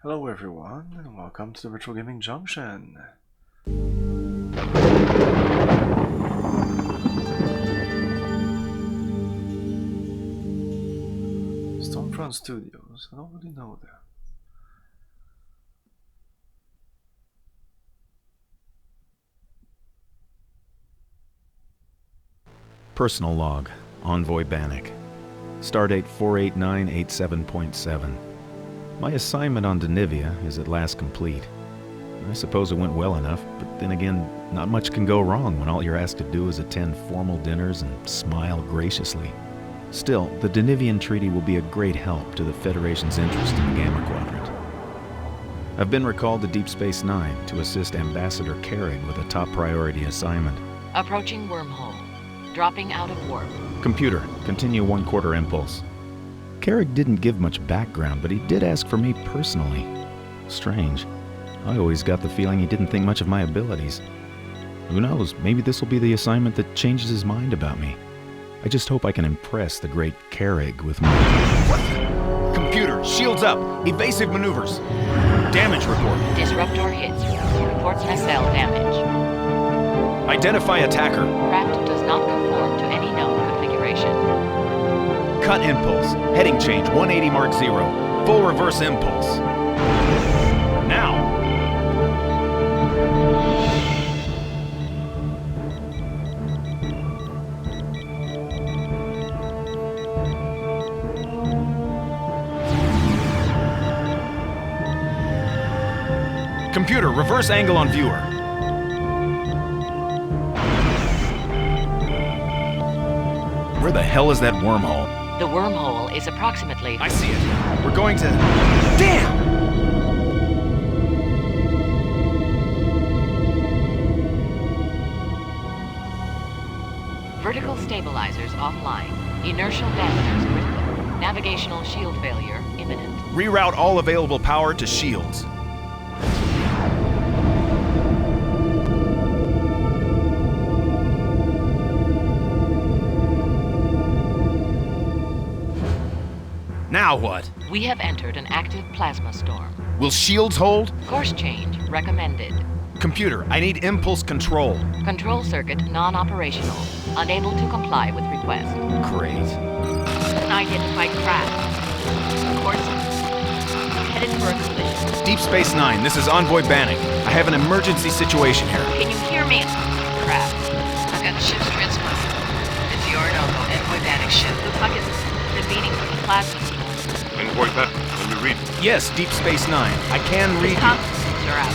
Hello everyone, and welcome to the Virtual Gaming Junction. Stormfront Studios, I don't really know that. Personal log, Envoy Bannock. Stardate 48987.7. My assignment on Denivia is at last complete. I suppose it went well enough, but then again, not much can go wrong when all you're asked to do is attend formal dinners and smile graciously. Still, the Denivian Treaty will be a great help to the Federation's interest in the Gamma Quadrant. I've been recalled to Deep Space Nine to assist Ambassador Carrig with a top priority assignment. Approaching wormhole. Dropping out of warp. Computer, continue 1/4 impulse. Carrig didn't give much background, but he did ask for me personally. Strange. I always got the feeling he didn't think much of my abilities. Who knows, maybe this will be the assignment that changes his mind about me. I just hope I can impress the great Carrig with my... Computer, shields up! Evasive maneuvers! Damage report. Disruptor hits. Report nacelle damage. Identify attacker. Craft does not conform to any known configuration. Cut impulse. Heading change 180 Mark 0. Full reverse impulse. Now! Computer, reverse angle on viewer. Where the hell is that wormhole? The wormhole is approximately... I see it. We're going to... Damn! Vertical stabilizers offline. Inertial dampers critical. Navigational shield failure imminent. Reroute all available power to shields. Now what? We have entered an active plasma storm. Will shields hold? Course change recommended. Computer, I need impulse control. Control circuit non-operational. Unable to comply with request. Great. Unidentified craft. Course headed for a collision. Deep Space Nine, this is Envoy Bannock. I have an emergency situation here. Can you hear me? Craft. I've got the ship's transponder. It's the Orinoco Envoy Bannock ship. Looks like it's the meaning from the plasma storm. Envoy Bannock, can you read? Yes, Deep Space Nine. I can read you. Comms are out.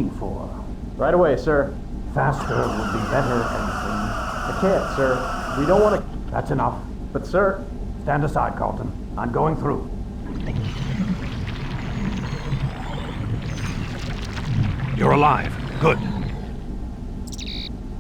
waiting for? Right away, sir. Faster would be better, Ensign. I can't, sir. We don't want to... That's enough. But, sir... Stand aside, Carlton. I'm going through. You're alive. Good.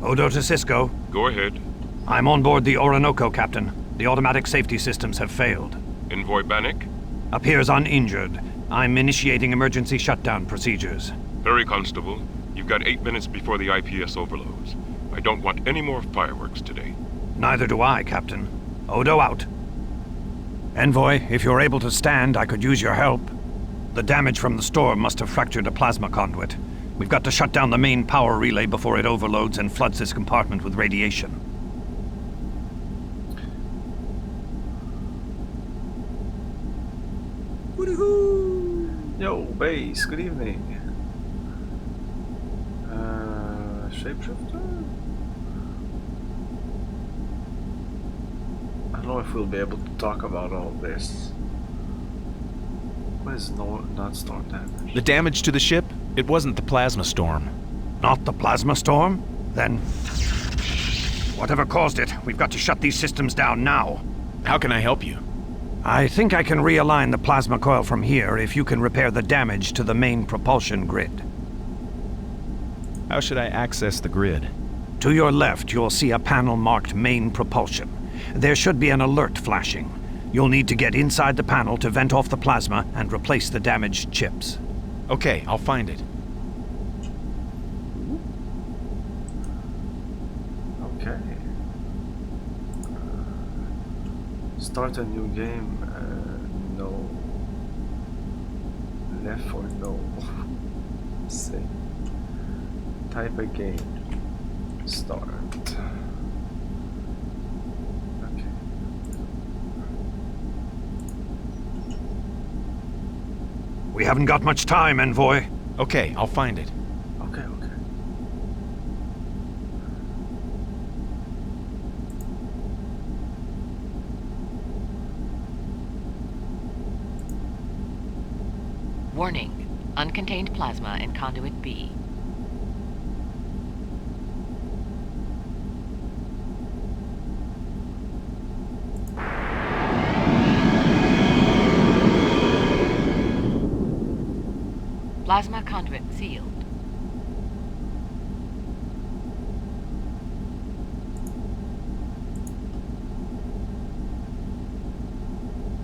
Odo to Cisco. Go ahead. I'm on board the Orinoco, Captain. The automatic safety systems have failed. Envoy Bannock? Appears uninjured. I'm initiating emergency shutdown procedures. Hurry, Constable. You've got 8 minutes before the IPS overloads. I don't want any more fireworks today. Neither do I, Captain. Odo out. Envoy, if you're able to stand, I could use your help. The damage from the storm must have fractured a plasma conduit. We've got to shut down the main power relay before it overloads and floods this compartment with radiation. Yo, base, good evening. Shapeshifter? I don't know if we'll be able to talk about all this. What is not storm damage? The damage to the ship? It wasn't the plasma storm. Not the plasma storm? Then... whatever caused it, we've got to shut these systems down now. How can I help you? I think I can realign the plasma coil from here if you can repair the damage to the main propulsion grid. How should I access the grid? To your left, you'll see a panel marked Main Propulsion. There should be an alert flashing. You'll need to get inside the panel to vent off the plasma and replace the damaged chips. Okay, I'll find it. Okay. Start a new game. No. Left or no. Say. Type a game. Start. Okay. We haven't got much time, Envoy. Okay, I'll find it. Okay, okay. Warning. Uncontained plasma in Conduit B. Plasma conduit sealed.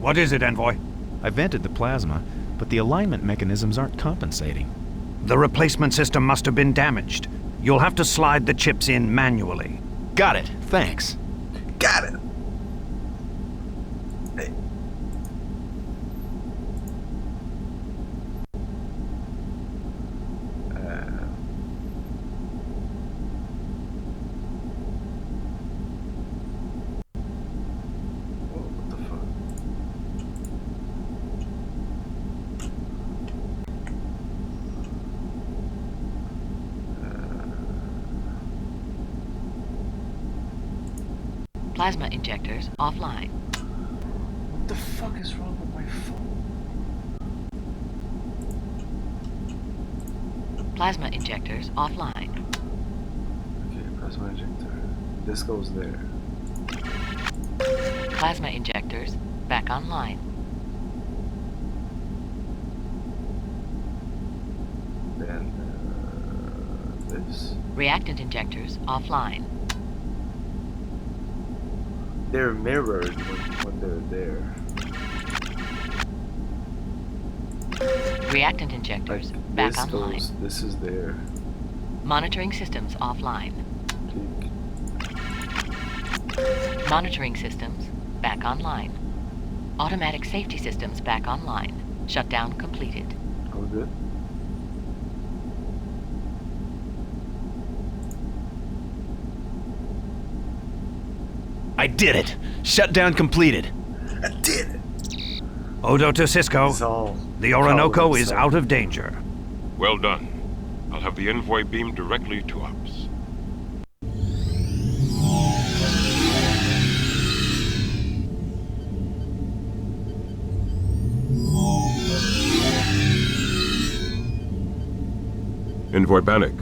What is it, Envoy? I vented the plasma, but the alignment mechanisms aren't compensating. The replacement system must have been damaged. You'll have to slide the chips in manually. Got it. Thanks. Got it! Hey. What the fuck? Plasma injectors offline. What the fuck is wrong with my phone? Plasma injectors offline. Okay, plasma injector. This goes there. Plasma injectors back online. Then this. Reactant injectors offline. They're mirrored when they're there. Reactant injectors Like back this online. goes. This is there. Monitoring systems offline. Click. Monitoring systems back online. Automatic safety systems back online. Shutdown completed. All good. I did it! Shutdown completed. I did it. Odo to Cisco. It's all The Orinoco code is stuff. out of danger. Well done. I'll have the envoy beamed directly to ops. Envoy Bannock,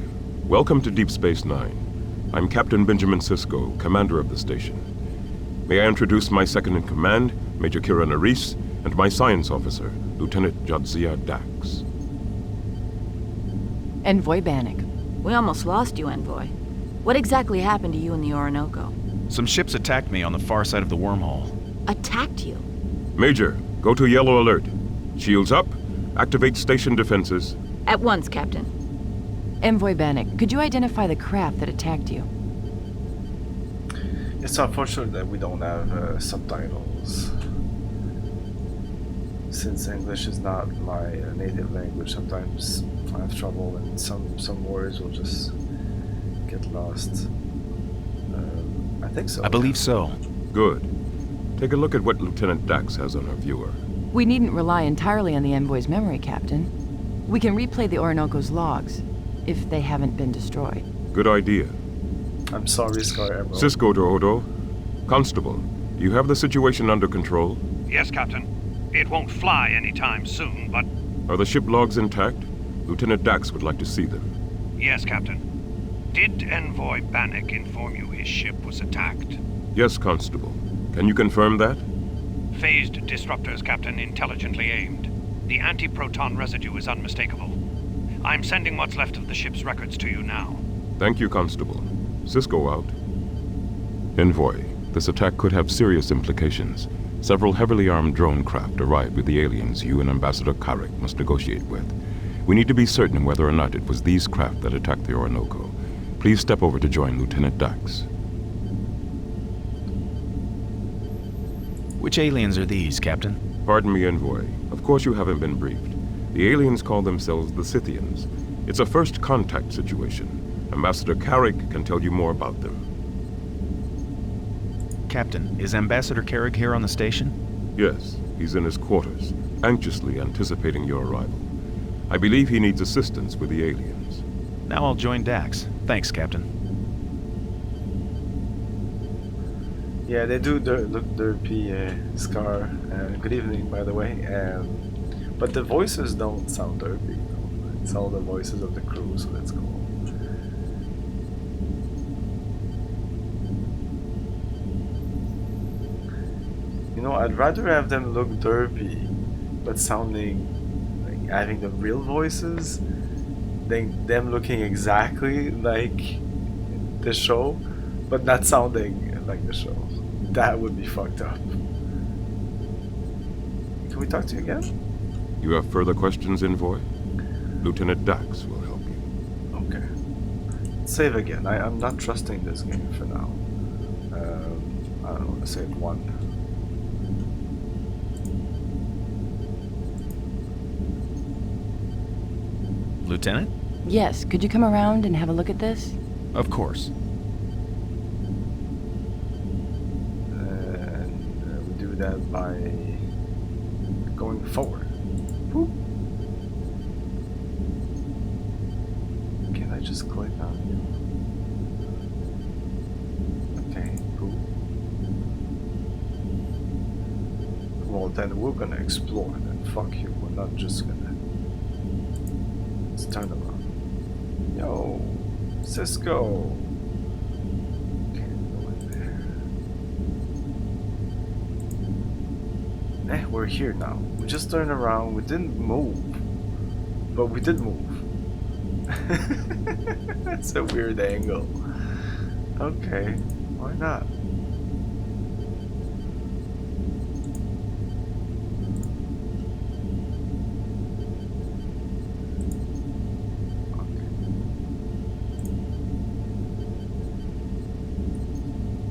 welcome to Deep Space Nine. I'm Captain Benjamin Sisko, commander of the station. May I introduce my second-in-command, Major Kira Nerys, and my science officer, Lieutenant Jadzia Dax. Envoy Bannock. We almost lost you, Envoy. What exactly happened to you in the Orinoco? Some ships attacked me on the far side of the wormhole. Attacked you? Major, go to yellow alert. Shields up, activate station defenses. At once, Captain. Envoy Bannock, could you identify the craft that attacked you? It's unfortunate that we don't have subtitles. Since English is not my native language, sometimes I have trouble and some words will just get lost. I think so. I believe so. Good. Take a look at what Lieutenant Dax has on her viewer. We needn't rely entirely on the Envoy's memory, Captain. We can replay the Orinoco's logs, if they haven't been destroyed. Good idea. I'm sorry, Scar Emerald. Sisko to Odo. Constable, do you have the situation under control? Yes, Captain. It won't fly anytime soon, but... Are the ship logs intact? Lieutenant Dax would like to see them. Yes, Captain. Did Envoy Bannock inform you his ship was attacked? Yes, Constable. Can you confirm that? Phased disruptors, Captain, intelligently aimed. The anti-proton residue is unmistakable. I'm sending what's left of the ship's records to you now. Thank you, Constable. Sisko out. Envoy, this attack could have serious implications. Several heavily armed drone craft arrived with the aliens you and Ambassador Carrick must negotiate with. We need to be certain whether or not it was these craft that attacked the Orinoco. Please step over to join Lieutenant Dax. Which aliens are these, Captain? Pardon me, Envoy. Of course you haven't been briefed. The aliens call themselves the Scythians. It's a first contact situation. Ambassador Carrick can tell you more about them. Captain, is Ambassador Carrick here on the station? Yes, he's in his quarters, anxiously anticipating your arrival. I believe he needs assistance with the aliens. Now I'll join Dax. Thanks, Captain. Yeah, they do look derpy, Scar. Good evening, by the way. But the voices don't sound derpy. Though. It's all the voices of the crew, so that's cool. You know, I'd rather have them look derpy, but sounding like having the real voices, than them looking exactly like the show, but not sounding like the show. That would be fucked up. Can we talk to you again? You have further questions, Envoy? Lieutenant Dax will help you. Okay. Save again. I'm not trusting this game for now. I don't want to save one. Lieutenant? Yes, could you come around and have a look at this? Of course. And we do that by going forward. Boop. Can I just click on you? Okay, cool. Well, then we're gonna explore, then fuck you. We're not just gonna... Let's turn around. Yo, Sisko. Can't go in there. We're here now. We just turned around. We didn't move, but we did move. That's a weird angle. Okay, why not?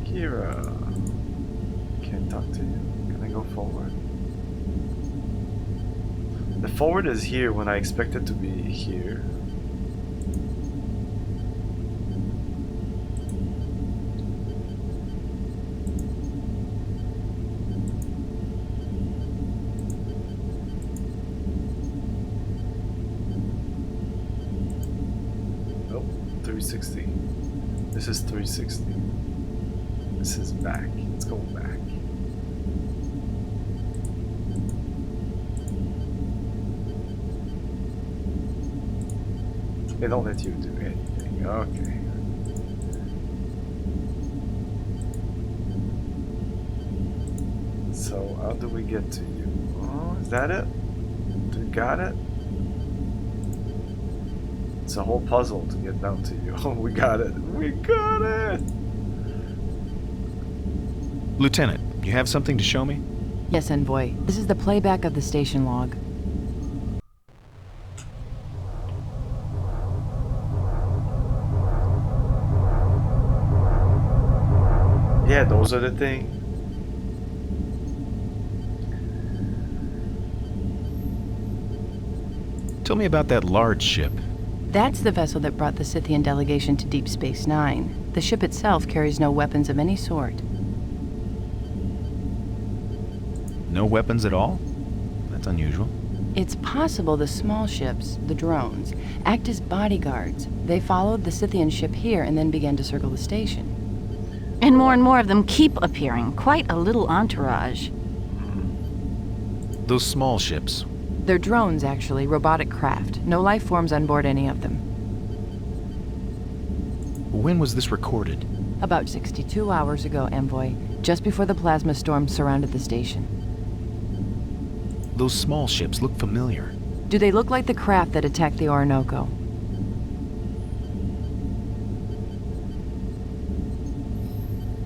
Kira, can't talk to you. Can I go forward? The forward is here when I expect it to be here. Nope, 360. This is 360. This is back. Let's go back. They don't let you do anything. Okay. So how do we get to you? Oh, is that it? Do we got it? It's a whole puzzle to get down to you. Oh, we got it. We got it! Lieutenant, you have something to show me? Yes, Envoy. This is the playback of the station log. Yeah, those are the things. Tell me about that large ship. That's the vessel that brought the Scythian delegation to Deep Space Nine. The ship itself carries no weapons of any sort. No weapons at all? That's unusual. It's possible the small ships, the drones, act as bodyguards. They followed the Scythian ship here and then began to circle the station. And more of them keep appearing. Quite a little entourage. Those small ships. They're drones, actually, robotic craft. No life forms on board any of them. When was this recorded? About 62 hours ago, Envoy, just before the plasma storm surrounded the station. Those small ships look familiar. Do they look like the craft that attacked the Orinoco?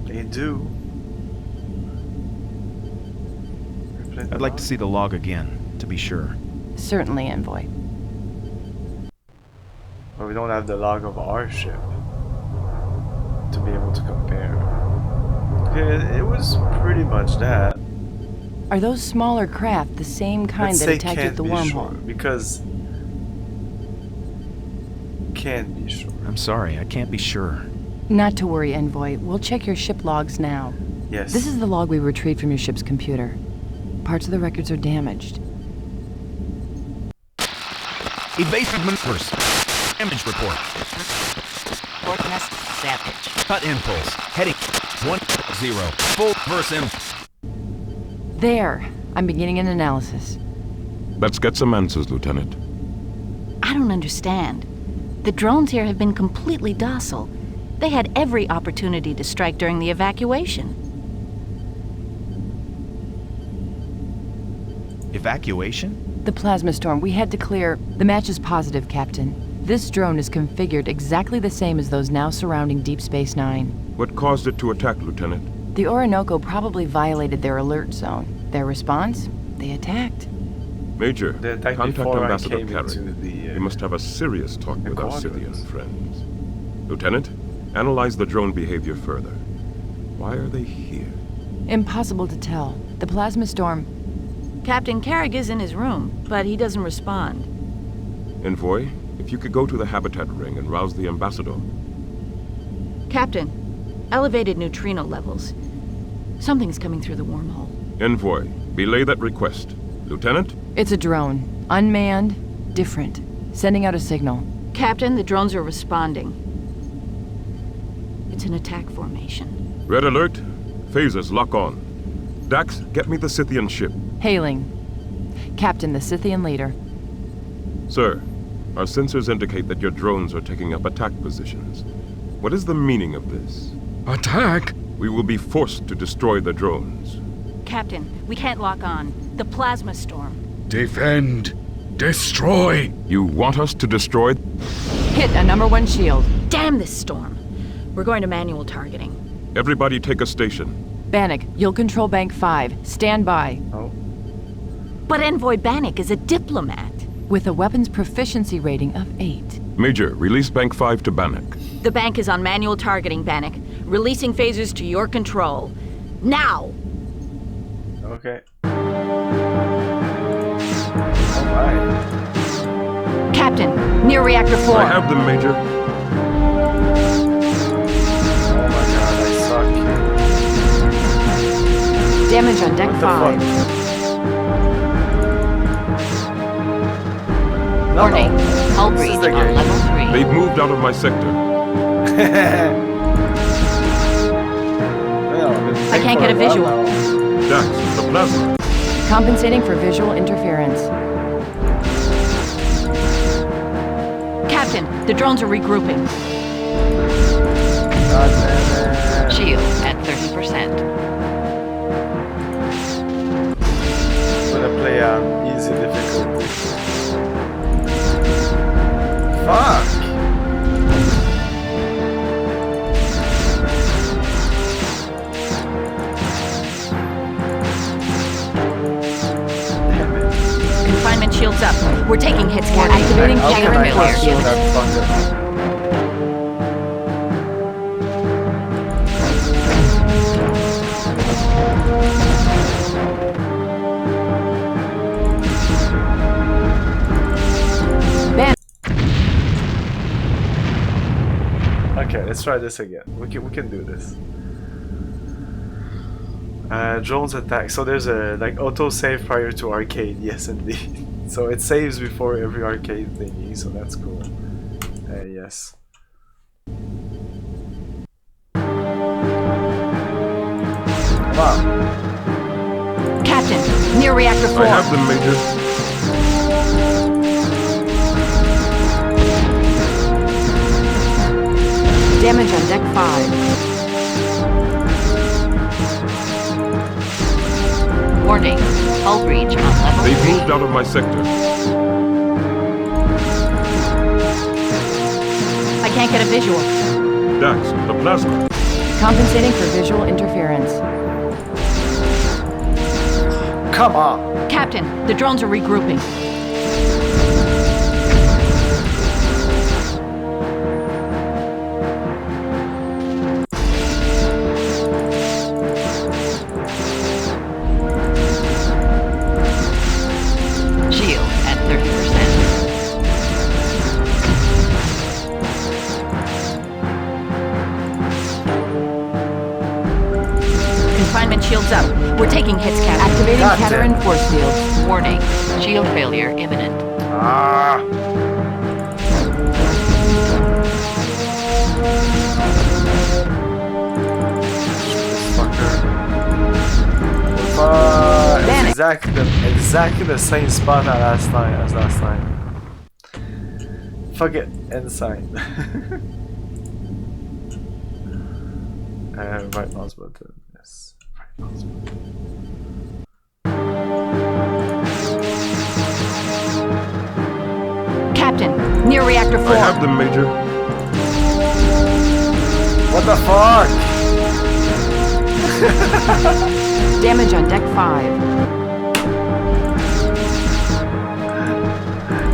They do. I'd like to see the log again, to be sure. Certainly, Envoy. But we don't have the log of our ship to be able to compare. Okay, it was pretty much that. Are those smaller craft the same kind Let's that say attacked you can't at the be wormhole? sure, because can't be sure. I'm sorry, I can't be sure. Not to worry, Envoy. We'll check your ship logs now. Yes. This is the log we retrieved from your ship's computer. Parts of the records are damaged. Evasive maneuvers. Damage report. Forecast savage. Cut impulse. Heading 1-0. Full reverse impulse. There. I'm beginning an analysis. Let's get some answers, Lieutenant. I don't understand. The drones here have been completely docile. They had every opportunity to strike during the evacuation. Evacuation? The plasma storm we had to clear. The match is positive, Captain. This drone is configured exactly the same as those now surrounding Deep Space Nine. What caused it to attack, Lieutenant? The Orinoco probably violated their alert zone. Their response? They attacked. Major, They attacked contact before I Ambassador came Carrick. into the, We must have a serious talk with our Scythian coordinates. friends. Lieutenant, analyze the drone behavior further. Why are they here? Impossible to tell. The plasma storm... Captain Carrick is in his room, but he doesn't respond. Envoy, if you could go to the habitat ring and rouse the ambassador. Captain, elevated neutrino levels. Something's coming through the wormhole. Envoy, belay that request. Lieutenant? It's a drone. Unmanned. Different. Sending out a signal. Captain, the drones are responding. It's an attack formation. Red alert. Phasers lock on. Dax, get me the Scythian ship. Hailing. Captain, the Scythian leader. Sir, our sensors indicate that your drones are taking up attack positions. What is the meaning of this? Attack? We will be forced to destroy the drones. Captain, we can't lock on. The plasma storm. Defend. Destroy. You want us to destroy? Hit a #1 shield. Damn this storm. We're going to manual targeting. Everybody take a station. Bannock, you'll control Bank 5. Stand by. Oh, But Envoy Bannock is a diplomat. With a weapons proficiency rating of 8. Major, release Bank 5 to Bannock. The bank is on manual targeting, Bannock. Releasing phasers to your control. Now! okay. Alright. Captain, near reactor floor. I have them, Major. Oh my god, I suck. Damage on deck What the 5. fuck? Warning. Hull This is breach the on game. level 3. They've moved out of my sector. I can't get a visual. Dax, the plasma. Compensating for visual interference. Captain, Captain, the drones are regrouping. God damn it. Shield at 30%. I'm gonna play on easy difficulty. Fuck! Damn it. Confinement shields up. We're taking hits, Captain. Activating How can Caterin I force not field. that fucker? Okay, let's try this again. We can do this. Drones attack. So there's a like auto save prior to arcade. Yes, indeed. So it saves before every arcade thingy. So that's cool. Yes. Come on. Captain, near reactor 4. I have them, Major. Damage on deck 5. Warning. Hull breach on level They've 3. moved out of my sector. I can't get a visual. Dax, the plasma. Compensating for visual interference. Come on. Captain, the drones are regrouping. Shield at 30%. Confinement shields up. We're taking hits, Captain. Activating God Caterin damn. force field. Warning. Shield failure imminent. Ah. This fucker. It's exactly the same spot as last time. Fuck it, inside. Right mouse button. Yes, right mouse button. Captain, near reactor 4. I have them, Major. What the fuck? Damage on deck 5.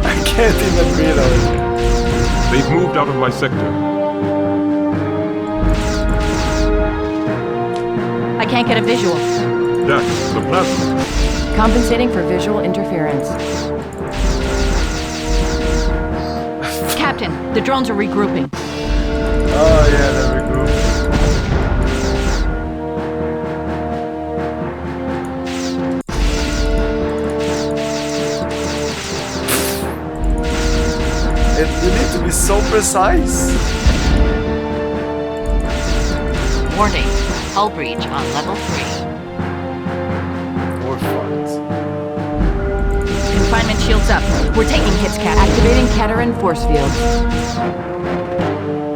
I can't even read it. They've moved out of my sector. I can't get a visual. Dax, the plasma. Compensating for visual interference. Captain, the drones are regrouping. Oh yeah, there we go. You need to be so precise. Warning. Hull breach on level 3. We're fucked. Confinement shields up. We're taking hits, Captain. Activating Caterin force field.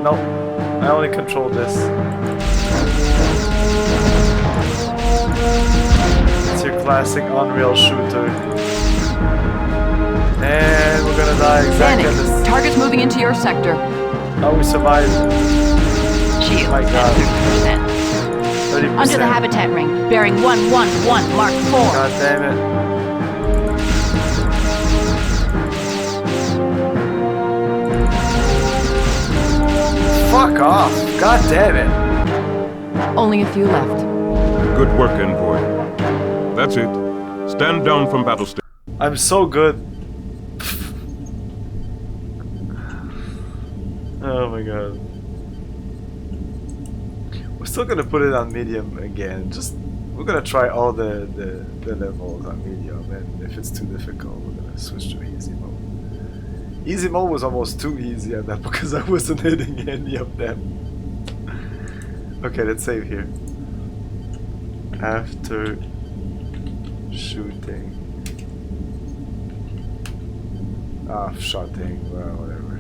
Nope. I only control this. It's your classic Unreal shooter. And we're gonna die exactly at Panic. this. Target's moving into your sector. Oh, we survived. Shield My at God. 30%. 30%. Under the habitat ring, bearing 111, Mark 4. God damn it. Fuck off. God damn it. Only a few left. Good work, Envoy. That's it. Stand down from battle station. I'm so good. Oh my god. We're still gonna put it on medium again. We're gonna try all the levels on medium, and if it's too difficult, we're gonna switch to easy mode. Easy mode was almost too easy at that because I wasn't hitting any of them. Okay, let's save here. After shooting. Shooting, well, whatever.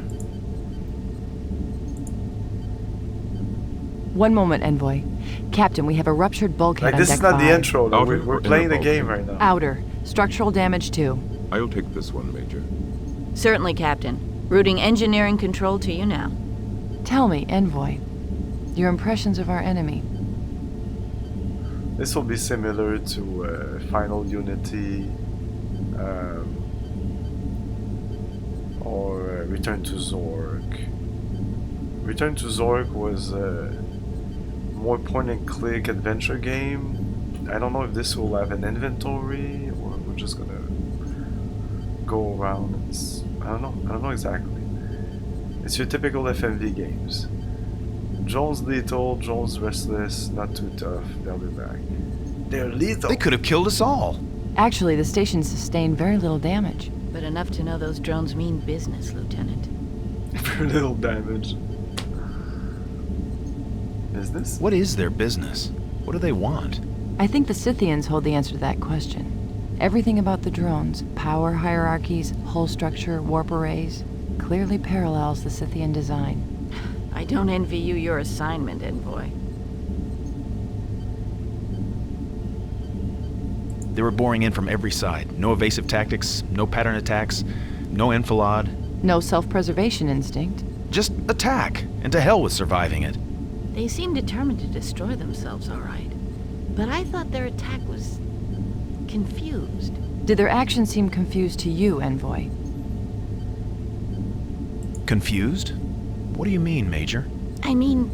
One moment, Envoy. Captain, we have a ruptured bulkhead Like, on this deck is not the 5. intro, though. Outer We're or playing inner the game bulkhead? right now. Outer. Structural damage 2. I'll take this one, Major. Certainly, Captain. Routing engineering control to you now. Tell me, Envoy, your impressions of our enemy. This will be similar to Final Unity or Return to Zork. Return to Zork was a more point-and-click adventure game. I don't know if this will have an inventory or we're just gonna go around. I don't know exactly. It's your typical FMV games. Jones lethal, Jones restless, not too tough, they'll be back. They're lethal! They could have killed us all. Actually, the station sustained very little damage. But enough to know those drones mean business, Lieutenant. Very little damage. Business? What is their business? What do they want? I think the Scythians hold the answer to that question. Everything about the drones, power hierarchies, hull structure, warp arrays, clearly parallels the Scythian design. I don't envy you your assignment, Envoy. They were boring in from every side. No evasive tactics, no pattern attacks, no enfilade. No self-preservation instinct. Just attack, and to hell with surviving it. They seem determined to destroy themselves, all right. But I thought their attack was confused. Did their actions seem confused to you, Envoy? Confused? What do you mean, Major? I mean,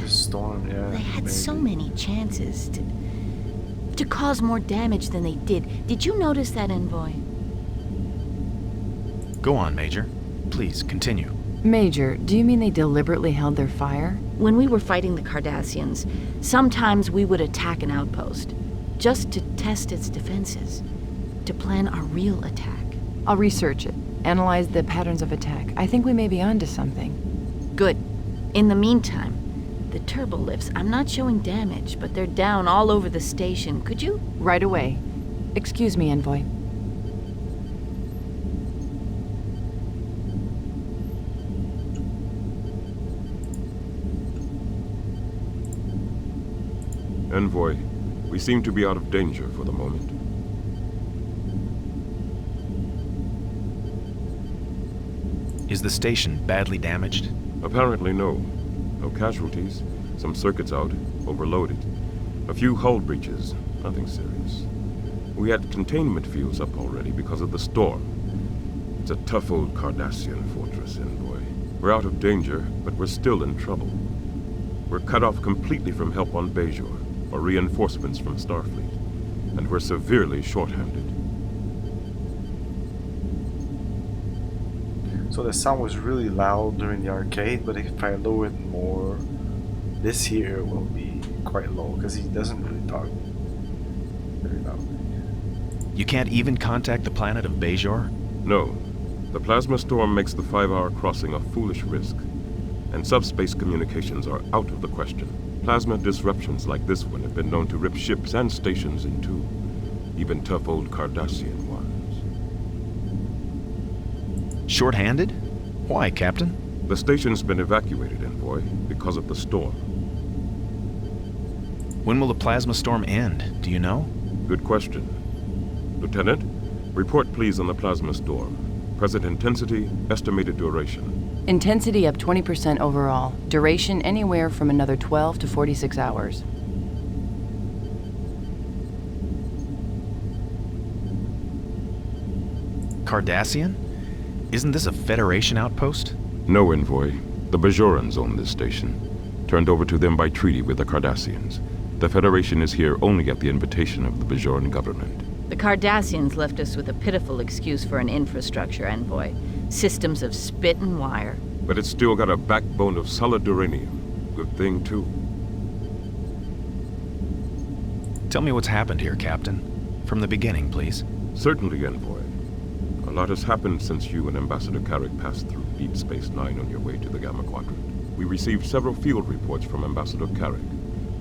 The storm, yeah. they had maybe. so many chances to cause more damage than they did. Did you notice that, Envoy? Go on, Major. Please, continue. Major, do you mean they deliberately held their fire? When we were fighting the Cardassians, sometimes we would attack an outpost, just to test its defenses, to plan our real attack. I'll research it, analyze the patterns of attack. I think we may be onto something. Good. In the meantime, the turbo lifts, I'm not showing damage, but they're down all over the station. Could you? Right away. Excuse me, Envoy. Envoy, we seem to be out of danger for the moment. Is the station badly damaged? Apparently no. No casualties. Some circuits out, overloaded. A few hull breaches, nothing serious. We had containment fields up already because of the storm. It's a tough old Cardassian fortress, Envoy. We're out of danger, but we're still in trouble. We're cut off completely from help on Bajor, or reinforcements from Starfleet. And we're severely short-handed. So the sound was really loud during the arcade, but if I lower it more, this here will be quite low, because he doesn't really talk very loudly. You can't even contact the planet of Bajor? No. The plasma storm makes the 5-hour crossing a foolish risk, and subspace communications are out of the question. Plasma disruptions like this one have been known to rip ships and stations in two, even tough old Cardassian ones. Short-handed? Why, Captain? The station's been evacuated, Envoy, because of the storm. When will the plasma storm end? Do you know? Good question. Lieutenant, report please on the plasma storm. Present intensity, estimated duration. Intensity up 20% overall. Duration anywhere from another 12 to 46 hours. Cardassian? Isn't this a Federation outpost? No, Envoy. The Bajorans own this station, turned over to them by treaty with the Cardassians. The Federation is here only at the invitation of the Bajoran government. The Cardassians left us with a pitiful excuse for an infrastructure, Envoy. Systems of spit and wire. But it's still got a backbone of solid uranium. Good thing, too. Tell me what's happened here, Captain. From the beginning, please. Certainly, Envoy. A lot has happened since you and Ambassador Carrick passed through Deep Space Nine on your way to the Gamma Quadrant. We received several field reports from Ambassador Carrick.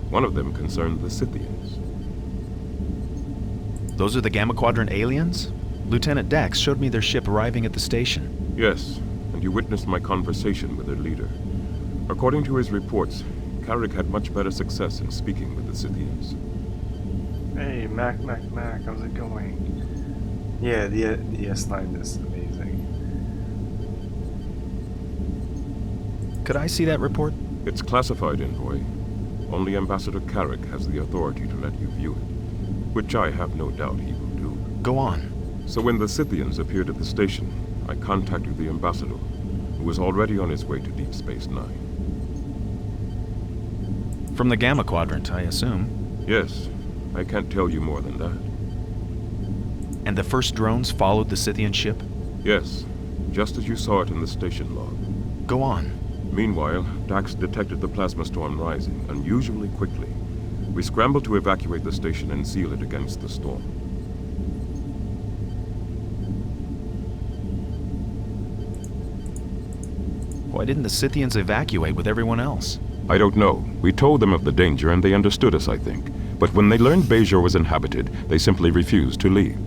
One of them concerned the Scythians. Those are the Gamma Quadrant aliens? Lieutenant Dax showed me their ship arriving at the station. Yes, and you witnessed my conversation with their leader. According to his reports, Carrick had much better success in speaking with the Scythians. Hey, Mac, how's it going? Yeah, the S9 is amazing. Could I see that report? It's classified, Envoy. Only Ambassador Carrick has the authority to let you view it, which I have no doubt he will do. Go on. So when the Scythians appeared at the station, I contacted the ambassador, who was already on his way to Deep Space Nine. From the Gamma Quadrant, I assume. Yes, I can't tell you more than that. And the first drones followed the Scythian ship? Yes, just as you saw it in the station log. Go on. Meanwhile, Dax detected the plasma storm rising unusually quickly. We scrambled to evacuate the station and seal it against the storm. Why didn't the Scythians evacuate with everyone else? I don't know. We told them of the danger and they understood us, I think. But when they learned Bajor was inhabited, they simply refused to leave.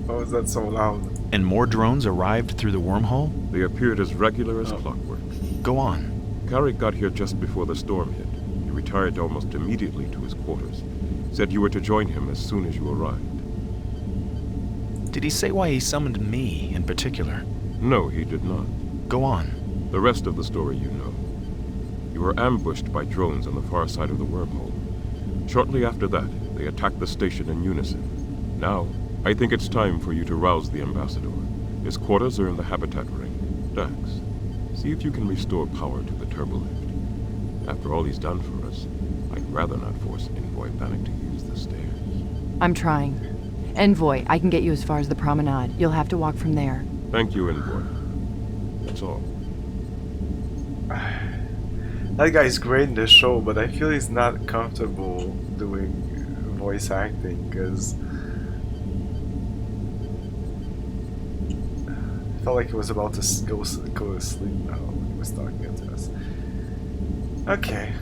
Why was that so loud? And more drones arrived through the wormhole? They appeared as regular as clockwork. Go on. Carrick got here just before the storm hit. He retired almost immediately to his quarters. Said you were to join him as soon as you arrived. Did he say why he summoned me in particular? No, he did not. Go on. The rest of the story you know. You were ambushed by drones on the far side of the wormhole. Shortly after that, they attacked the station in unison. Now, I think it's time for you to rouse the ambassador. His quarters are in the habitat ring. Dax, see if you can restore power to the turbolift. After all he's done for us, I'd rather not force Envoy Panic to use the stairs. I'm trying. Envoy, I can get you as far as the promenade. You'll have to walk from there. Thank you, Envoy. That's all. That guy's great in the show, but I feel he's not comfortable doing voice acting, because I felt like he was about to go to sleep now when he was talking to us. Okay.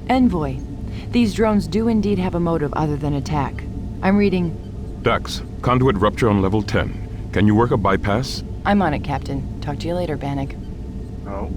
Envoy, these drones do indeed have a motive other than attack. I'm reading... Dax, conduit rupture on level 10. Can you work a bypass? I'm on it, Captain. Talk to you later, Bannock. Oh.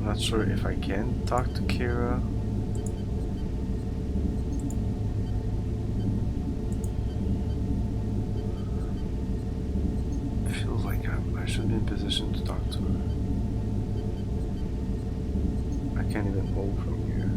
Not sure if I can talk to Kira. Feels like I should be in position to talk to her. I can't even move from here.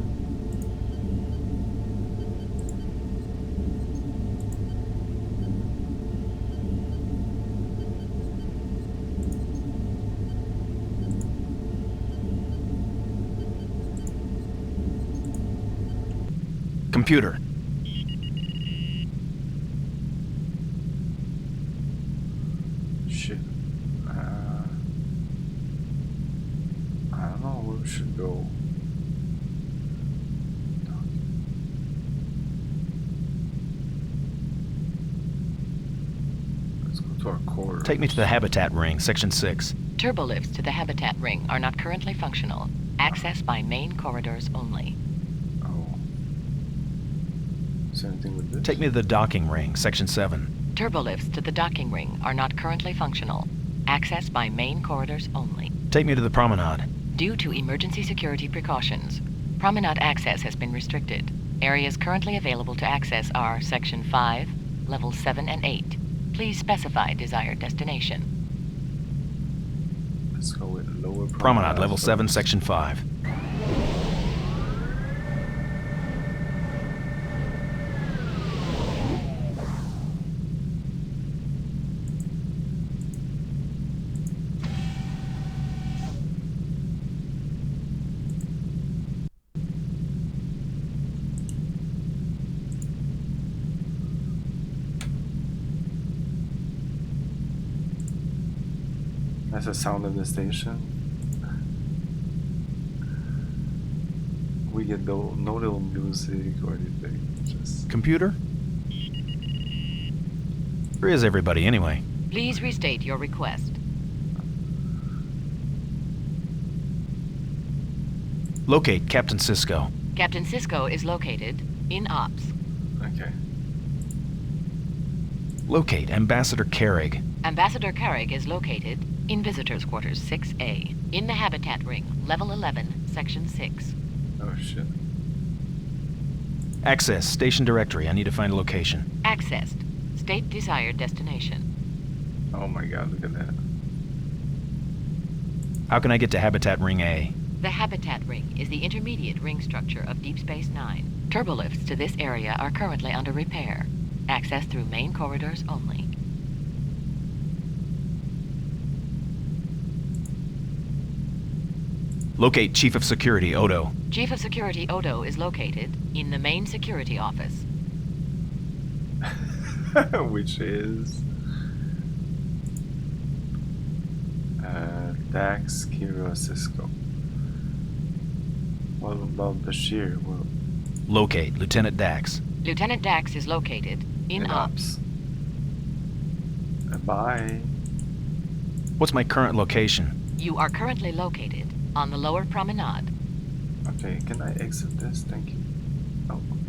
Computer. Shit. I don't know where we should go. Let's go to our quarters. Take me to the habitat ring, section 6. Turbolifts to the habitat ring are not currently functional. Access by main corridors only. Oh. Is there anything with this? Take me to the docking ring, section 7. Turbolifts to the docking ring are not currently functional. Access by main corridors only. Take me to the promenade. Due to emergency security precautions, promenade access has been restricted. Areas currently available to access are Section 5, Levels 7 and 8. Please specify desired destination. Let's go with lower Promenade, level first. 7, section 5. That's the sound of the station. We get no little music or anything. Just Computer? Where is everybody anyway? Please restate your request. Locate Captain Cisco. Captain Cisco is located in Ops. okay. Locate Ambassador Carrig. Ambassador Carrig is located in Visitors Quarters 6A, in the Habitat Ring, Level 11, Section 6. Oh shit. Access, station directory. I need to find a location. Accessed. State desired destination. Oh my god, look at that. How can I get to Habitat Ring A? The Habitat Ring is the intermediate ring structure of Deep Space Nine. Turbolifts to this area are currently under repair. Access through main corridors only. Locate Chief of Security, Odo. Chief of Security Odo is located in the main security office. Which is Dax, Kira, Cisco. What about Bashir? Well, Locate Lieutenant Dax. Lieutenant Dax is located in Ops. Bye. What's my current location? You are currently located on the lower promenade. Okay, can I exit this? Thank you. Oh, okay.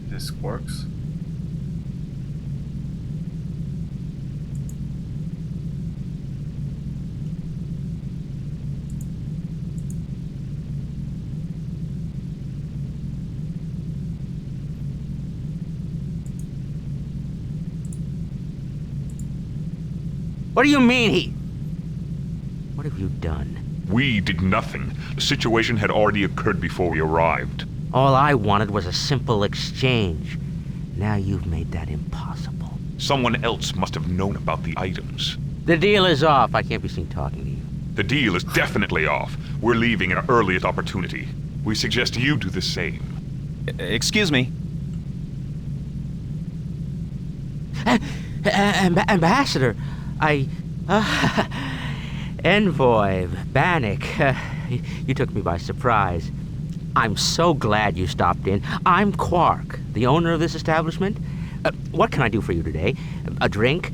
This works. What do you mean he... What have you done? We did nothing. The situation had already occurred before we arrived. All I wanted was a simple exchange. Now you've made that impossible. Someone else must have known about the items. The deal is off. I can't be seen talking to you. The deal is definitely off. We're leaving at our earliest opportunity. We suggest you do the same. Excuse me. Ambassador, Envoy, Bannock, you took me by surprise. I'm so glad you stopped in. I'm Quark, the owner of this establishment. What can I do for you today? A drink?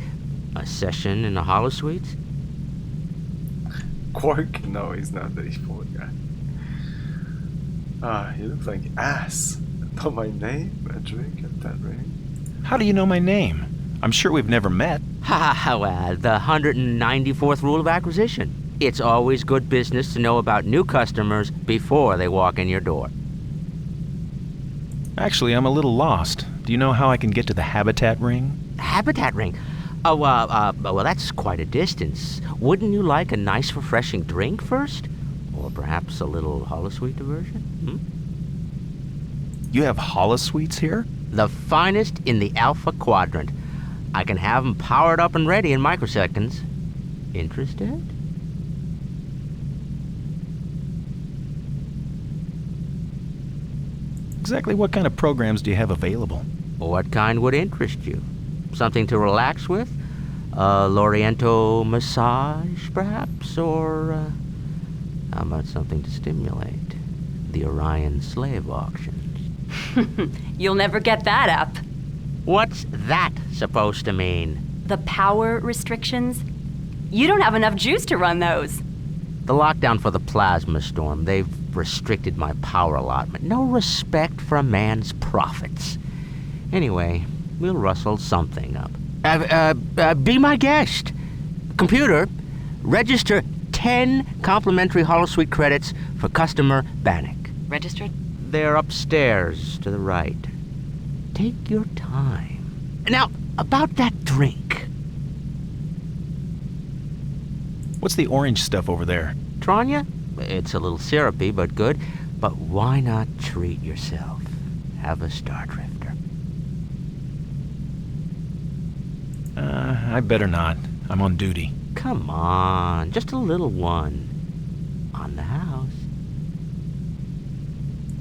A session in the holosuites? Quark? No, he's not the evil guy. Ah, he looks like ass. Know my name? A drink at that ring? How do you know my name? I'm sure we've never met. Well, the 194th rule of acquisition. It's always good business to know about new customers before they walk in your door. Actually, I'm a little lost. Do you know how I can get to the Habitat Ring? Habitat Ring? Well, that's quite a distance. Wouldn't you like a nice, refreshing drink first? Or perhaps a little holosuite diversion? You have holosuites here? The finest in the Alpha Quadrant. I can have them powered up and ready in microseconds. Interested? Exactly what kind of programs do you have available? What kind would interest you? Something to relax with? A Loriento massage, perhaps? Or, how about something to stimulate? The Orion slave auctions. You'll never get that up. What's that supposed to mean? The power restrictions? You don't have enough juice to run those. The lockdown for the plasma storm. They've restricted my power allotment. No respect for a man's profits. Anyway, we'll rustle something up. Be my guest. Computer, register 10 complimentary holosuite credits for customer Bannock. Registered? They're upstairs to the right. Take your time. Now, about that drink. What's the orange stuff over there? Tranya? It's a little syrupy, but good. But why not treat yourself? Have a Star Drifter. I better not. I'm on duty. Come on, just a little one. On the house.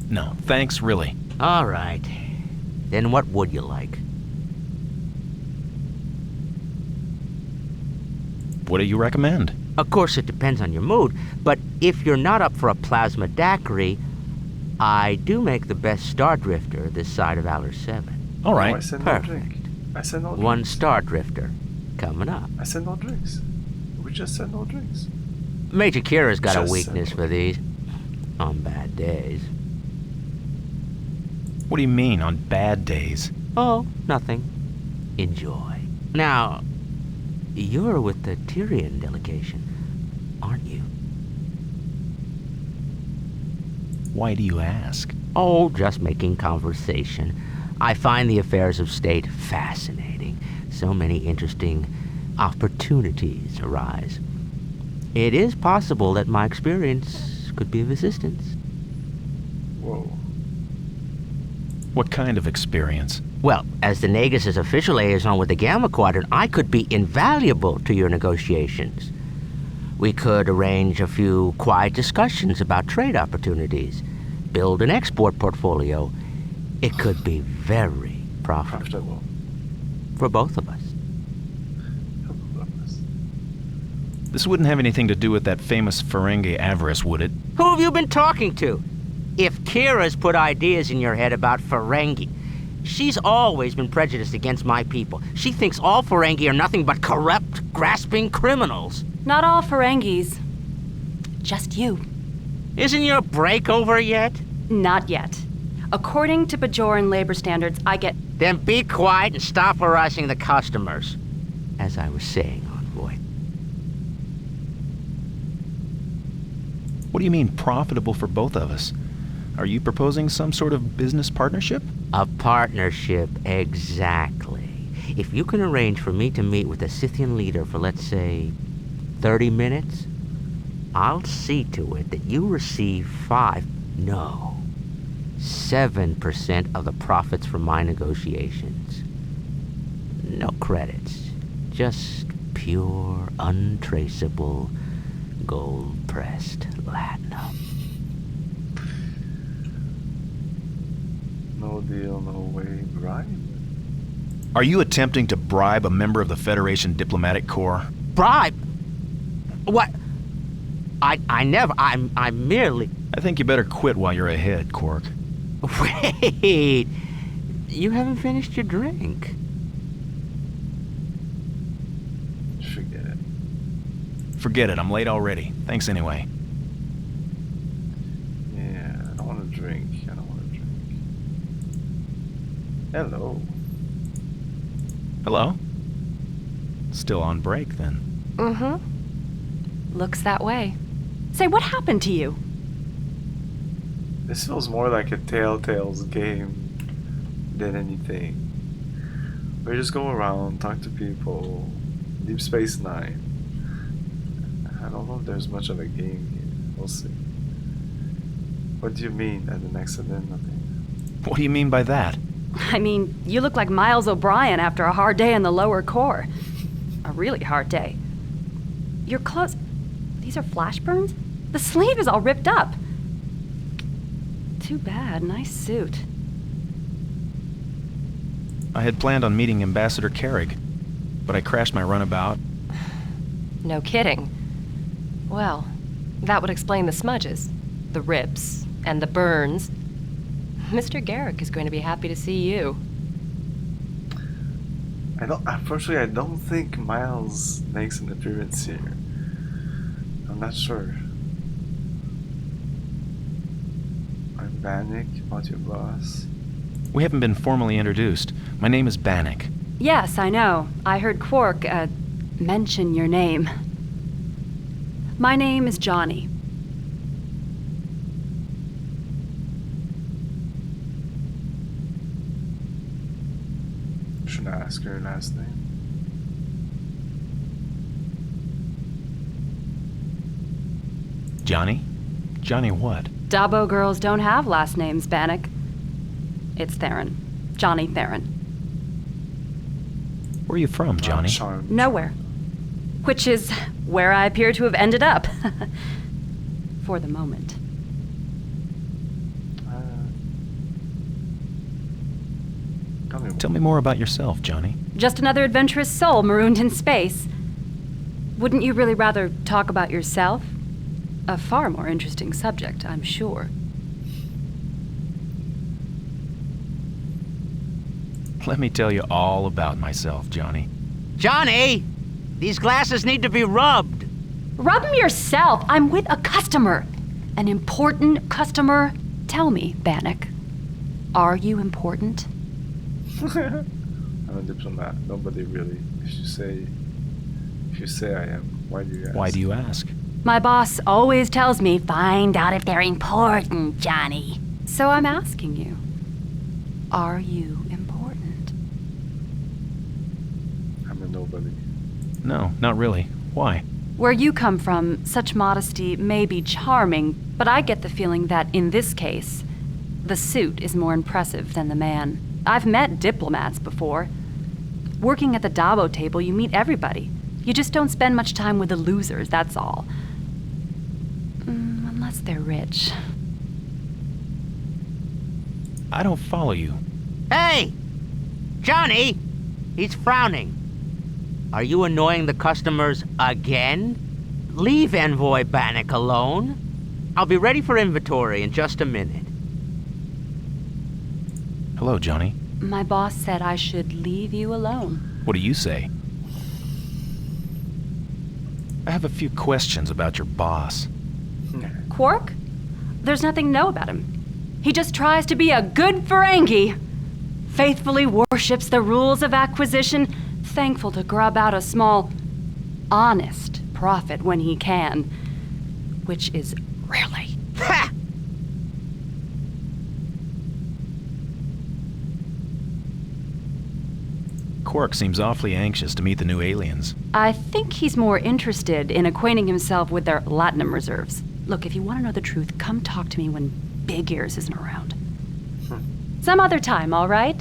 No, thanks, really. All right. Then what would you like? What do you recommend? Of course, it depends on your mood, but if you're not up for a plasma daiquiri, I do make the best Star Drifter this side of Valor 7. All right. I said no Perfect. drink. I said no drinks. One Star Drifter coming up. I said no drinks. We just said no drinks. Major Kira's got Just a weakness said for these. On bad days. What do you mean, on bad days? Oh, nothing. Enjoy. Now, you're with the Tyrian delegation, aren't you? Why do you ask? Oh, just making conversation. I find the affairs of state fascinating. So many interesting opportunities arise. It is possible that my experience could be of assistance. Whoa. What kind of experience? Well, as the Nagus' official liaison with the Gamma Quadrant, I could be invaluable to your negotiations. We could arrange a few quiet discussions about trade opportunities, build an export portfolio. It could be very profitable. For both of us. This wouldn't have anything to do with that famous Ferengi avarice, would it? Who have you been talking to? If Kira's put ideas in your head about Ferengi, she's always been prejudiced against my people. She thinks all Ferengi are nothing but corrupt, grasping criminals. Not all Ferengis. Just you. Isn't your break over yet? Not yet. According to Bajoran labor standards, I get... Then be quiet and stop harassing the customers. As I was saying, Envoy. What do you mean profitable for both of us? Are you proposing some sort of business partnership? A partnership, exactly. If you can arrange for me to meet with a Scythian leader for, let's say, 30 minutes, I'll see to it that you receive 7% of the profits from my negotiations. No credits, just pure, untraceable, gold-pressed latinum. No deal, no way, right? Are you attempting to bribe a member of the Federation Diplomatic Corps? Bribe? What? I never, I merely... I think you better quit while you're ahead, Quark. Wait! You haven't finished your drink. Forget it. Forget it, I'm late already. Thanks anyway. Yeah, I don't want to drink. I don't want to drink. Hello. Hello? Still on break, then. Mm-hmm. Looks that way. Say, what happened to you? This feels more like a Telltale's game than anything. We just go around, talk to people. Deep Space Nine. I don't know if there's much of a game here. We'll see. What do you mean, at an accident? Nothing. What do you mean by that? I mean, you look like Miles O'Brien after a hard day in the lower core. A really hard day. Your clothes... These are flash burns? The sleeve is all ripped up. Too bad. Nice suit. I had planned on meeting Ambassador Carrig, but I crashed my runabout. No kidding. Well, that would explain the smudges, the rips, and the burns. Mr. Garrick is going to be happy to see you. Unfortunately, I don't think Miles makes an appearance here. I'm not sure. Bannock, about your boss. We haven't been formally introduced. My name is Bannock. Yes, I know. I heard Quark, mention your name. My name is Johnny. Should I ask her last name? Johnny? Johnny what? Dabo girls don't have last names, Bannock. It's Theron. Johnny Theron. Where are you from, Johnny? Nowhere. Which is where I appear to have ended up. For the moment. Tell me more about yourself, Johnny. Just another adventurous soul marooned in space. Wouldn't you really rather talk about yourself? A far more interesting subject, I'm sure. Let me tell you all about myself, Johnny. Johnny! These glasses need to be rubbed. Rub them yourself. I'm with a customer. An important customer. Tell me, Bannock, are you important? I'm a diplomat. Nobody really. If you say I am, why do you ask? Why do you ask? My boss always tells me, find out if they're important, Johnny. So I'm asking you, are you important? I'm a nobody. No, not really. Why? Where you come from, such modesty may be charming, but I get the feeling that in this case, the suit is more impressive than the man. I've met diplomats before. Working at the Dabo table, you meet everybody. You just don't spend much time with the losers, that's all. Unless they're rich. I don't follow you. Hey! Johnny! He's frowning. Are you annoying the customers again? Leave Envoy Bannock alone. I'll be ready for inventory in just a minute. Hello, Johnny. My boss said I should leave you alone. What do you say? I have a few questions about your boss. Quark? There's nothing to know about him. He just tries to be a good Ferengi. Faithfully worships the rules of acquisition, thankful to grub out a small, honest profit when he can. Which is rarely. Ha! Quark seems awfully anxious to meet the new aliens. I think he's more interested in acquainting himself with their latinum reserves. Look, if you want to know the truth, come talk to me when Big Ears isn't around. Some other time, all right?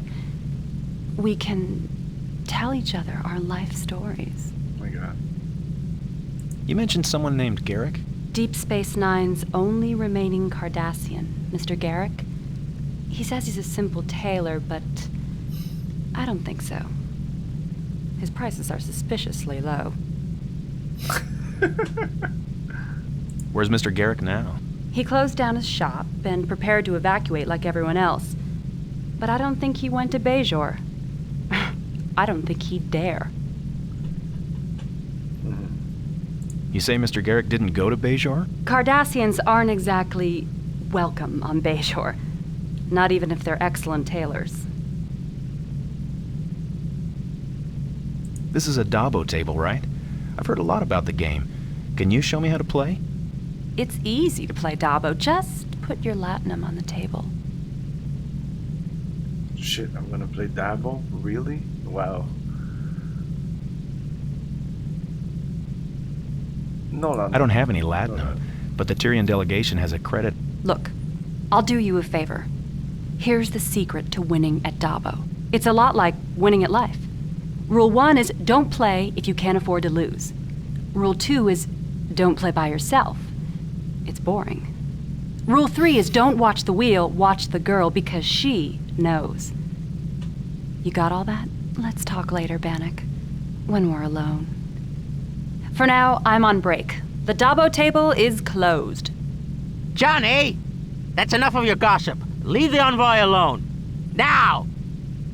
We can tell each other our life stories. Oh my god. You mentioned someone named Garrick? Deep Space Nine's only remaining Cardassian, Mr. Garrick. He says he's a simple tailor, but I don't think so. His prices are suspiciously low. Where's Mr. Garrick now? He closed down his shop and prepared to evacuate like everyone else. But I don't think he went to Bajor. I don't think he'd dare. You say Mr. Garrick didn't go to Bajor? Cardassians aren't exactly welcome on Bajor. Not even if they're excellent tailors. This is a Dabo table, right? I've heard a lot about the game. Can you show me how to play? It's easy to play Dabo. Just put your latinum on the table. Shit, I'm gonna play Dabo? Really? Wow. No. I don't have any latinum, but the Tyrian delegation has a credit. Look, I'll do you a favor. Here's the secret to winning at Dabo. It's a lot like winning at life. Rule 1 is don't play if you can't afford to lose. Rule 2 is don't play by yourself. It's boring. Rule 3 is don't watch the wheel, watch the girl because she knows. You got all that? Let's talk later, Bannock, when we're alone. For now, I'm on break. The Dabo table is closed. Johnny! That's enough of your gossip. Leave the envoy alone. Now!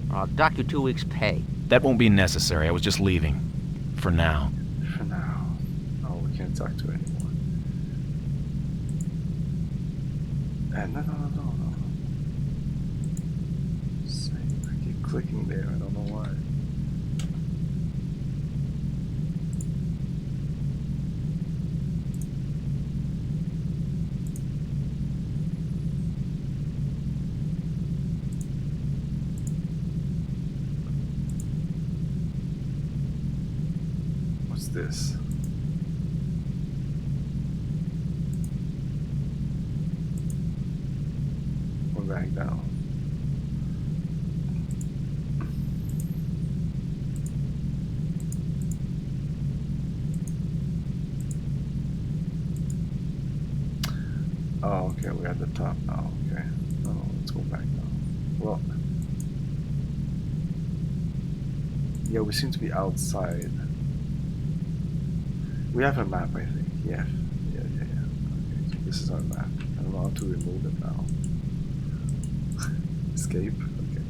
Or I'll dock you 2 weeks' pay. That won't be necessary. I was just leaving. For now. For now. Oh, we can't talk to her anymore. No. clicking there. I don't know why. What's this? We're back down. Oh, okay, we're at the top now. Okay. Oh, let's go back now. Well, yeah, we seem to be outside. We have a map, I think. Yeah. Okay, so this is our map. I don't know how to remove it now. Escape? Okay.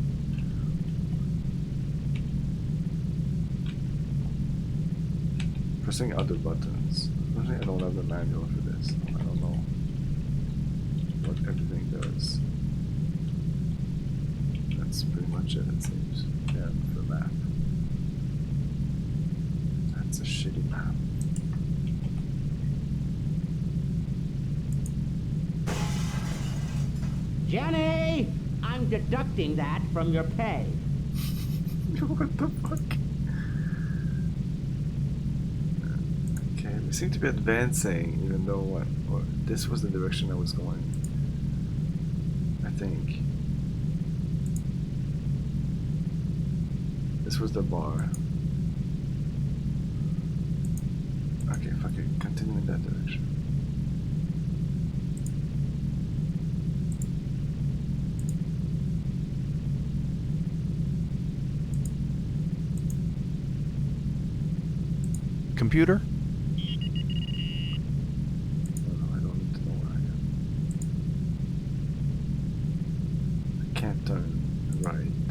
Pressing other buttons. I don't have the manual for this. I don't know what everything does. That's pretty much it seems. Yeah, for the map. That's a shitty map. Jenny! I'm deducting that from your pay. What the fuck? Okay, we seem to be advancing, even though this was the direction I was going. I think. This was the bar. Okay, fuck it. Continue in that direction. Computer? I don't need to know where I am. I can't turn right.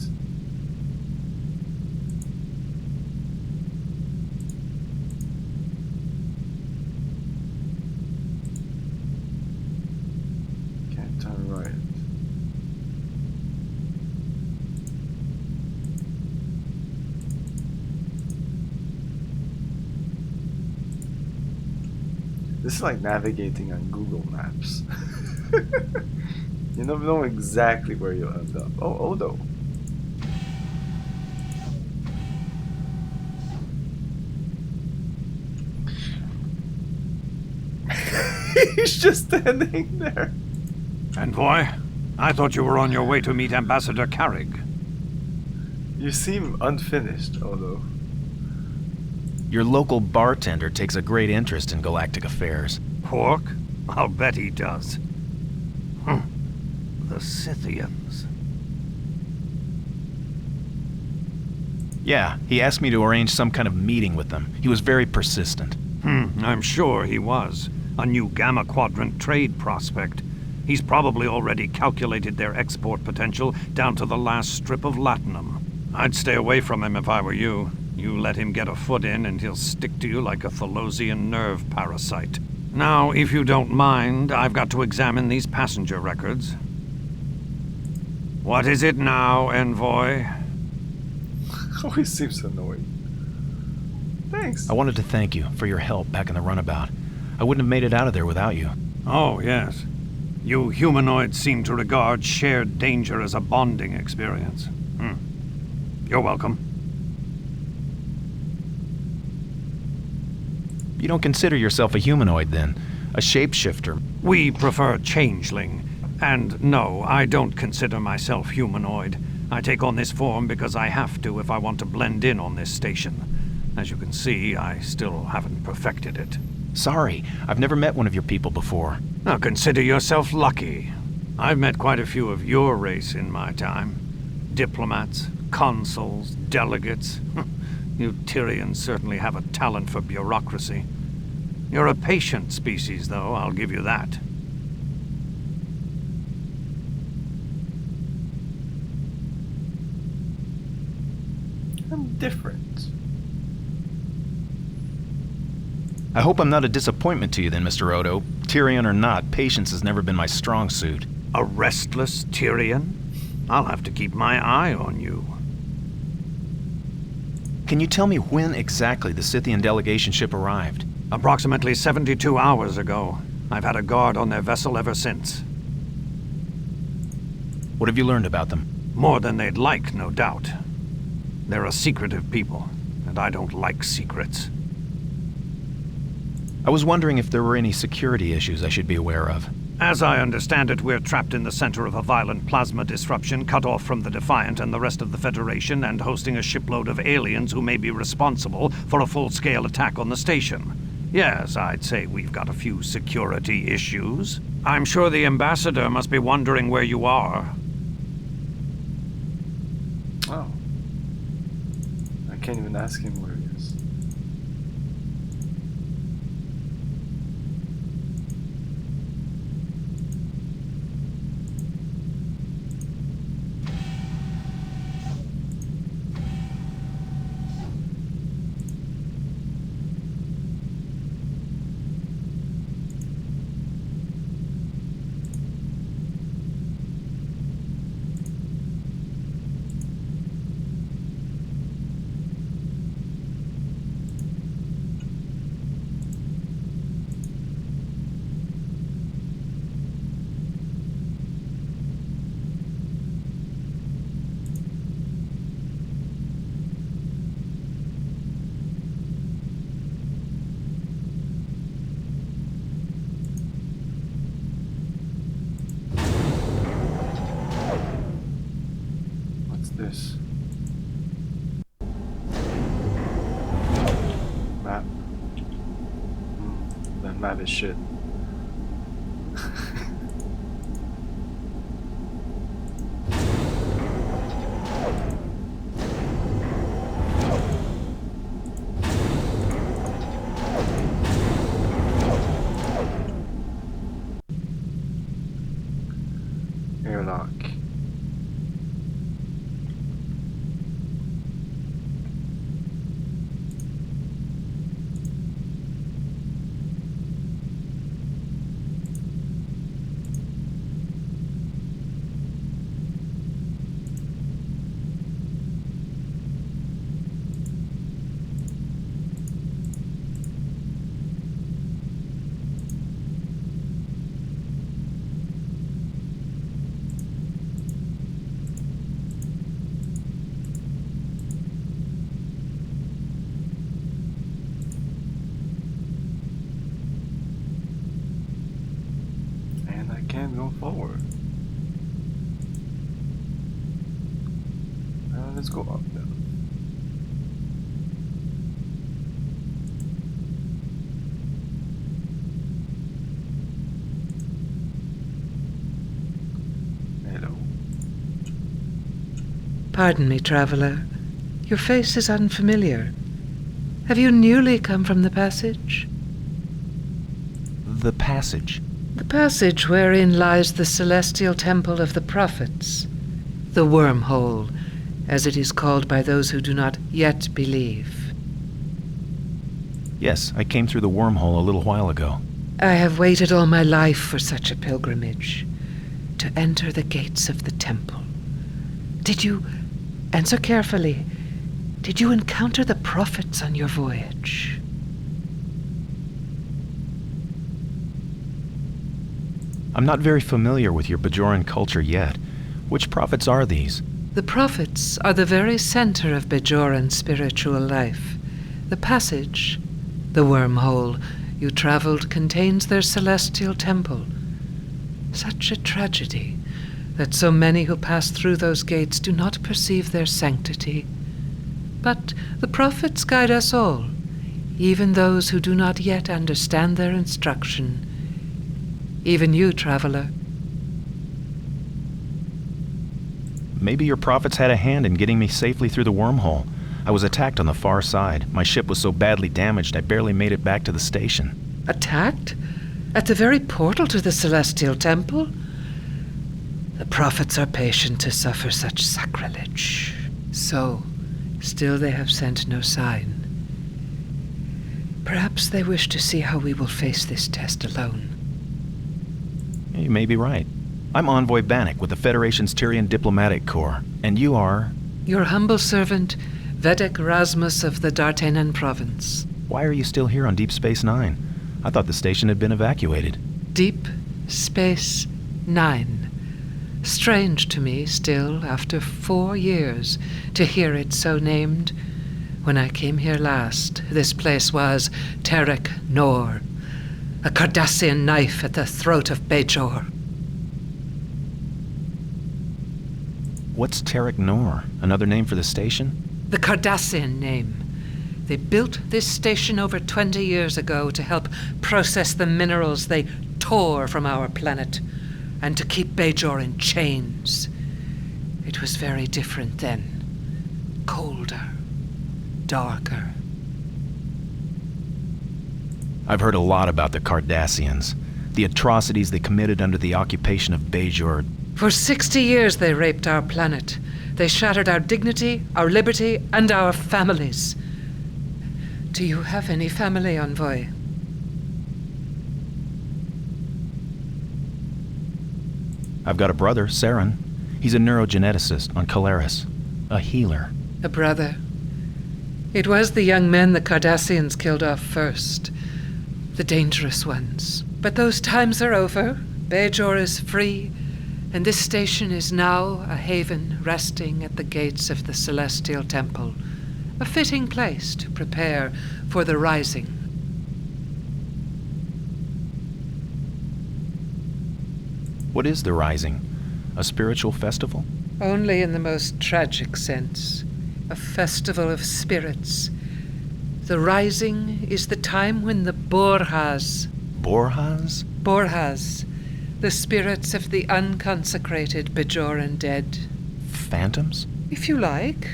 Can't turn right. This is like navigating on Google Maps. You never know exactly where you'll end up. Oh, Odo. He's just standing there. Envoy, I thought you were on your way to meet Ambassador Carrig. You seem unfinished, Odo. Your local bartender takes a great interest in galactic affairs. Pork? I'll bet he does. The Scythians. Yeah, he asked me to arrange some kind of meeting with them. He was very persistent. I'm sure he was. A new Gamma Quadrant trade prospect. He's probably already calculated their export potential down to the last strip of latinum. I'd stay away from him if I were you. You let him get a foot in and he'll stick to you like a Thalosian nerve parasite. Now, if you don't mind, I've got to examine these passenger records. What is it now, Envoy? Always seems annoyed. Thanks. I wanted to thank you for your help back in the runabout. I wouldn't have made it out of there without you. Oh, yes. You humanoids seem to regard shared danger as a bonding experience. You're welcome. You don't consider yourself a humanoid, then? A shapeshifter? We prefer changeling. And no, I don't consider myself humanoid. I take on this form because I have to if I want to blend in on this station. As you can see, I still haven't perfected it. Sorry, I've never met one of your people before. Now consider yourself lucky. I've met quite a few of your race in my time. Diplomats, consuls, delegates. You Tyrians certainly have a talent for bureaucracy. You're a patient species, though, I'll give you that. I'm different. I hope I'm not a disappointment to you then, Mr. Odo. Tyrian or not, patience has never been my strong suit. A restless Tyrian? I'll have to keep my eye on you. Can you tell me when exactly the Scythian delegation ship arrived? Approximately 72 hours ago. I've had a guard on their vessel ever since. What have you learned about them? More than they'd like, no doubt. They're a secretive people, and I don't like secrets. I was wondering if there were any security issues I should be aware of. As I understand it, we're trapped in the center of a violent plasma disruption, cut off from the Defiant and the rest of the Federation, and hosting a shipload of aliens who may be responsible for a full-scale attack on the station. Yes, I'd say we've got a few security issues. I'm sure the Ambassador must be wondering where you are. Oh. I can't even ask him where he is. This map. That map is shit. Airlock. Can't go forward. Let's go up then. Hello. Pardon me, traveler. Your face is unfamiliar. Have you newly come from the passage? The passage? The passage wherein lies the celestial temple of the prophets. The wormhole, as it is called by those who do not yet believe. Yes, I came through the wormhole a little while ago. I have waited all my life for such a pilgrimage, to enter the gates of the temple. Did you, answer carefully, did you encounter the prophets on your voyage? I'm not very familiar with your Bajoran culture yet. Which prophets are these? The prophets are the very center of Bajoran spiritual life. The passage, the wormhole you traveled, contains their celestial temple. Such a tragedy that so many who pass through those gates do not perceive their sanctity. But the prophets guide us all, even those who do not yet understand their instruction. Even you, traveler. Maybe your prophets had a hand in getting me safely through the wormhole. I was attacked on the far side. My ship was so badly damaged I barely made it back to the station. Attacked? At the very portal to the Celestial Temple? The prophets are patient to suffer such sacrilege. So, still they have sent no sign. Perhaps they wish to see how we will face this test alone. You may be right. I'm Envoy Bannock with the Federation's Tyrian Diplomatic Corps, and you are... Your humble servant, Vedek Rasmus of the Dartanan province. Why are you still here on Deep Space Nine? I thought the station had been evacuated. Deep Space Nine. Strange to me still, after 4 years, to hear it so named. When I came here last, this place was Terek Nor, a Cardassian knife at the throat of Bajor. What's Terek Nor? Another name for the station? The Cardassian name. They built this station over 20 years ago to help process the minerals they tore from our planet, and to keep Bajor in chains. It was very different then. Colder. Darker. I've heard a lot about the Cardassians. The atrocities they committed under the occupation of Bajor. For 60 years they raped our planet. They shattered our dignity, our liberty, and our families. Do you have any family, Envoy? I've got a brother, Saren. He's a neurogeneticist on Calaris. A healer. A brother. It was the young men the Cardassians killed off first. The dangerous ones. But those times are over. Bajor is free, and this station is now a haven resting at the gates of the Celestial Temple. A fitting place to prepare for the Rising. What is the Rising? A spiritual festival? Only in the most tragic sense. A festival of spirits. The Rising is the time when the Borhas... Borhas? Borhas. The spirits of the unconsecrated Bajoran dead. Phantoms? If you like.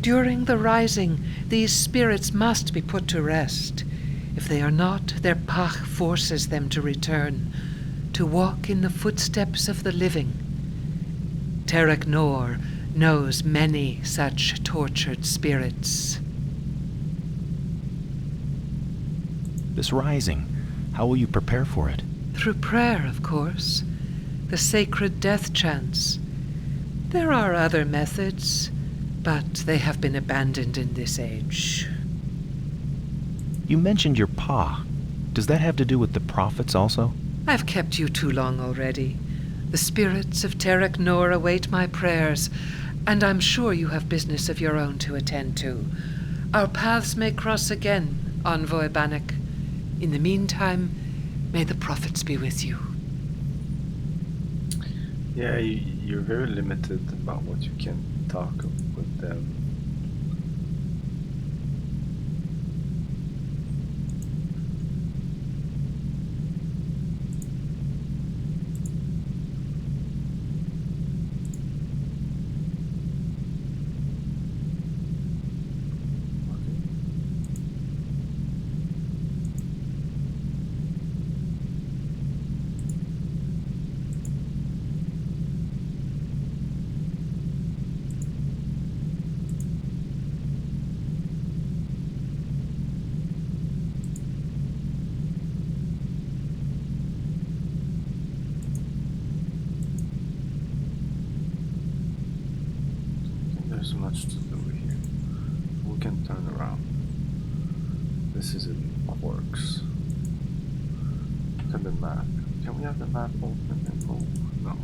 During the Rising, these spirits must be put to rest. If they are not, their Pach forces them to return, to walk in the footsteps of the living. Terek Nor knows many such tortured spirits. This Rising, how will you prepare for it? Through prayer, of course. The sacred death chants. There are other methods, but they have been abandoned in this age. You mentioned your Pa. Does that have to do with the prophets also? I've kept you too long already. The spirits of Terek Nor await my prayers, and I'm sure you have business of your own to attend to. Our paths may cross again, Envoy Bannock. In the meantime, may the prophets be with you. Yeah, you're very limited about what you can talk with them. There's much to do here. We can turn around. This is in Quarks. Look at the map. Can we have the map open and move? No.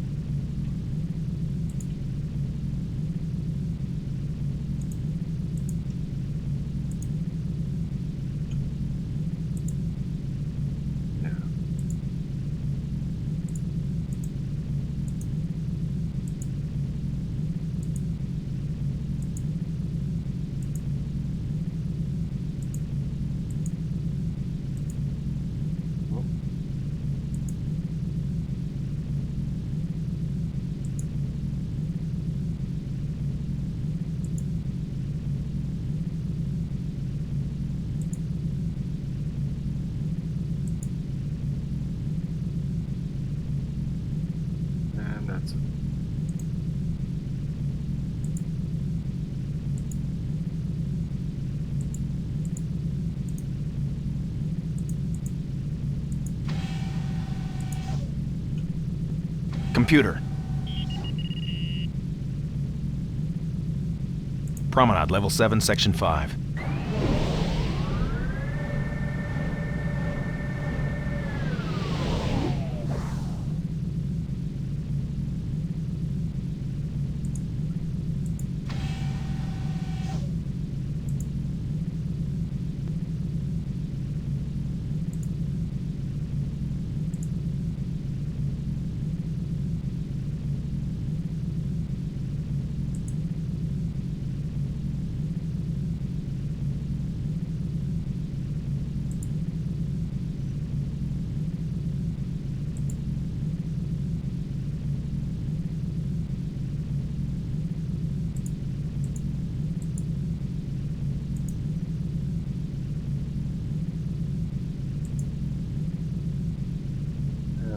Computer. Promenade, level 7, section 5.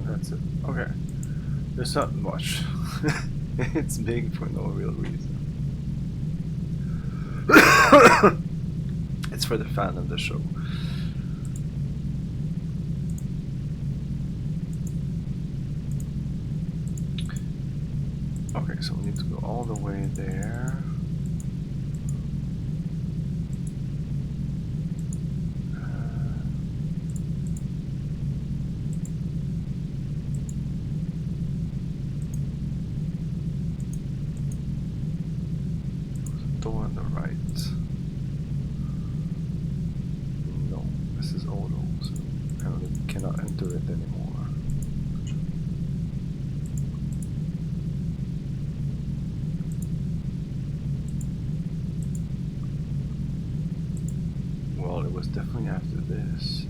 That's it. Okay. There's not much. It's big for no real reason. It's for the fan of the show. Okay, so we need to go all the way there. Door on the right. No, this is auto, so apparently we cannot enter it anymore. Well, it was definitely after this.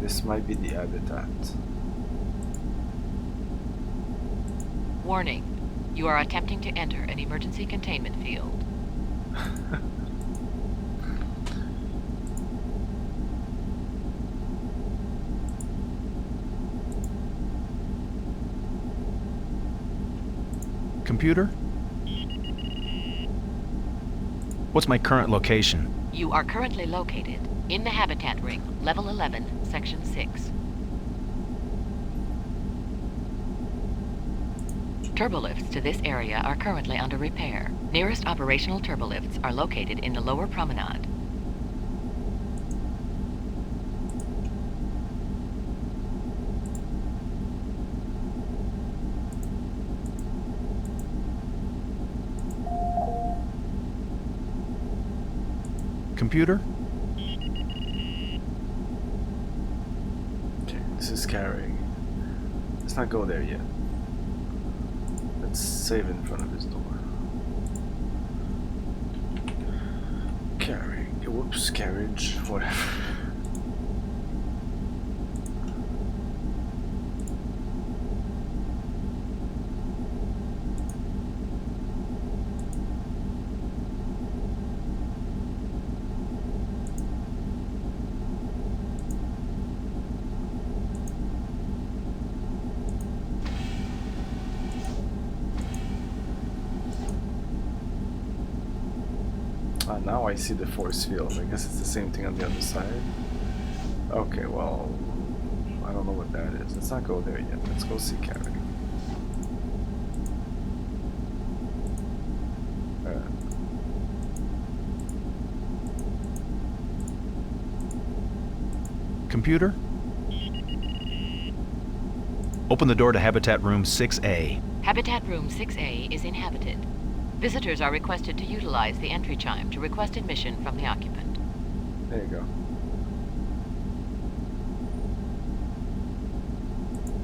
This might be the habitat. Warning. You are attempting to enter an emergency containment field. Computer? What's my current location? You are currently located in the habitat ring, level 11, section 6. Turbolifts to this area are currently under repair. Nearest operational turbolifts are located in the lower promenade. Computer? Okay, this is carrying. Let's not go there yet. Let's save in front of his door. Carrying. Whoops, carriage, whatever. Now I see the force field. I guess it's the same thing on the other side. Okay, well, I don't know what that is. Let's not go there yet. Let's go see Carrie. Computer? Open the door to Habitat Room 6A. Habitat Room 6A is inhabited. Visitors are requested to utilize the entry chime to request admission from the occupant. There you go.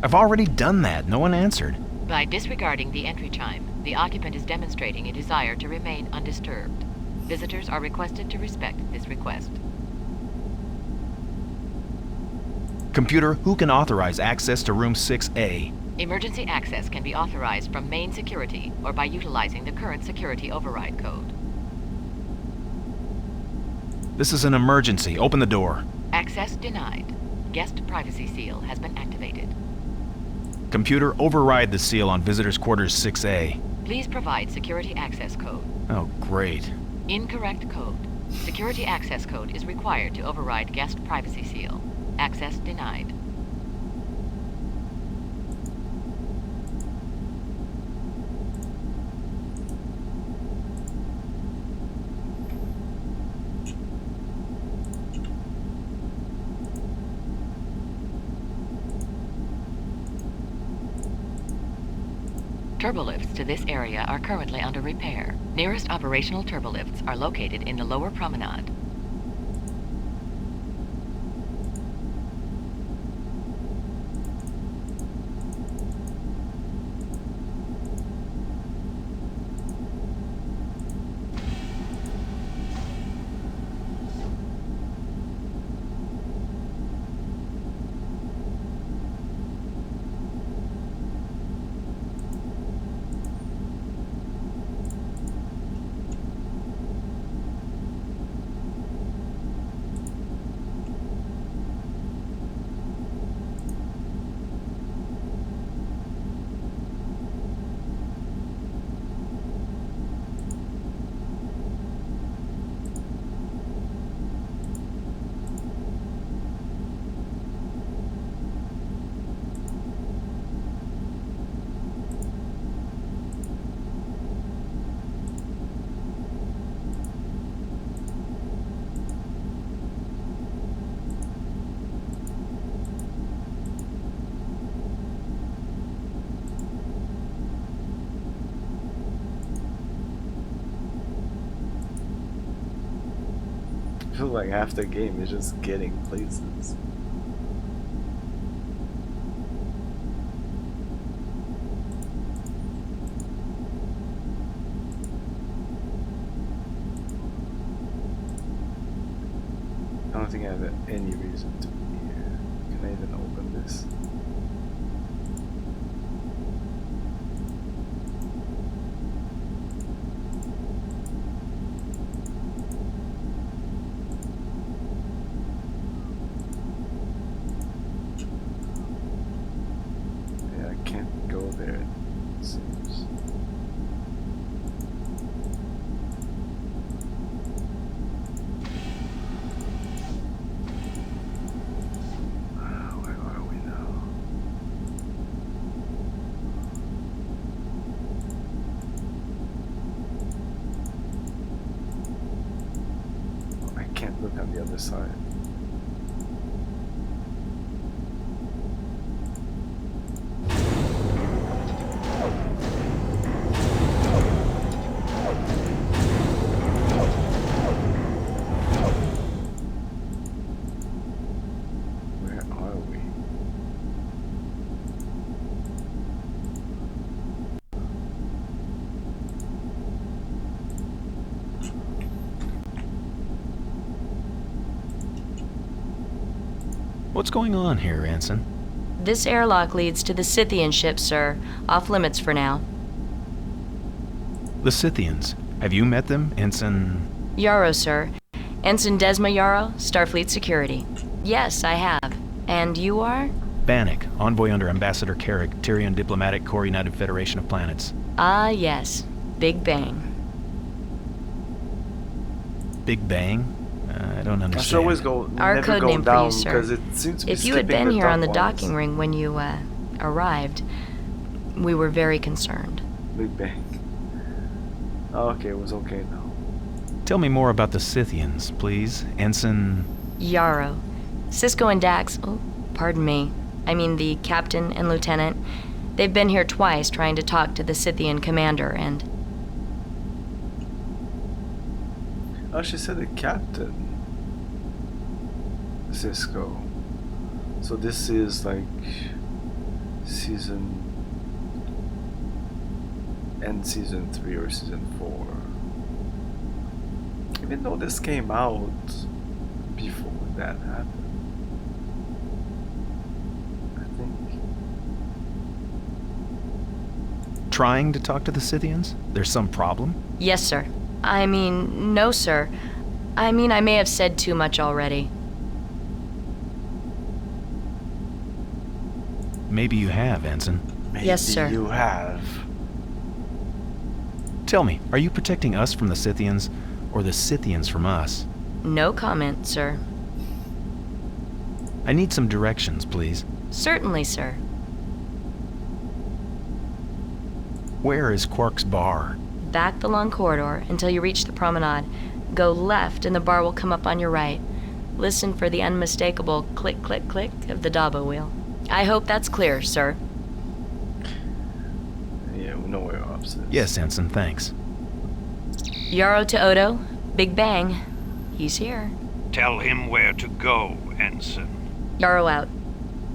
I've already done that. No one answered. By disregarding the entry chime, the occupant is demonstrating a desire to remain undisturbed. Visitors are requested to respect this request. Computer, who can authorize access to room 6A? Emergency access can be authorized from main security or by utilizing the current security override code. This is an emergency. Open the door. Access denied. Guest privacy seal has been activated. Computer, override the seal on visitors quarters 6A. Please provide security access code. Oh, great. Incorrect code. Security access code is required to override guest privacy seal. Access denied. Turbolifts to this area are currently under repair. Nearest operational turbolifts are located in the lower promenade. I feel like half the game is just getting places. I don't think I have any reason to be here. Can I even open this? Yeah, I can't go there, it seems. Where are we now? Oh, I can't look on the other side. Where are we? What's going on here, Ensign? This airlock leads to the Scythian ship, sir. Off limits for now. The Scythians. Have you met them, Ensign? Yarrow, sir. Ensign Desma Yarrow, Starfleet Security. Yes, I have. And you are? Bannock, envoy under Ambassador Carrick, Tyrian Diplomatic Corps, United Federation of Planets. Ah, yes. Big Bang. Big Bang? I don't I understand. should always go. Our never code go name for down you, sir. because it seems to be If you had skipping been here on the top docking ones. ring when you, arrived, we were very concerned. Big Bang. Oh, okay, it was okay now. Tell me more about the Scythians, please. Ensign... Yarrow. Cisco and Dax, oh, pardon me. I mean the captain and lieutenant. They've been here twice trying to talk to the Scythian commander, and... Oh, she said the captain. Cisco. So this is like season 3 or season 4. Even though this came out before that happened, I think. Trying to talk to the Scythians? There's some problem? Yes, sir. I mean, no, sir. I mean, I may have said too much already. Maybe you have, Ensign. Maybe yes, sir. You have. Tell me, are you protecting us from the Scythians, or the Scythians from us? No comment, sir. I need some directions, please. Certainly, sir. Where is Quark's bar? Back the long corridor until you reach the promenade. Go left and the bar will come up on your right. Listen for the unmistakable click, click, click of the Dabo wheel. I hope that's clear, sir. Yeah, we know where our ops is. Yes, Ensign, thanks. Yarrow to Odo. Big Bang. He's here. Tell him where to go, Ensign. Yarrow out.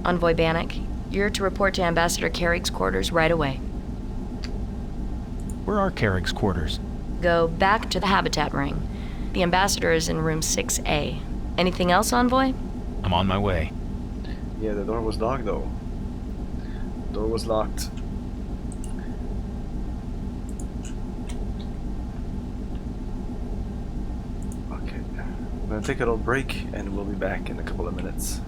Envoy Bannock, you're to report to Ambassador Carrick's quarters right away. Where are Carrick's quarters? Go back to the habitat ring. The Ambassador is in room 6A. Anything else, Envoy? I'm on my way. Yeah, the door was locked though. The door was locked. Okay, I'm gonna take a little break and we'll be back in a couple of minutes.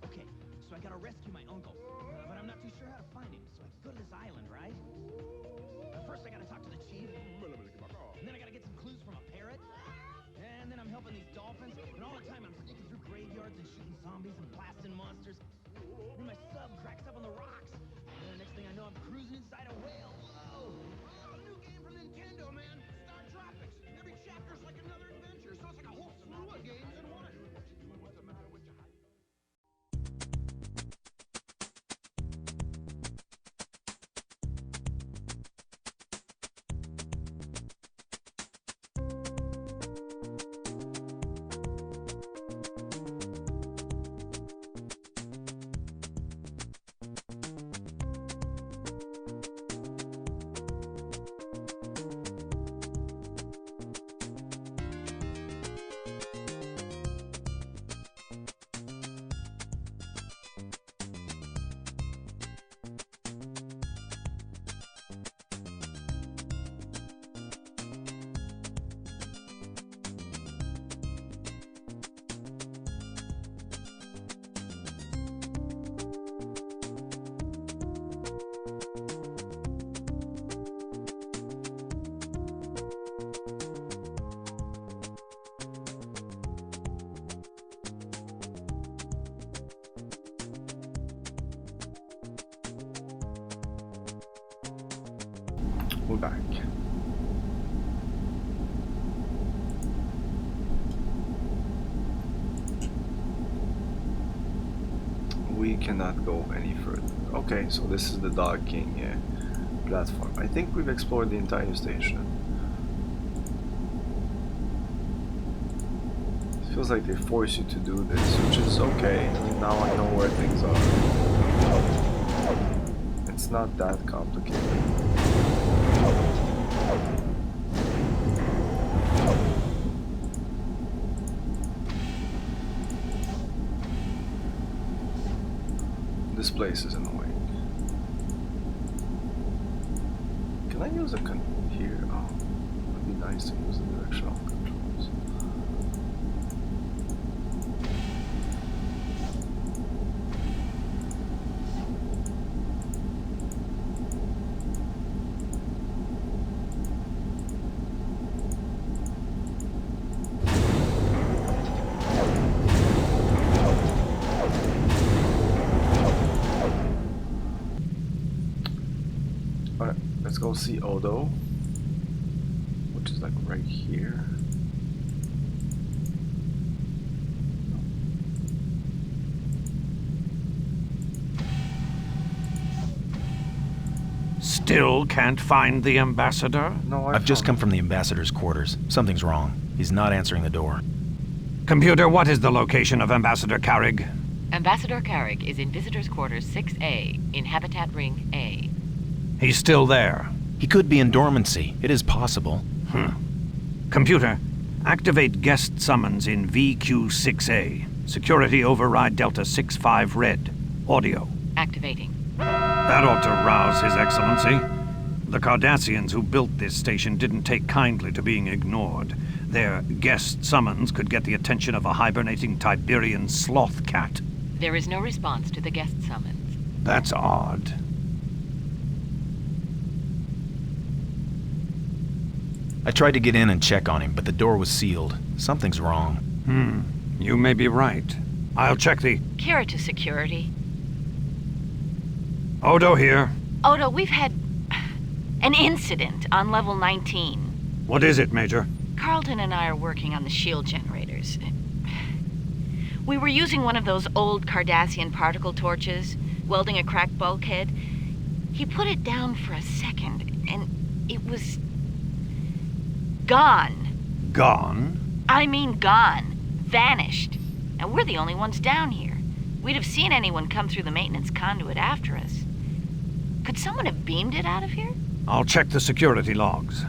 Okay, so I gotta rescue my uncle, but I'm not too sure how to find him, so I go to this island, right? First I gotta talk to the chief, and then I gotta get some clues from a parrot, and then I'm helping these dolphins, and all the time I'm sneaking through graveyards and shooting zombies and blasting monsters. Then my sub cracks up on the rocks, and then the next thing I know I'm cruising inside a whale. Whoa! Oh, new game from Nintendo, man! Star Tropics! Every chapter's like another adventure, so it's like a whole slew of games in one. What's the matter with you? We're back. We cannot go any further. Okay, so this is the docking platform. I think we've explored the entire station. Feels like they force you to do this, which is okay. I mean, now I know where things are. It's not that complicated. This place is annoying. Can I use a here? Oh, it would be nice to use the directional controls. Alright, let's go see Odo, which is like right here. Still can't find the ambassador? No, I've just come from the ambassador's quarters. Something's wrong. He's not answering the door. Computer, what is the location of Ambassador Carrig? Ambassador Carrig is in Visitors Quarters 6A, in Habitat Ring A. He's still there. He could be in dormancy. It is possible. Computer, activate guest summons in VQ6A. Security override Delta 65 Red. Audio. Activating. That ought to rouse His Excellency. The Cardassians who built this station didn't take kindly to being ignored. Their guest summons could get the attention of a hibernating Tiberian sloth cat. There is no response to the guest summons. That's odd. I tried to get in and check on him, but the door was sealed. Something's wrong. You may be right. I'll check the... Kira to security. Odo here. Odo, we've had an incident on level 19. What is it, Major? Carlton and I are working on the shield generators. We were using one of those old Cardassian particle torches, welding a cracked bulkhead. He put it down for a second, and it was... gone. Gone? I mean gone. Vanished. And we're the only ones down here. We'd have seen anyone come through the maintenance conduit after us. Could someone have beamed it out of here? I'll check the security logs.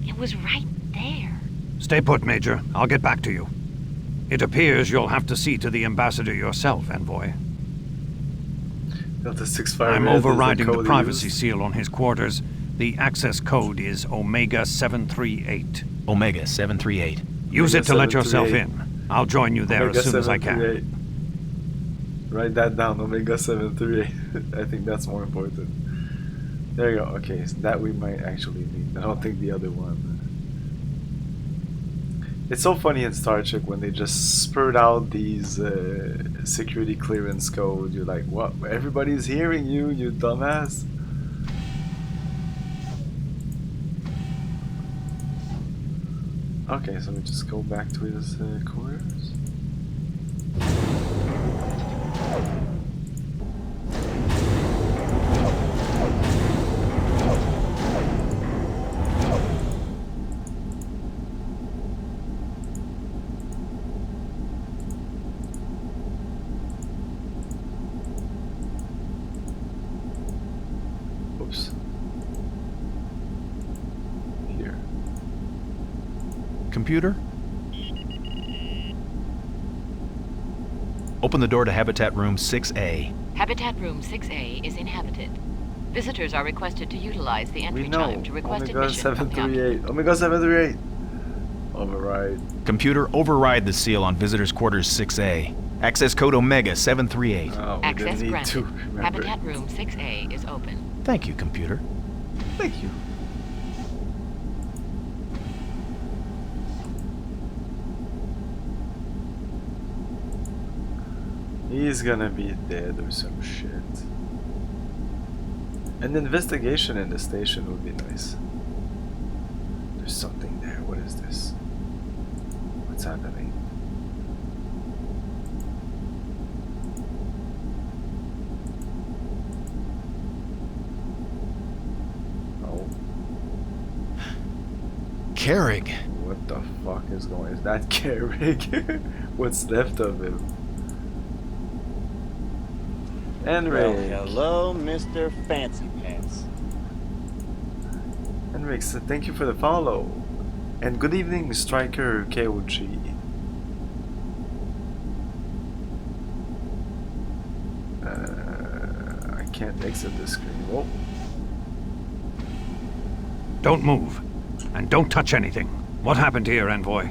It was right there. Stay put, Major. I'll get back to you. It appears you'll have to see to the ambassador yourself, Envoy. Delta 65 I'm Red is overriding the code privacy used. seal on his quarters. The access code is Omega 738. Omega 738. Use Omega it to let yourself 738. in. I'll join you there Omega as soon as I can. 738. Write that down, Omega 738. I think that's more important. There you go. Okay, so that we might actually need. I don't think the other one. It's so funny in Star Trek when they just spurt out these security clearance code. You're like, what? Everybody's hearing you, you dumbass. Okay, so we just go back to his quarters. Oops. Here. Computer? Open the door to Habitat Room 6A. Habitat Room 6A is inhabited. Visitors are requested to utilize the entry chime to request Omega admission from the occupant. 738. Omega 738. Override. Computer, override the seal on Visitors Quarters 6A. Access code Omega 738. Oh, we Access didn't need to granted. remember Habitat it. Room 6A is open. Thank you, computer. Thank you. He's gonna be dead or some shit. An investigation in the station would be nice. There's something there. What is this? What's happening? Oh. Carrig. What the fuck is going? Is that Carrick? What's left of him? Well, Henrik. hello, Mr. Fancy Pants. Henrik said thank you for the follow. And good evening, Striker KOG. I can't exit the screen. Whoa. Don't move. And don't touch anything. What happened here, Envoy?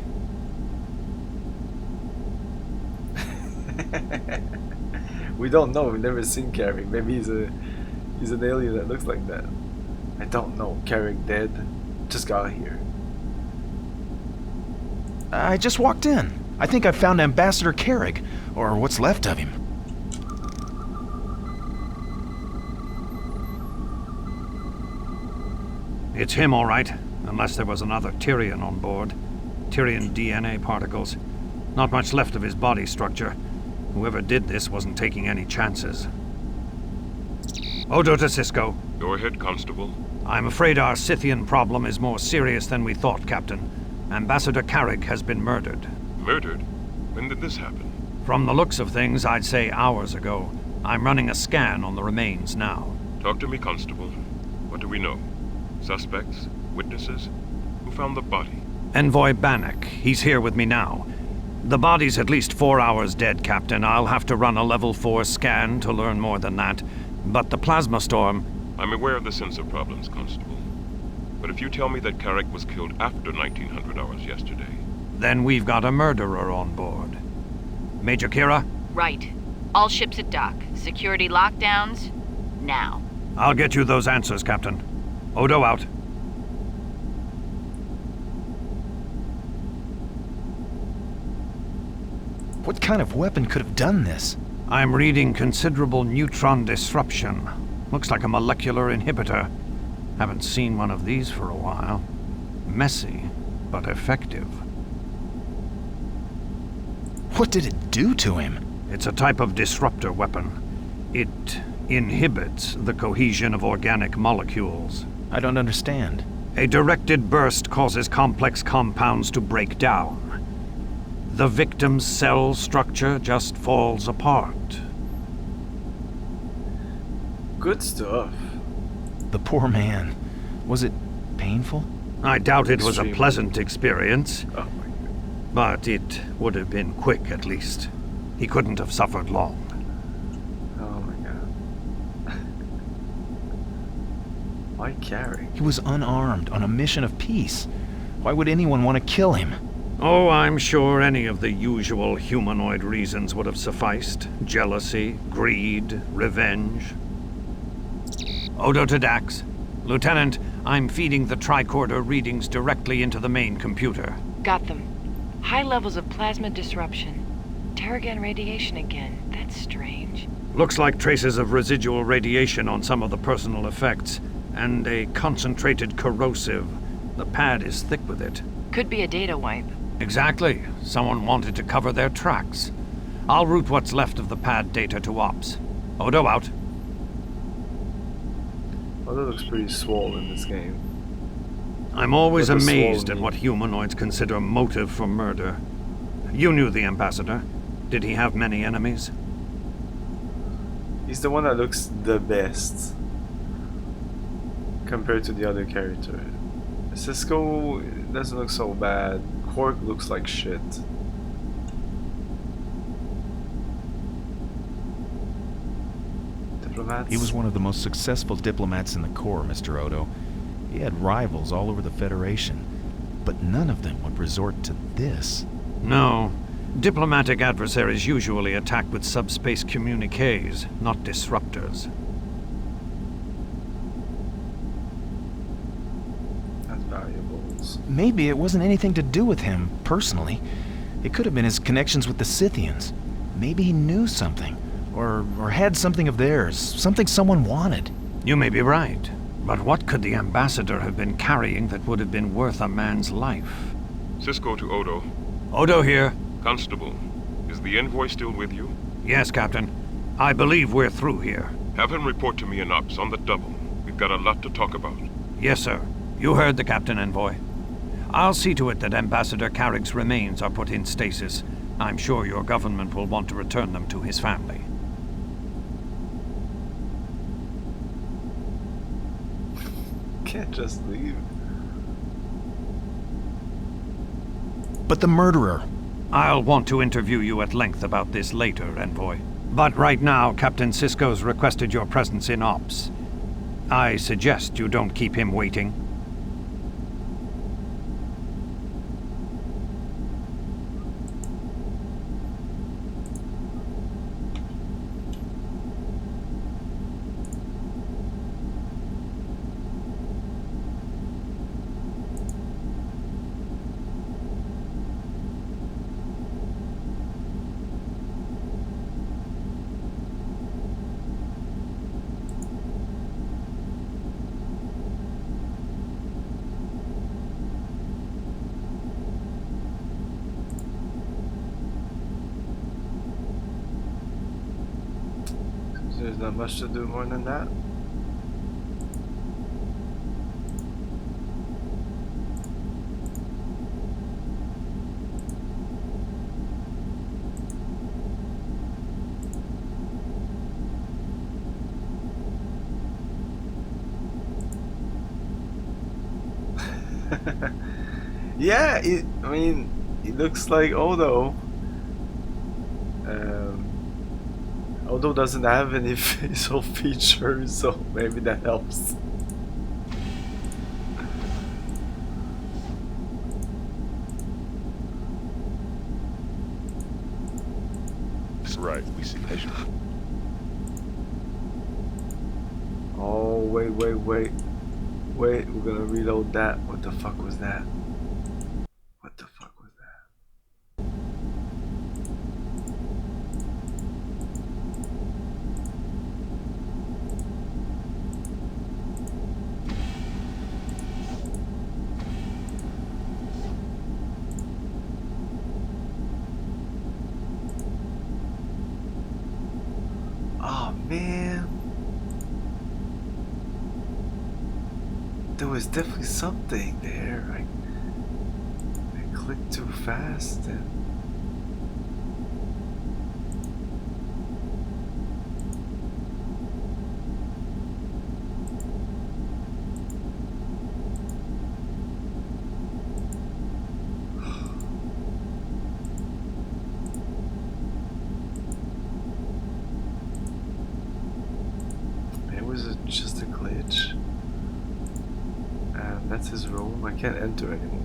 We don't know. We've never seen Carrick. Maybe he's an alien that looks like that. I don't know. Carrick dead. Just got here. I just walked in. I think I found Ambassador Carrick, or what's left of him. It's him, all right. Unless there was another Tyrian on board. Tyrian DNA particles. Not much left of his body structure. Whoever did this wasn't taking any chances. Odo to Cisco. Go ahead, Constable. I'm afraid our Scythian problem is more serious than we thought, Captain. Ambassador Carrick has been murdered. Murdered? When did this happen? From the looks of things, I'd say hours ago. I'm running a scan on the remains now. Talk to me, Constable. What do we know? Suspects? Witnesses? Who found the body? Envoy Bannock. He's here with me now. The body's at least 4 hours dead, Captain. I'll have to run a level 4 scan to learn more than that. But the plasma storm... I'm aware of the sensor problems, Constable. But if you tell me that Carrick was killed after 1900 hours yesterday... Then we've got a murderer on board. Major Kira? Right. All ships at dock. Security lockdowns, now. I'll get you those answers, Captain. Odo out. What kind of weapon could have done this? I'm reading considerable neutron disruption. Looks like a molecular inhibitor. Haven't seen one of these for a while. Messy, but effective. What did it do to him? It's a type of disruptor weapon. It inhibits the cohesion of organic molecules. I don't understand. A directed burst causes complex compounds to break down. The victim's cell structure just falls apart. Good stuff. The poor man. Was it painful? I doubt it was a Extremely. pleasant experience. Oh my god. But it would have been quick, at least. He couldn't have suffered long. Oh my god. Why Carrick? He was unarmed on a mission of peace. Why would anyone want to kill him? Oh, I'm sure any of the usual humanoid reasons would have sufficed. Jealousy, greed, revenge. Odo to Dax. Lieutenant, I'm feeding the tricorder readings directly into the main computer. Got them. High levels of plasma disruption. Terrigen radiation again. That's strange. Looks like traces of residual radiation on some of the personal effects, and a concentrated corrosive. The pad is thick with it. Could be a data wipe. Exactly. Someone wanted to cover their tracks. I'll route what's left of the pad data to Ops. Odo out. Oh, that looks pretty swole in this game. I'm always What does amazed swole at mean? what humanoids consider motive for murder. You knew the ambassador. Did he have many enemies? He's the one that looks the best compared to the other character. Cisco doesn't look so bad. Quark looks like shit. Diplomats? He was one of the most successful diplomats in the Corps, Mr. Odo. He had rivals all over the Federation, but none of them would resort to this. No. Diplomatic adversaries usually attack with subspace communiques, not disruptors. That's valuables. Maybe it wasn't anything to do with him, personally. It could have been his connections with the Scythians. Maybe he knew something, or had something of theirs, something someone wanted. You may be right. But what could the ambassador have been carrying that would have been worth a man's life? Cisco to Odo. Odo here. Constable, is the envoy still with you? Yes, Captain. I believe we're through here. Have him report to me in Ops on the double. We've got a lot to talk about. Yes, sir. You heard the Captain, Envoy. I'll see to it that Ambassador Carrick's remains are put in stasis. I'm sure your government will want to return them to his family. Can't just leave. But the murderer. I'll want to interview you at length about this later, Envoy. But right now, Captain Sisko's requested your presence in Ops. I suggest you don't keep him waiting. There's not much to do more than that. Yeah, I mean, it looks like Odo. Odo doesn't have any facial features, so maybe that helps. Right, we see patient. Oh, wait. Wait, we're gonna reload that. What the fuck was that? What the fuck was that? Oh man, there was definitely something there. I clicked too fast and it was just a glitch. And that's his room. I can't enter anymore.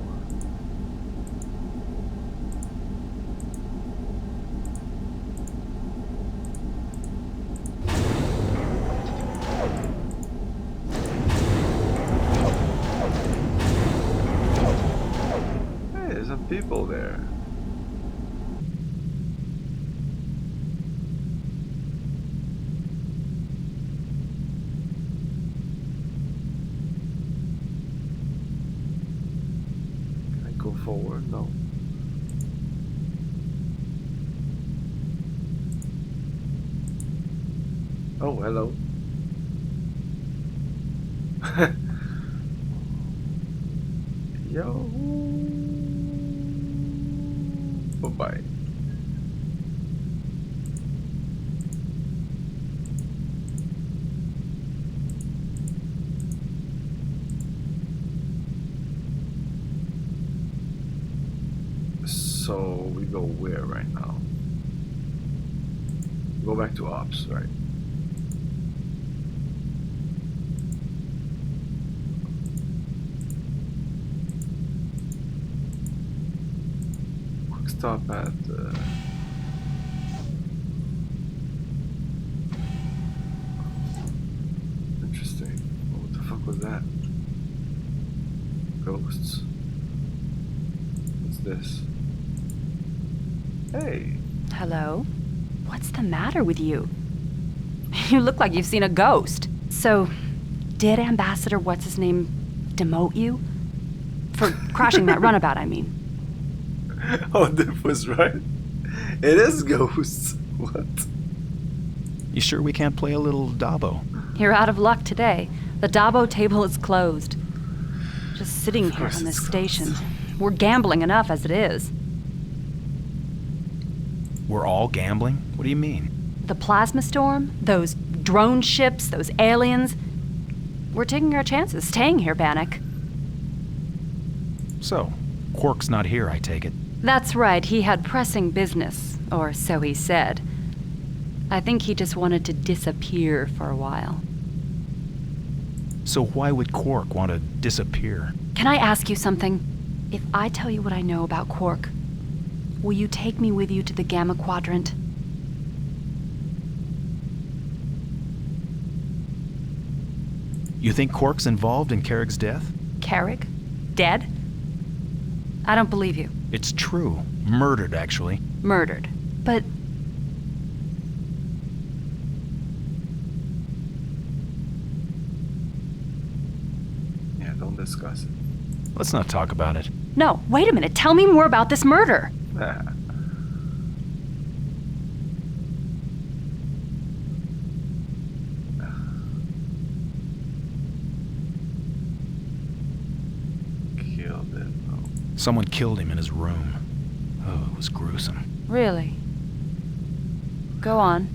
Hey, there's some people there. Go forward? No. Oh, hello. Yo. Bye-bye. So we go where right now? Go back to Ops, right? Quick stop at interesting. What the fuck was that? Ghosts. What's this? Hey. Hello? What's the matter with you? You look like you've seen a ghost. So, did Ambassador What's-His-Name demote you? For crashing that runabout, I mean. Oh, Diff was right. It is ghosts. What? You sure we can't play a little Dabo? You're out of luck today. The Dabo table is closed. Just sitting here on this station. We're gambling enough as it is. We're all gambling? What do you mean? The plasma storm, those drone ships, those aliens. We're taking our chances staying here, Bannock. So, Quark's not here, I take it. That's right, he had pressing business, or so he said. I think he just wanted to disappear for a while. So why would Quark want to disappear? Can I ask you something? If I tell you what I know about Quark, will you take me with you to the Gamma Quadrant? You think Quark's involved in Carrick's death? Carrick? Dead? I don't believe you. It's true. Murdered, actually. Murdered. But... Yeah, don't discuss it. Let's not talk about it. No, wait a minute. Tell me more about this murder. Nah. Killed him. Someone killed him in his room. Oh, it was gruesome. Really? Go on.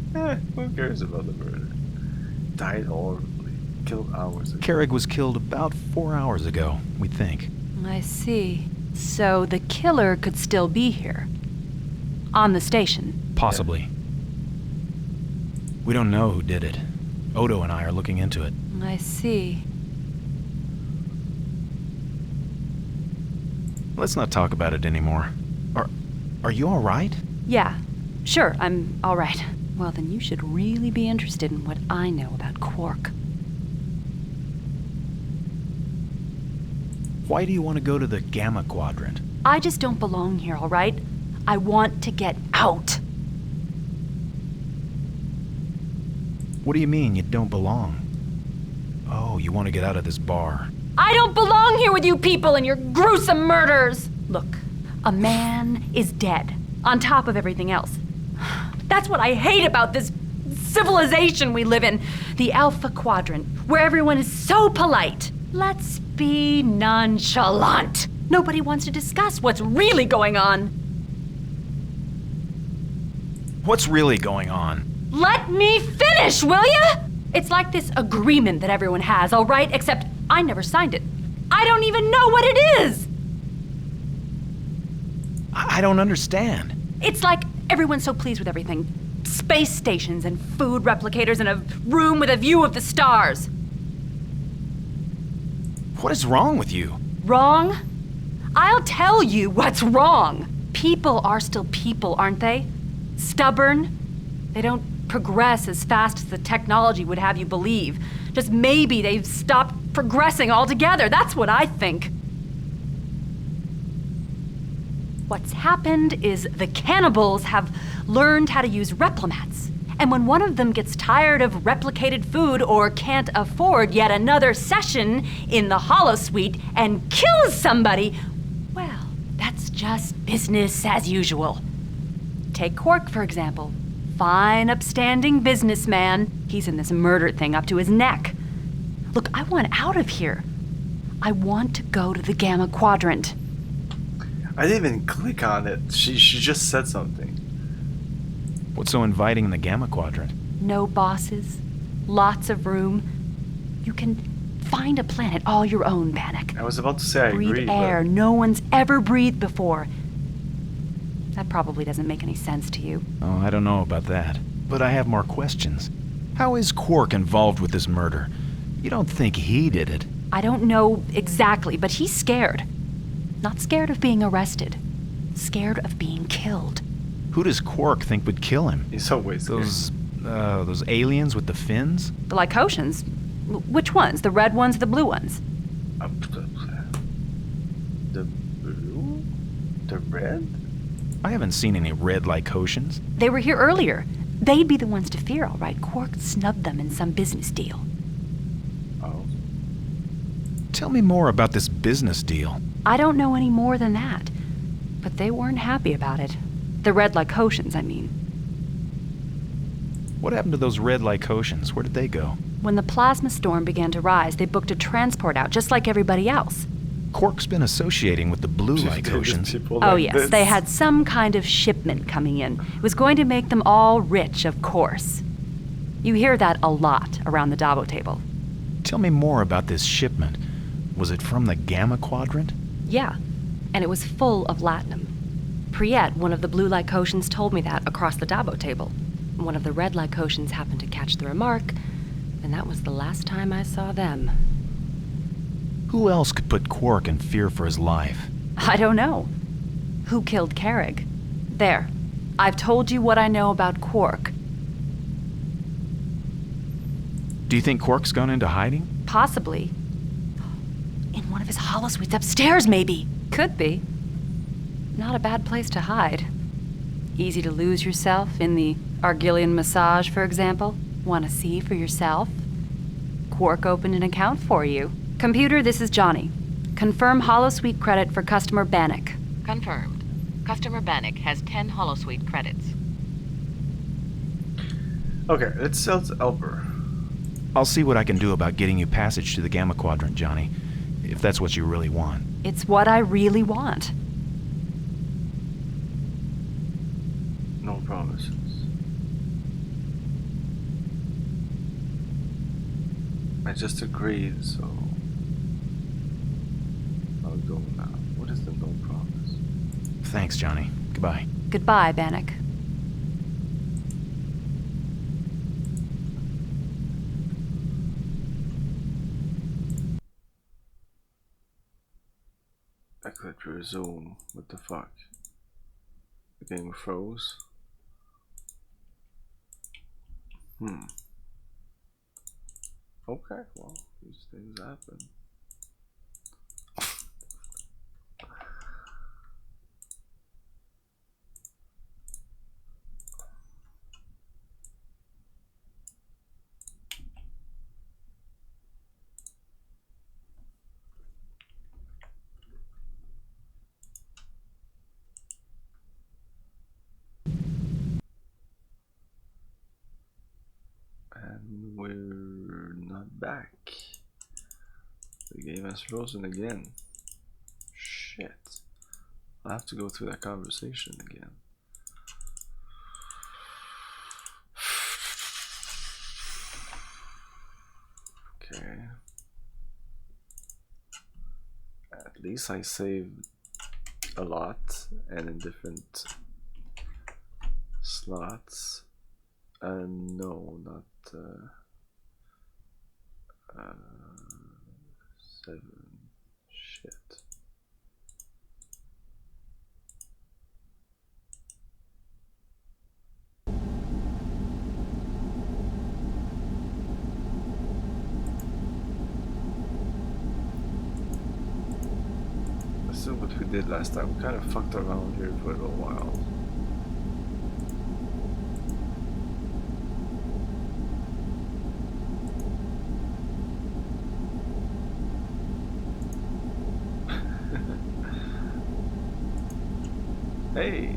Who cares about the murder? Died horribly. Killed hours ago. Carrick was killed about 4 hours ago, we think. I see. So the killer could still be here. On the station. Possibly. We don't know who did it. Odo and I are looking into it. I see. Let's not talk about it anymore. Are you all right? Yeah, sure, I'm all right. Well, then you should really be interested in what I know about Quark. Why do you want to go to the Gamma Quadrant? I just don't belong here, all right? I want to get out. What do you mean you don't belong? Oh, you want to get out of this bar. I don't belong here with you people and your gruesome murders! Look, a man is dead, on top of everything else. That's what I hate about this civilization we live in. The Alpha Quadrant, where everyone is so polite. Let's be nonchalant. Nobody wants to discuss what's really going on. What's really going on? Let me finish, will ya? It's like this agreement that everyone has, all right? Except I never signed it. I don't even know what it is! I don't understand. It's like everyone's so pleased with everything. Space stations and food replicators and a room with a view of the stars. What is wrong with you? Wrong? I'll tell you what's wrong. People are still people, aren't they? Stubborn. They don't progress as fast as the technology would have you believe. Just maybe they've stopped progressing altogether. That's what I think. What's happened is the cannibals have learned how to use replimats. And when one of them gets tired of replicated food or can't afford yet another session in the holosuite and kills somebody, well, that's just business as usual. Take Quark, for example. Fine, upstanding businessman. He's in this murder thing up to his neck. Look, I want out of here. I want to go to the Gamma Quadrant. I didn't even click on it. She just said something. What's so inviting in the Gamma Quadrant? No bosses, lots of room. You can find a planet all your own, Bannock. I was about to say I agree, breathe air no one's ever breathed before. That probably doesn't make any sense to you. Oh, I don't know about that. But I have more questions. How is Quark involved with this murder? You don't think he did it? I don't know exactly, but he's scared. Not scared of being arrested. Scared of being killed. Who does Quark think would kill him? He's always scared. Those aliens with the fins? The Lycotians? Which ones? The red ones or the blue ones? The blue? The red? I haven't seen any red Lycotians. They were here earlier. They'd be the ones to fear, all right. Quark snubbed them in some business deal. Oh. Tell me more about this business deal. I don't know any more than that. But they weren't happy about it. The red Lycotians, I mean. What happened to those red Lycotians? Where did they go? When the plasma storm began to rise, they booked a transport out, just like everybody else. Quark's been associating with the blue Lycotians. Oh yes, they had some kind of shipment coming in. It was going to make them all rich, of course. You hear that a lot around the Dabo table. Tell me more about this shipment. Was it from the Gamma Quadrant? Yeah, and it was full of latinum. Priet, one of the blue Lycotians, told me that across the Dabo table. One of the red Lycotians happened to catch the remark, and that was the last time I saw them. Who else could put Quark in fear for his life? I don't know. Who killed Carrig? There. I've told you what I know about Quark. Do you think Quark's gone into hiding? Possibly. In one of his holosuites upstairs, maybe. Could be. Not a bad place to hide. Easy to lose yourself in the Argillian massage, for example. Want to see for yourself? Quark opened an account for you. Computer, this is Johnny. Confirm holosuite credit for customer Bannock. Confirmed. Customer Bannock has 10 holosuite credits. Okay, let's tell Elper. I'll see what I can do about getting you passage to the Gamma Quadrant, Johnny. If that's what you really want. It's what I really want. No promises. I just agreed, so I'll go now. What is the no promise? Thanks, Johnny. Goodbye. Goodbye, Bannock. I could resume. What the fuck? The game froze. Okay, well, these things happen. And we're not back. The game has frozen again. Shit. I'll have to go through that conversation again. Okay. At least I saved a lot and in different slots. No, not 7. Shit. Let's do what we did last time. We kind of fucked around here for a little while. Hey.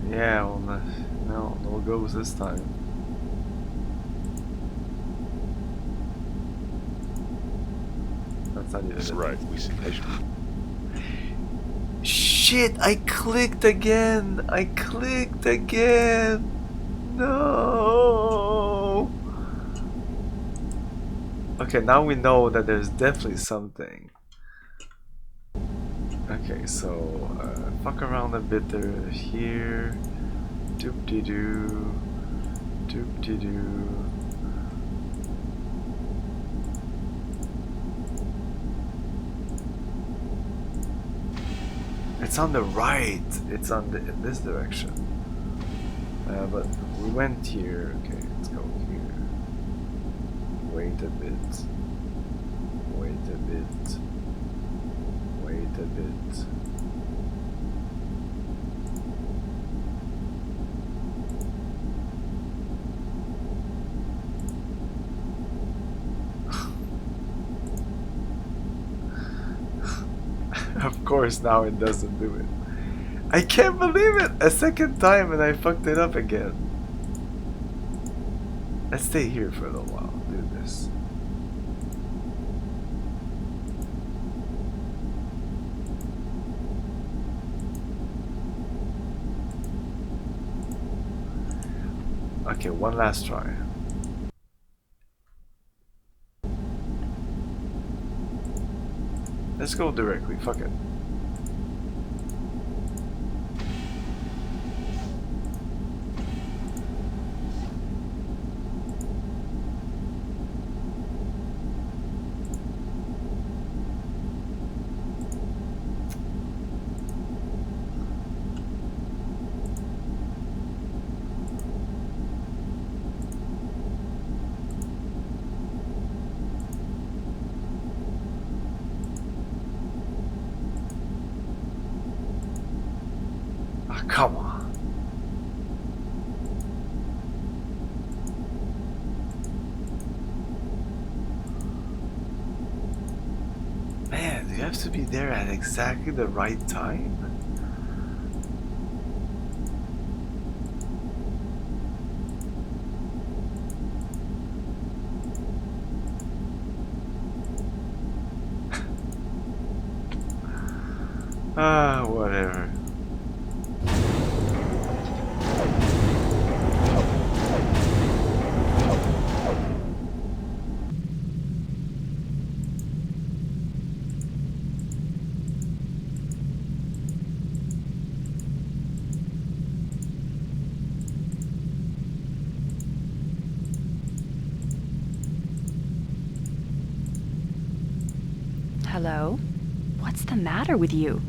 Yeah, well, no goes this time. That's not even That's right. We see patient. Shit! I clicked again. No. Okay, now we know that there's definitely something. Okay, so fuck around a bit here. Doop-de-doo. Doop-de-doo. It's on the right. It's on in this direction. But we went here. Okay, let's go here. Wait a bit. Of course, now it doesn't do it. I can't believe it! A second time and I fucked it up again. Let's stay here for a little while. Do this. Okay, one last try. Let's go directly, fuck it. Come on. Man, do you have to be there at exactly the right time? Whatever. Hello? What's the matter with you?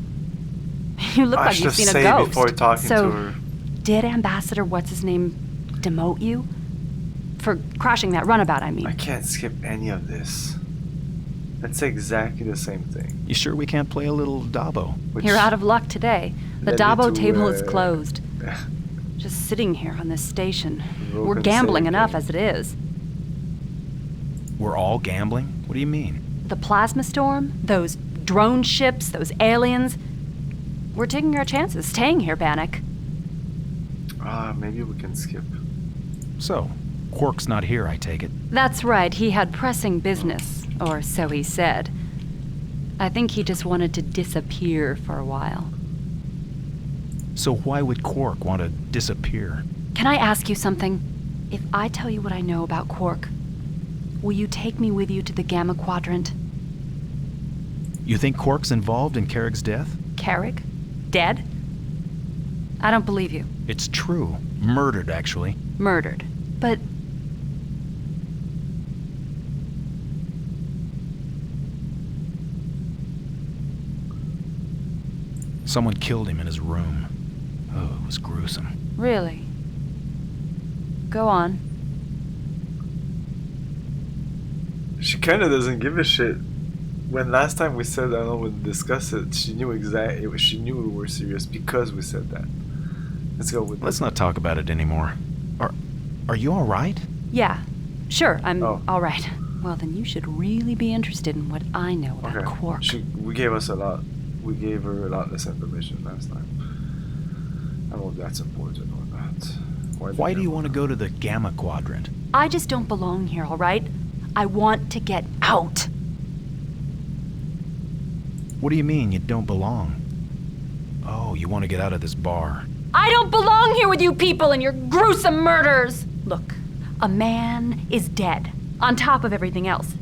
You look I like should you've seen a say ghost. before talking So, to her. did Ambassador What's-His-Name demote you? For crashing that runabout, I mean. I can't skip any of this. It's exactly the same thing. You sure we can't play a little Dabo? You're out of luck today. The led me Dabo to, table is closed. Just sitting here on this station. We're gambling enough as it is. We're all gambling? What do you mean? The plasma storm, those drone ships, those aliens. We're taking our chances staying here, Bannock. Maybe we can skip. So, Quark's not here, I take it. That's right, he had pressing business, or so he said. I think he just wanted to disappear for a while. So why would Quark want to disappear? Can I ask you something? If I tell you what I know about Quark, will you take me with you to the Gamma Quadrant? You think Quark's involved in Carrick's death? Carrick? Dead? I don't believe you. It's true. Murdered, actually. Murdered. But... Someone killed him in his room. Oh, it was gruesome. Really? Go on. She kind of doesn't give a shit. When last time we said, I don't know, we discussed it, she knew she knew we were serious because we said that. Let's go with Let's not talk about it anymore. Are you all right? Yeah, sure, I'm all right. Well, then you should really be interested in what I know about Quark. We gave her a lot less information last time. I don't know if that's important or not. Why do you want to go to the Gamma Quadrant? I just don't belong here, all right? I want to get out. What do you mean you don't belong? Oh, you want to get out of this bar. I don't belong here with you people and your gruesome murders! Look, a man is dead, on top of everything else.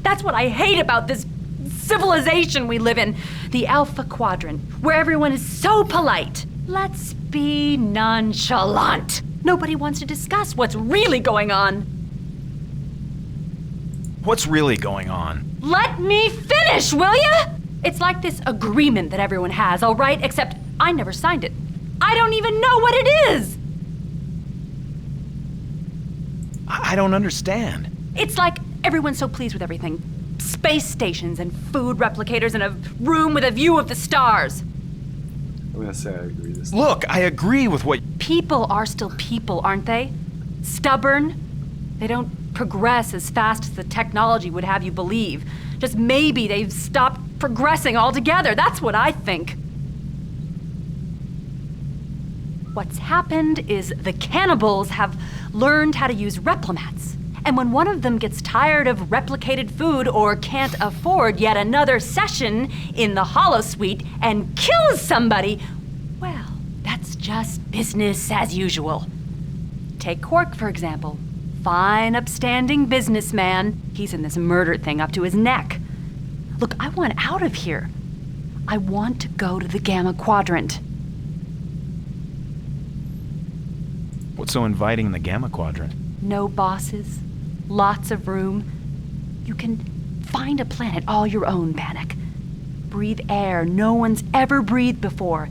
That's what I hate about this civilization we live in. The Alpha Quadrant, where everyone is so polite. Let's be nonchalant. Nobody wants to discuss what's really going on. What's really going on? Let me finish, will ya? It's like this agreement that everyone has, all right? Except I never signed it. I don't even know what it is! I don't understand. It's like everyone's so pleased with everything. Space stations and food replicators and a room with a view of the stars. I'm gonna say I agree this time. Look, I agree with what... People are still people, aren't they? Stubborn. They don't progress as fast as the technology would have you believe. Just maybe they've stopped progressing altogether. That's what I think. What's happened is the cannibals have learned how to use replimats. And when one of them gets tired of replicated food or can't afford yet another session in the holosuite and kills somebody, well, that's just business as usual. Take Quark, for example. Fine, upstanding businessman. He's in this murder thing up to his neck. Look, I want out of here. I want to go to the Gamma Quadrant. What's so inviting in the Gamma Quadrant? No bosses, lots of room. You can find a planet all your own, Bannock. Breathe air no one's ever breathed before.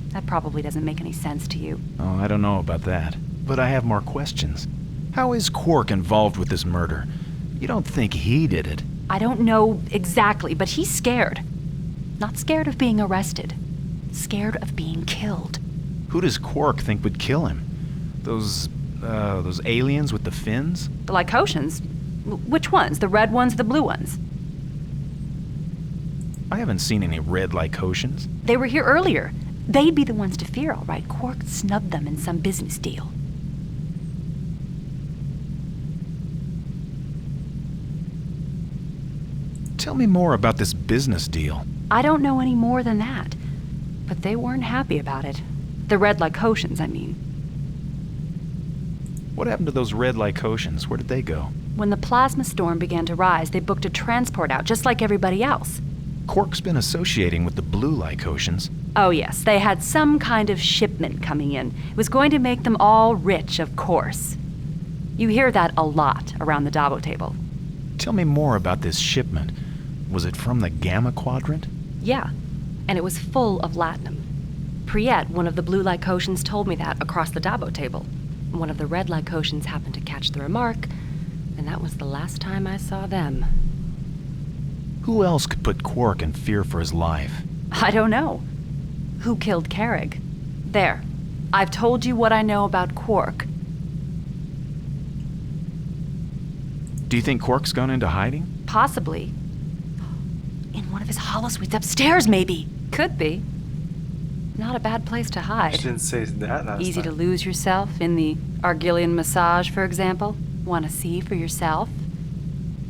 That probably doesn't make any sense to you. Oh, I don't know about that. But I have more questions. How is Quark involved with this murder? You don't think he did it? I don't know exactly, but he's scared. Not scared of being arrested. Scared of being killed. Who does Quark think would kill him? Those aliens with the fins? The Lycotians? Which ones? The red ones, the blue ones? I haven't seen any red Lycotians. They were here earlier. They'd be the ones to fear, all right. Quark snubbed them in some business deal. Tell me more about this business deal. I don't know any more than that. But they weren't happy about it. The red Lycotians, I mean. What happened to those red Lycotians? Where did they go? When the plasma storm began to rise, they booked a transport out, just like everybody else. Quark's been associating with the blue Lycotians. Oh yes, they had some kind of shipment coming in. It was going to make them all rich, of course. You hear that a lot around the Dabo table. Tell me more about this shipment. Was it from the Gamma Quadrant? Yeah, and it was full of latinum. Priet, one of the blue Lycotians, told me that across the Dabo table. One of the red Lycotians happened to catch the remark, and that was the last time I saw them. Who else could put Quark in fear for his life? I don't know. Who killed Carrig? There. I've told you what I know about Quark. Do you think Quark's gone into hiding? Possibly. In one of his holosuites upstairs, maybe. Could be. Not a bad place to hide. She didn't say that last Easy time. to lose yourself in the Argillian massage, for example. Want to see for yourself?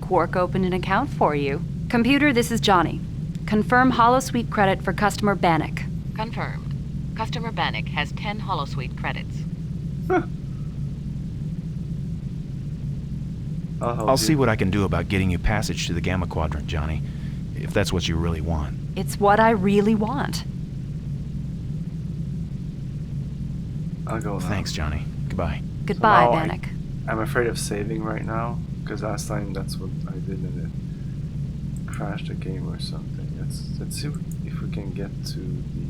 Quark opened an account for you. Computer, this is Johnny. Confirm holosuite credit for customer Bannock. Confirmed. Customer Bannock has 10 holosuite credits. I'll see what I can do about getting you passage to the Gamma Quadrant, Johnny. If that's what you really want. It's what I really want. I'll go now. Thanks, Johnny. Goodbye. Goodbye, So now Bannock. I'm afraid of saving right now, because last time that's what I did and it crashed the game or something. Let's see if we can get to the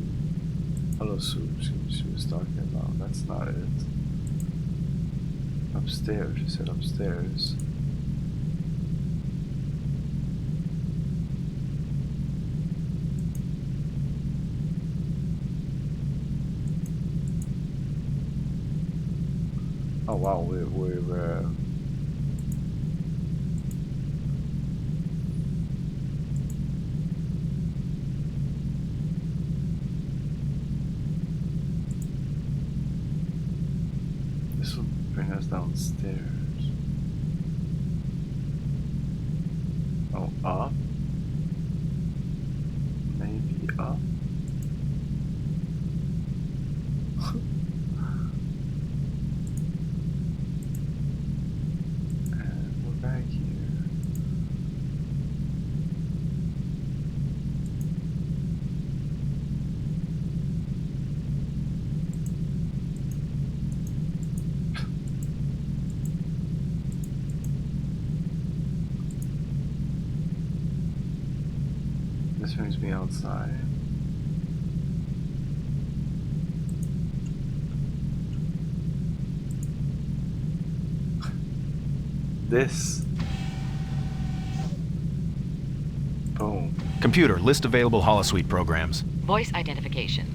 holosuite she was talking about. That's not it. Upstairs, she said upstairs. Oh wow, we're this will bring us downstairs. Oh, up? Maybe up? And we're back here. This brings me outside. This. Boom. Computer, list available holosuite programs. Voice identification.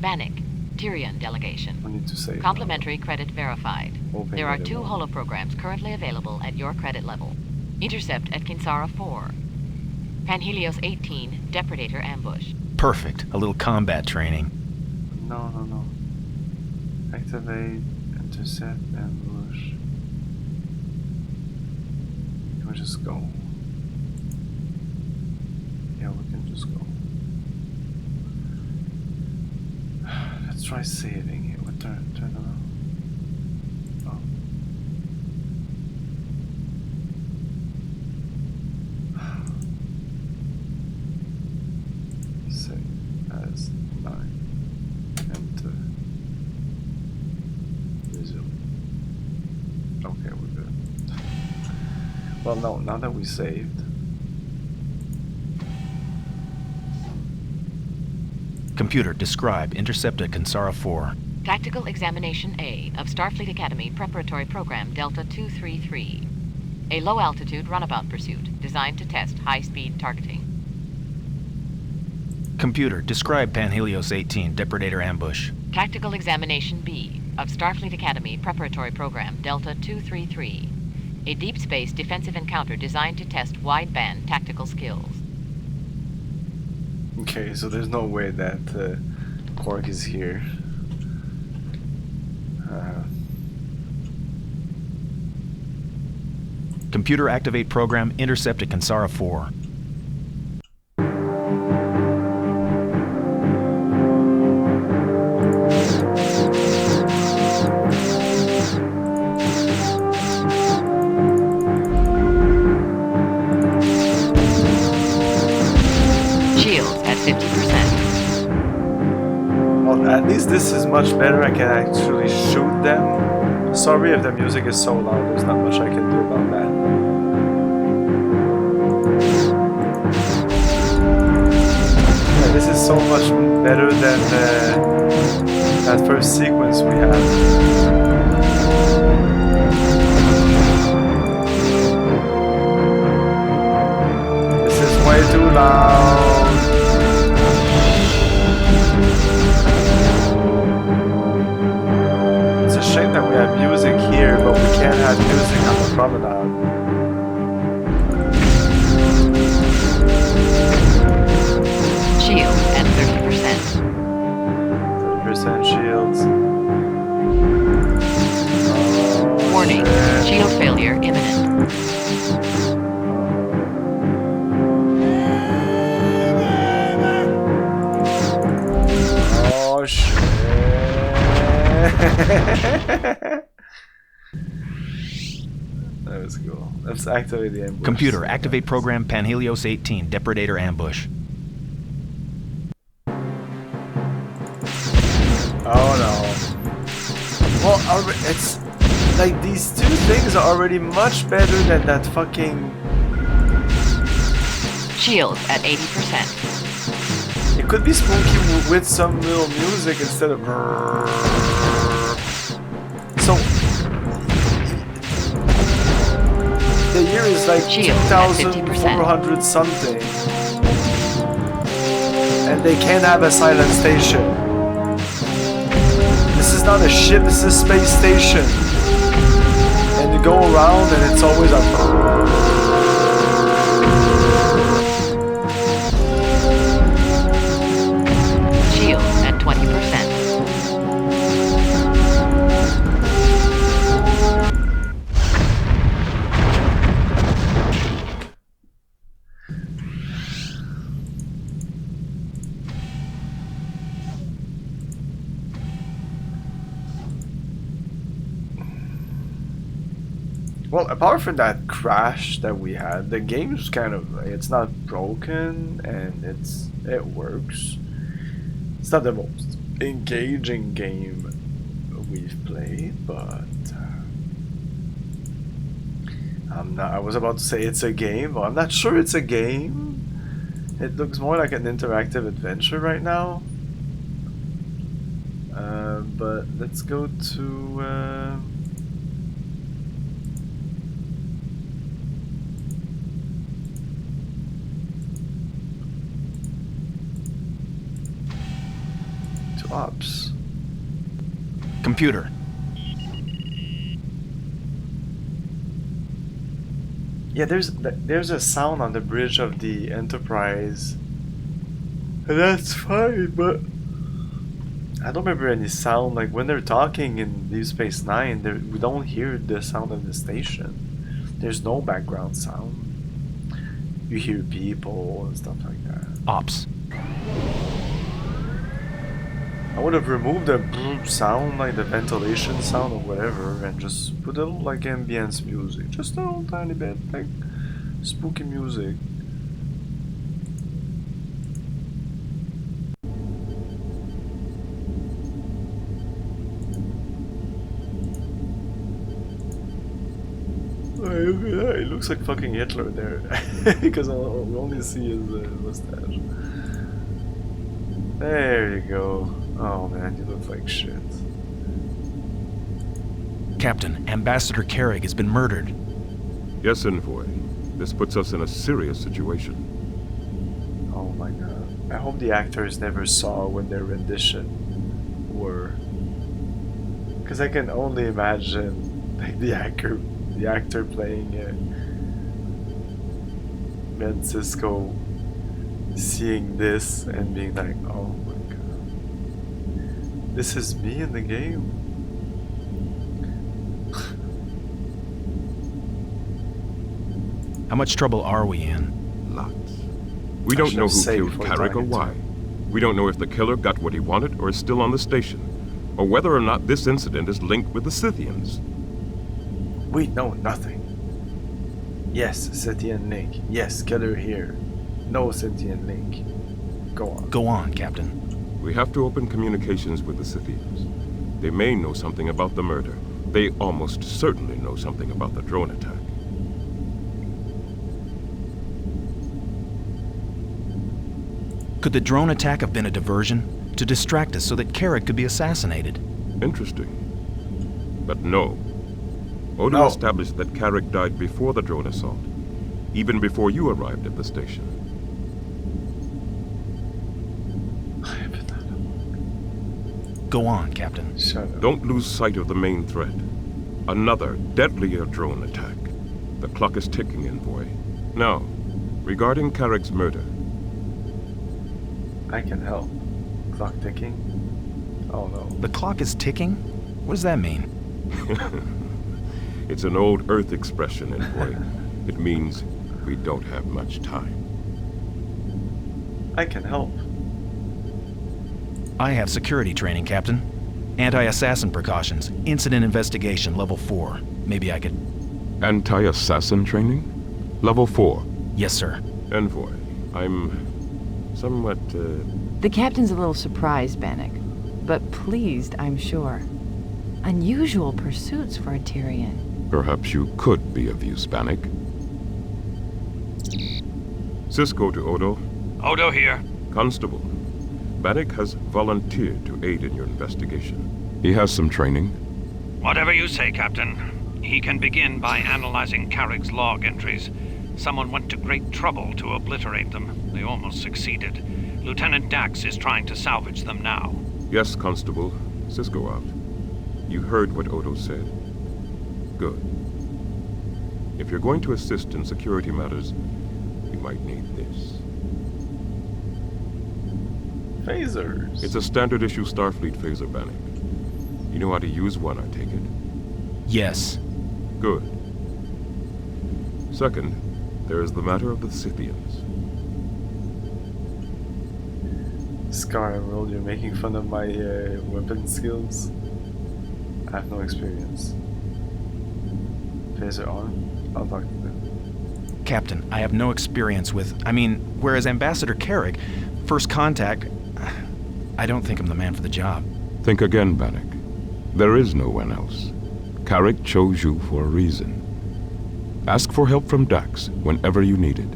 Bannock, Tyrion delegation. I need to save. Complimentary credit verified. Open There are it 2 up. holoprograms currently available at your credit level. Intercept at Kinsara 4. Panhelios 18, Depredator ambush. Perfect. A little combat training. No. Activate, intercept, ambush. Can we just go? Yeah, we can just go. Let's try saving it. What turn around? Oh. Save as 9. Enter. Resume. Okay, we're good. Well, no, now that we saved. Computer, describe. Intercept at Kansara 4. Tactical Examination A of Starfleet Academy Preparatory Program Delta 233. A low-altitude runabout pursuit designed to test high-speed targeting. Computer, describe Panhelios 18, Depredator ambush. Tactical Examination B of Starfleet Academy Preparatory Program Delta 233. A deep space defensive encounter designed to test wideband tactical skills. Okay, so there's no way that Quark is here. Computer, activate program. Intercept at Kansara 4. At least this is much better. I can actually shoot them. Sorry if the music is so loud. There's not much I can do about that. Yeah, this is so much better than that first sequence we had. This is way too loud. Shame that we have music here, but we can't have music on the promenade. Shield at 30%. 30% shields. Warning, shield failure imminent. Oh shit. That was cool. Let's activate the ambush. Computer, activate program Panhelios 18, Depredator ambush. Oh no. Well, it's like these two things are already much better than that fucking... Shield at 80%. It could be spooky with some little music instead of... So... The year is like 2,400 something. And they can't have a silent station. This is not a ship, this is a space station. And you go around and it's always a... Shield at 20%. Well, apart from that crash that we had, the game's kind of, it's not broken and it works. It's not the most engaging game we've played, but I was about to say it's a game, but I'm not sure it's a game. It looks more like an interactive adventure right now. But let's go to ops. Computer. Yeah, there's a sound on the bridge of the Enterprise. And that's fine, but I don't remember any sound. Like when they're talking in Deep Space Nine, we don't hear the sound of the station. There's no background sound. You hear people and stuff like that. Ops. I would have removed the sound, like the ventilation sound or whatever, and just put a little like ambience music. Just a little tiny bit, like spooky music. It looks like fucking Hitler there, because we only see his mustache. There you go. Oh man, you look like shit. Captain, Ambassador Carrick has been murdered. Yes, Envoy. This puts us in a serious situation. Oh my god. I hope the actors never saw when their rendition were. Because I can only imagine like the actor playing Ben Sisko seeing this and being like, oh my god, this is me in the game. How much trouble are we in? Lots. We don't know who killed Carrick or why. We don't know if the killer got what he wanted or is still on the station, or whether or not this incident is linked with the Scythians. We know nothing. Yes, Scythian link. Yes, killer here. No Scythian link. Go on. Go on, Captain. We have to open communications with the Scythians. They may know something about the murder. They almost certainly know something about the drone attack. Could the drone attack have been a diversion? To distract us so that Carrick could be assassinated? Interesting. But no. Odo established that Carrick died before the drone assault, even before you arrived at the station. Go on, Captain. Shut up. Don't lose sight of the main threat. Another, deadlier drone attack. The clock is ticking, Envoy. Now, regarding Carrick's murder. I can help. Clock ticking? Oh no. The clock is ticking? What does that mean? It's an old Earth expression, Envoy. It means we don't have much time. I can help. I have security training, Captain. Anti-assassin precautions. Incident investigation, level 4. Maybe I could... Anti-assassin training? Level 4? Yes, sir. Envoy, I'm somewhat, The captain's a little surprised, Bannock, but pleased, I'm sure. Unusual pursuits for a Tyrian. Perhaps you could be of use, Bannock. Sisko to Odo. Odo here. Constable. Bannock has volunteered to aid in your investigation. He has some training. Whatever you say, Captain. He can begin by analyzing Carrick's log entries. Someone went to great trouble to obliterate them. They almost succeeded. Lieutenant Dax is trying to salvage them now. Yes, Constable. Sisko out. You heard what Odo said. Good. If you're going to assist in security matters, you might need this. Phasers. It's a standard issue Starfleet phaser, Bannock. You know how to use one, I take it? Yes. Good. Second, there is the matter of the Scythians. Scar Emerald, you're making fun of my weapon skills. I have no experience. Phaser on. I'll talk to them. Captain, I have no experience with... whereas Ambassador Carrick, first contact... I don't think I'm the man for the job. Think again, Bannock. There is no one else. Carrick chose you for a reason. Ask for help from Dax whenever you need it.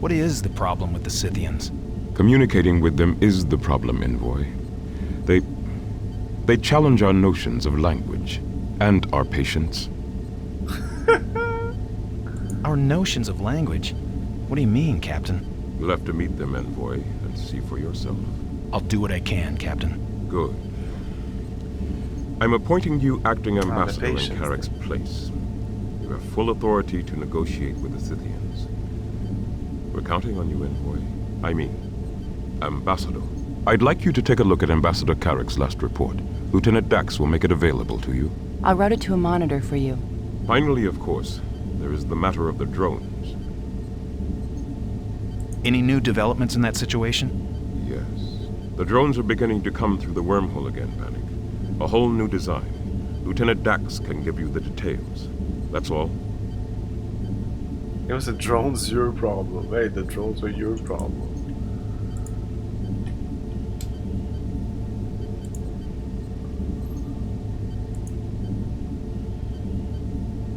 What is the problem with the Scythians? Communicating with them is the problem, Envoy. They challenge our notions of language and our patience. Our notions of language? What do you mean, Captain? You'll have to meet them, Envoy, and see for yourself. I'll do what I can, Captain. Good. I'm appointing you acting ambassador in Carrick's place. You have full authority to negotiate with the Scythians. We're counting on you, Envoy. I mean, Ambassador. I'd like you to take a look at Ambassador Carrick's last report. Lieutenant Dax will make it available to you. I'll route it to a monitor for you. Finally, of course, there is the matter of the drones. Any new developments in that situation? Yes. The drones are beginning to come through the wormhole again, Bannock. A whole new design. Lieutenant Dax can give you the details. That's all. It was the drones your problem. Hey, the drones were your problem.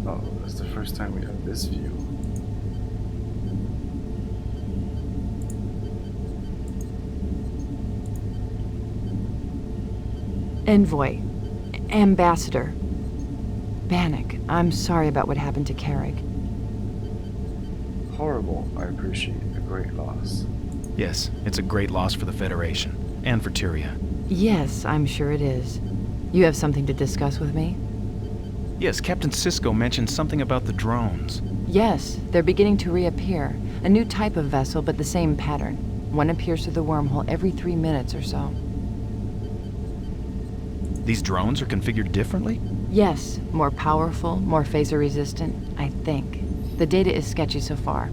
Oh, that's the first time we have this view. Envoy. Ambassador. Bannock, I'm sorry about what happened to Carrick. Horrible. I appreciate a great loss. Yes, it's a great loss for the Federation. And for Tyria. Yes, I'm sure it is. You have something to discuss with me? Yes, Captain Sisko mentioned something about the drones. Yes, they're beginning to reappear. A new type of vessel, but the same pattern. One appears through the wormhole every 3 minutes or so. These drones are configured differently? Yes, more powerful, more phaser resistant, I think. The data is sketchy so far.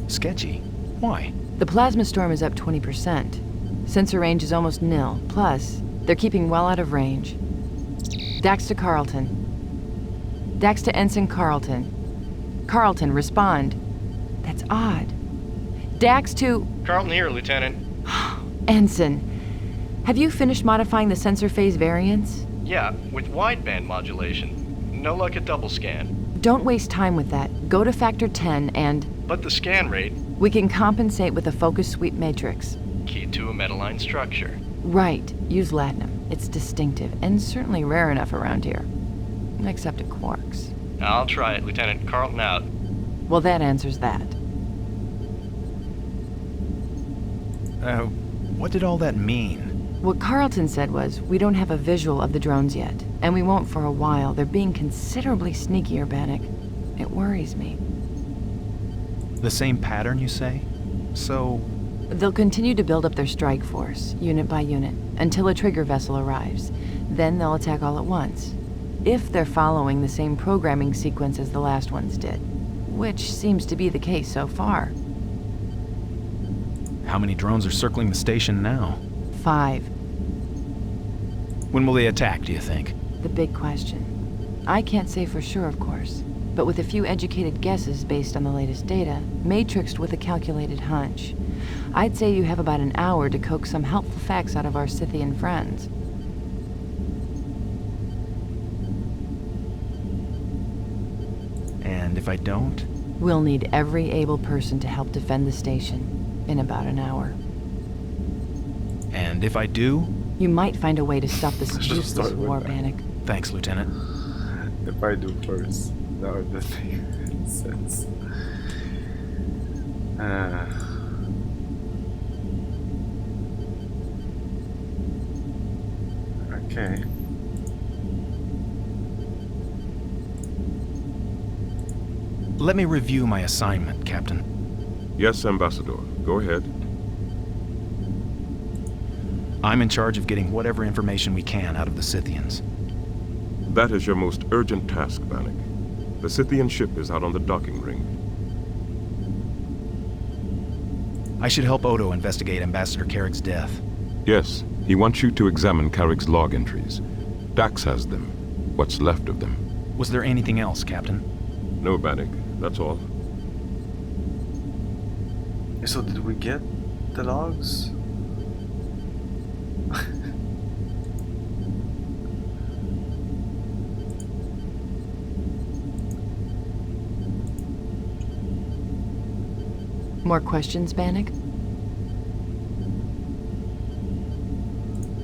Sketchy? Why? The plasma storm is up 20%. Sensor range is almost nil. Plus, they're keeping well out of range. Dax to Carlton. Dax to Ensign Carlton. Carlton, respond. That's odd. Dax to... Carlton here, Lieutenant. Ensign. Have you finished modifying the sensor phase variants? Yeah, with wideband modulation. No luck at double scan. Don't waste time with that. Go to factor 10 and... But the scan rate... We can compensate with a focus sweep matrix. Key to a metaline structure. Right. Use latinum. It's distinctive, and certainly rare enough around here. Except at Quarks. I'll try it, Lieutenant. Carlton out. Well, that answers that. What did all that mean? What Carlton said was, we don't have a visual of the drones yet, and we won't for a while. They're being considerably sneakier, Bannock. It worries me. The same pattern, you say? So... They'll continue to build up their strike force, unit by unit, until a trigger vessel arrives. Then they'll attack all at once. If they're following the same programming sequence as the last ones did. Which seems to be the case so far. How many drones are circling the station now? 5. When will they attack, do you think? The big question. I can't say for sure, of course, but with a few educated guesses based on the latest data, matrixed with a calculated hunch, I'd say you have about an hour to coax some helpful facts out of our Scythian friends. And if I don't? We'll need every able person to help defend the station in about an hour. And if I do? You might find a way to stop this useless war, Bannock. Thanks, Lieutenant. If I do first, that would just make sense. Okay. Let me review my assignment, Captain. Yes, Ambassador. Go ahead. I'm in charge of getting whatever information we can out of the Scythians. That is your most urgent task, Bannock. The Scythian ship is out on the docking ring. I should help Odo investigate Ambassador Carrick's death. Yes, he wants you to examine Carrick's log entries. Dax has them. What's left of them. Was there anything else, Captain? No, Bannock. That's all. So did we get the logs? More questions, Bannock?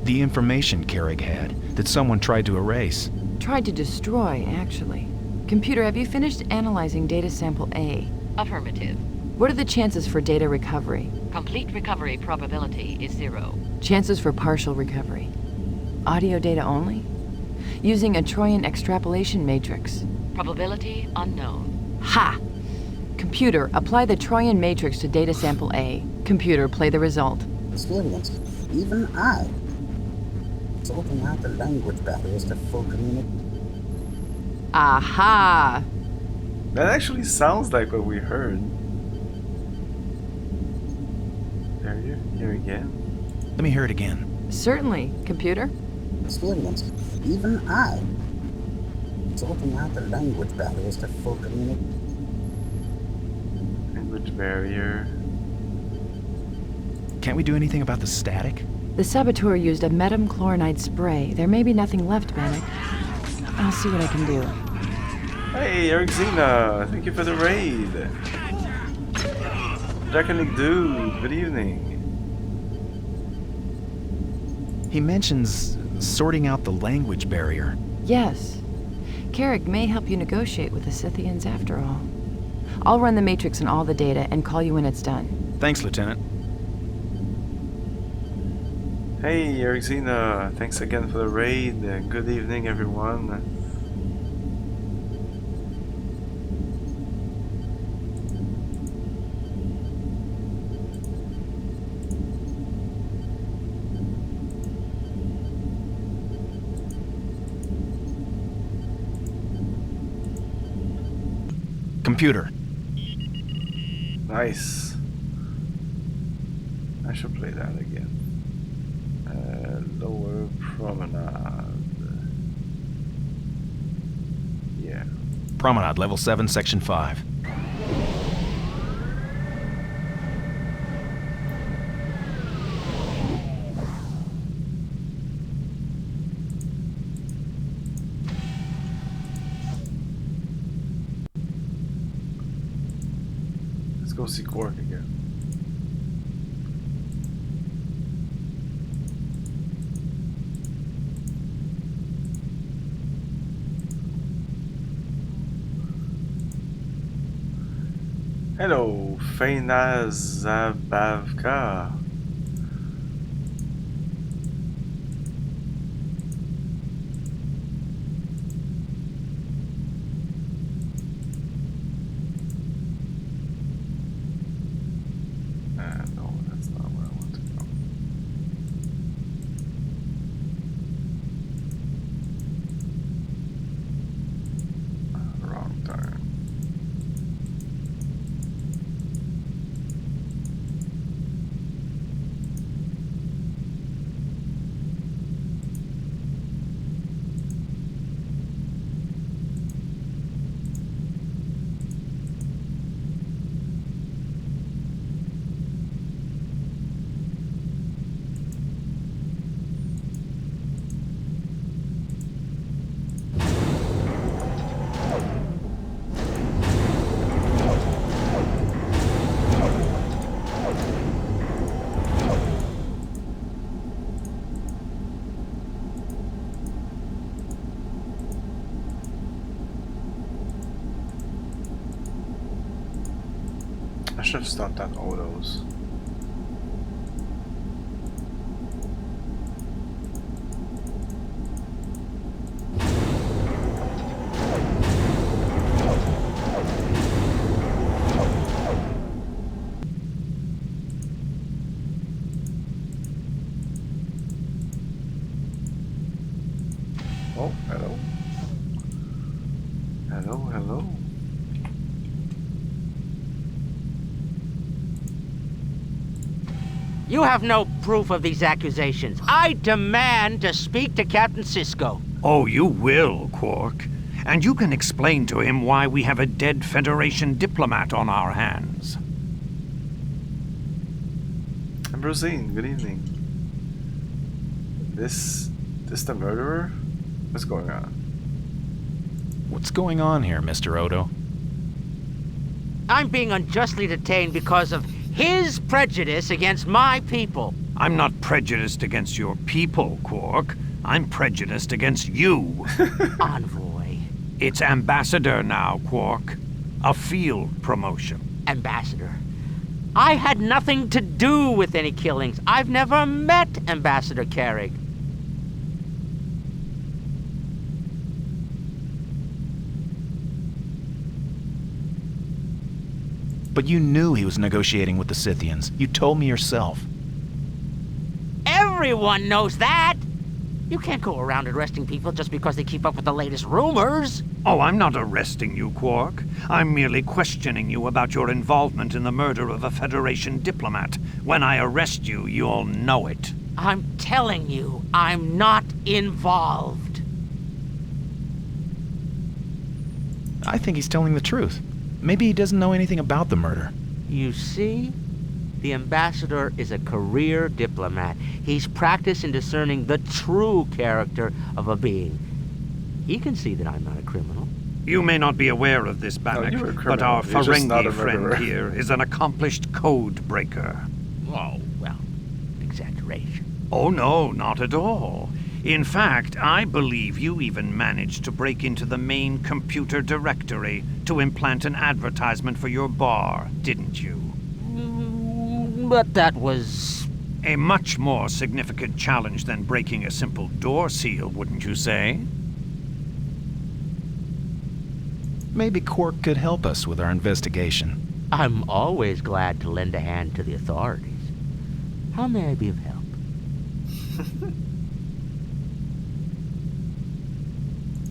The information Carrick had that someone tried to erase. Tried to destroy, actually. Computer, have you finished analyzing data sample A? Affirmative. What are the chances for data recovery? Complete recovery probability is 0. Chances for partial recovery? Audio data only? Using a Trojan extrapolation matrix? Probability unknown. Ha! Computer, apply the Trojan matrix to data sample A. Computer, play the result. Experience, even I. Sorting out the language barriers to full communication. Aha! That actually sounds like what we heard. Are you here again? Let me hear it again. Certainly. Computer? Experience, even I. Sorting out the language barriers to full communication. Language barrier. Can't we do anything about the static? The saboteur used a metachlorinide spray. There may be nothing left, Bannock. I'll see what I can do. Hey, Eric Xena, thank you for the raid. Jack and Nick Dude, good evening. He mentions sorting out the language barrier. Yes. Carrick may help you negotiate with the Scythians after all. I'll run the matrix and all the data and call you when it's done. Thanks, Lieutenant. Hey, Eric Xena, thanks again for the raid. Good evening, everyone. Computer. Nice. I should play that again. Lower Promenade. Yeah. Promenade, level 7, section 5. Let's go see Quark again. Hello, Feina Zabavka. No, that's not where I want to go. Wrong turn. I should have stopped at Odo's. Oh, hello. Hello, hello. You have no proof of these accusations. I demand to speak to Captain Sisko. Oh, you will, Quark. And you can explain to him why we have a dead Federation diplomat on our hands. Ambrosine, good evening. This the murderer? What's going on? What's going on here, Mr. Odo? I'm being unjustly detained because of his prejudice against my people. I'm not prejudiced against your people, Quark. I'm prejudiced against you. Envoy. It's Ambassador now, Quark. A field promotion. Ambassador. I had nothing to do with any killings. I've never met Ambassador Carrick. But you knew he was negotiating with the Scythians. You told me yourself. Everyone knows that! You can't go around arresting people just because they keep up with the latest rumors. Oh, I'm not arresting you, Quark. I'm merely questioning you about your involvement in the murder of a Federation diplomat. When I arrest you, you'll know it. I'm telling you, I'm not involved. I think he's telling the truth. Maybe he doesn't know anything about the murder. You see? The ambassador is a career diplomat. He's practiced in discerning the true character of a being. He can see that I'm not a criminal. You may not be aware of this, Bannock, but our Ferengi friend here is an accomplished code breaker. Oh, well, exaggeration. Oh, no, not at all. In fact, I believe you even managed to break into the main computer directory to implant an advertisement for your bar, didn't you? But that was... a much more significant challenge than breaking a simple door seal, wouldn't you say? Maybe Quark could help us with our investigation. I'm always glad to lend a hand to the authorities. How may I be of help?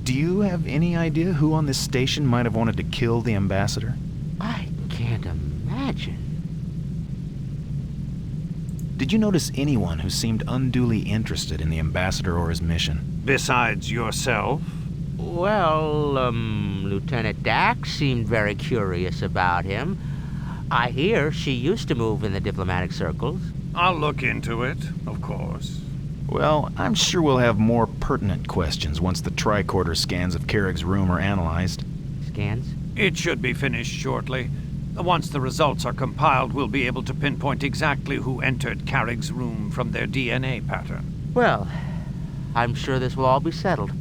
Do you have any idea who on this station might have wanted to kill the ambassador? I can't imagine. Did you notice anyone who seemed unduly interested in the ambassador or his mission? Besides yourself? Well, Lieutenant Dax seemed very curious about him. I hear she used to move in the diplomatic circles. I'll look into it, of course. Well, I'm sure we'll have more pertinent questions once the tricorder scans of Carrick's room are analyzed. Scans? It should be finished shortly. Once the results are compiled, we'll be able to pinpoint exactly who entered Carrick's room from their DNA pattern. Well, I'm sure this will all be settled.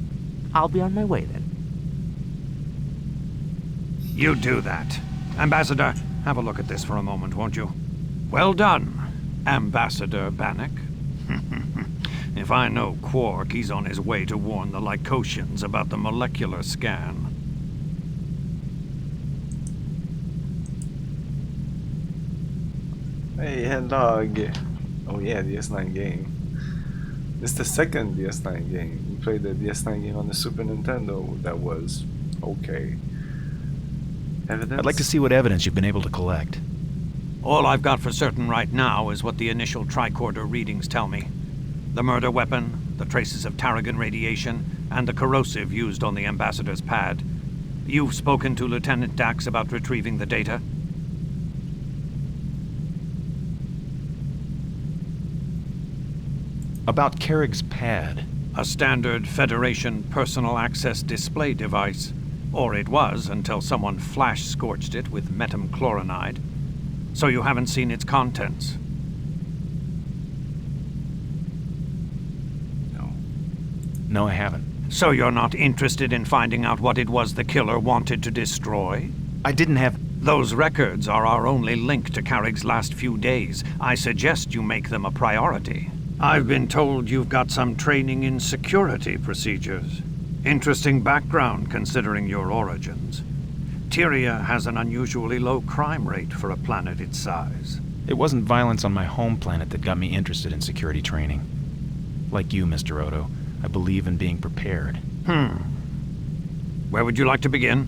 I'll be on my way then. You do that. Ambassador, have a look at this for a moment, won't you? Well done, Ambassador Bannock. If I know Quark, he's on his way to warn the Lycosians about the molecular scan. Hey, hen dog. Oh yeah, DS9 game. It's the second DS9 game. We played the DS9 game on the Super Nintendo. That was okay. Evidence? I'd like to see what evidence you've been able to collect. All I've got for certain right now is what the initial tricorder readings tell me. The murder weapon, the traces of Tarragon radiation, and the corrosive used on the ambassador's pad. You've spoken to Lieutenant Dax about retrieving the data? About Carrick's pad. A standard Federation personal access display device. Or it was, until someone flash-scorched it with metamchlorinide. So you haven't seen its contents? No, I haven't. So you're not interested in finding out what it was the killer wanted to destroy? I didn't have... Those records are our only link to Carrick's last few days. I suggest you make them a priority. I've been told you've got some training in security procedures. Interesting background, considering your origins. Tyria has an unusually low crime rate for a planet its size. It wasn't violence on my home planet that got me interested in security training. Like you, Mr. Odo, I believe in being prepared. Where would you like to begin?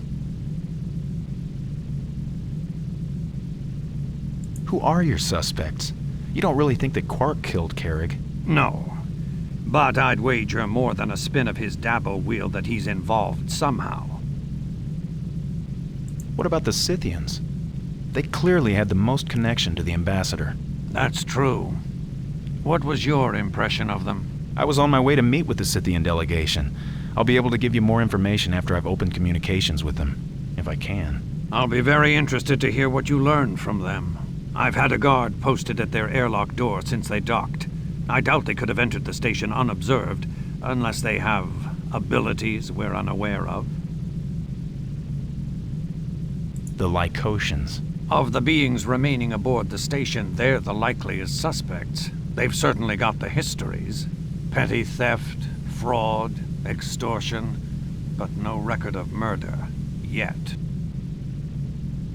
Who are your suspects? You don't really think that Quark killed Carrick? No. But I'd wager more than a spin of his Dabo wheel that he's involved somehow. What about the Scythians? They clearly had the most connection to the ambassador. That's true. What was your impression of them? I was on my way to meet with the Scythian delegation. I'll be able to give you more information after I've opened communications with them, if I can. I'll be very interested to hear what you learned from them. I've had a guard posted at their airlock door since they docked. I doubt they could have entered the station unobserved, unless they have abilities we're unaware of. The Lycosians. Of the beings remaining aboard the station, they're the likeliest suspects. They've certainly got the histories. Petty theft, fraud, extortion, but no record of murder. Yet.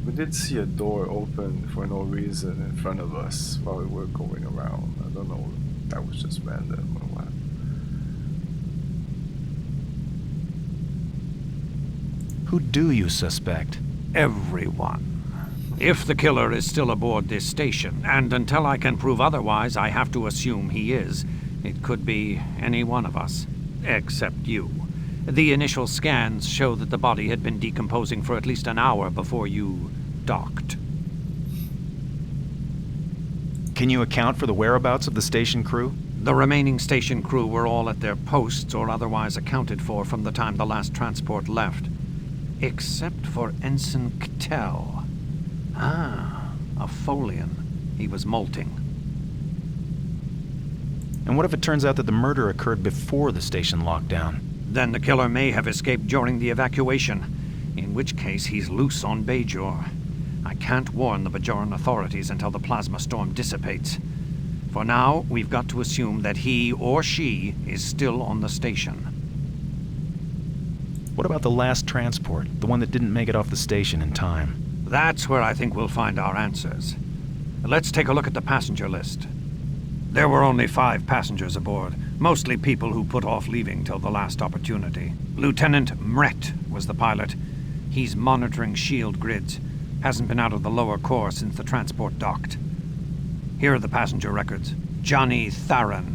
We did see a door open for no reason in front of us while we were going around. I don't know if that was just random or what. Who do you suspect? Everyone. If the killer is still aboard this station, and until I can prove otherwise, I have to assume he is, it could be any one of us, except you. The initial scans show that the body had been decomposing for at least an hour before you docked. Can you account for the whereabouts of the station crew? The remaining station crew were all at their posts or otherwise accounted for from the time the last transport left. Except for Ensign Ktell. Ah, a Folian. He was molting. And what if it turns out that the murder occurred before the station lockdown? Then the killer may have escaped during the evacuation, in which case he's loose on Bajor. I can't warn the Bajoran authorities until the plasma storm dissipates. For now, we've got to assume that he or she is still on the station. What about the last transport, the one that didn't make it off the station in time? That's where I think we'll find our answers. Let's take a look at the passenger list. There were only 5 passengers aboard, mostly people who put off leaving till the last opportunity. Lieutenant Mret was the pilot. He's monitoring shield grids. Hasn't been out of the lower core since the transport docked. Here are the passenger records. Johnny Tharan.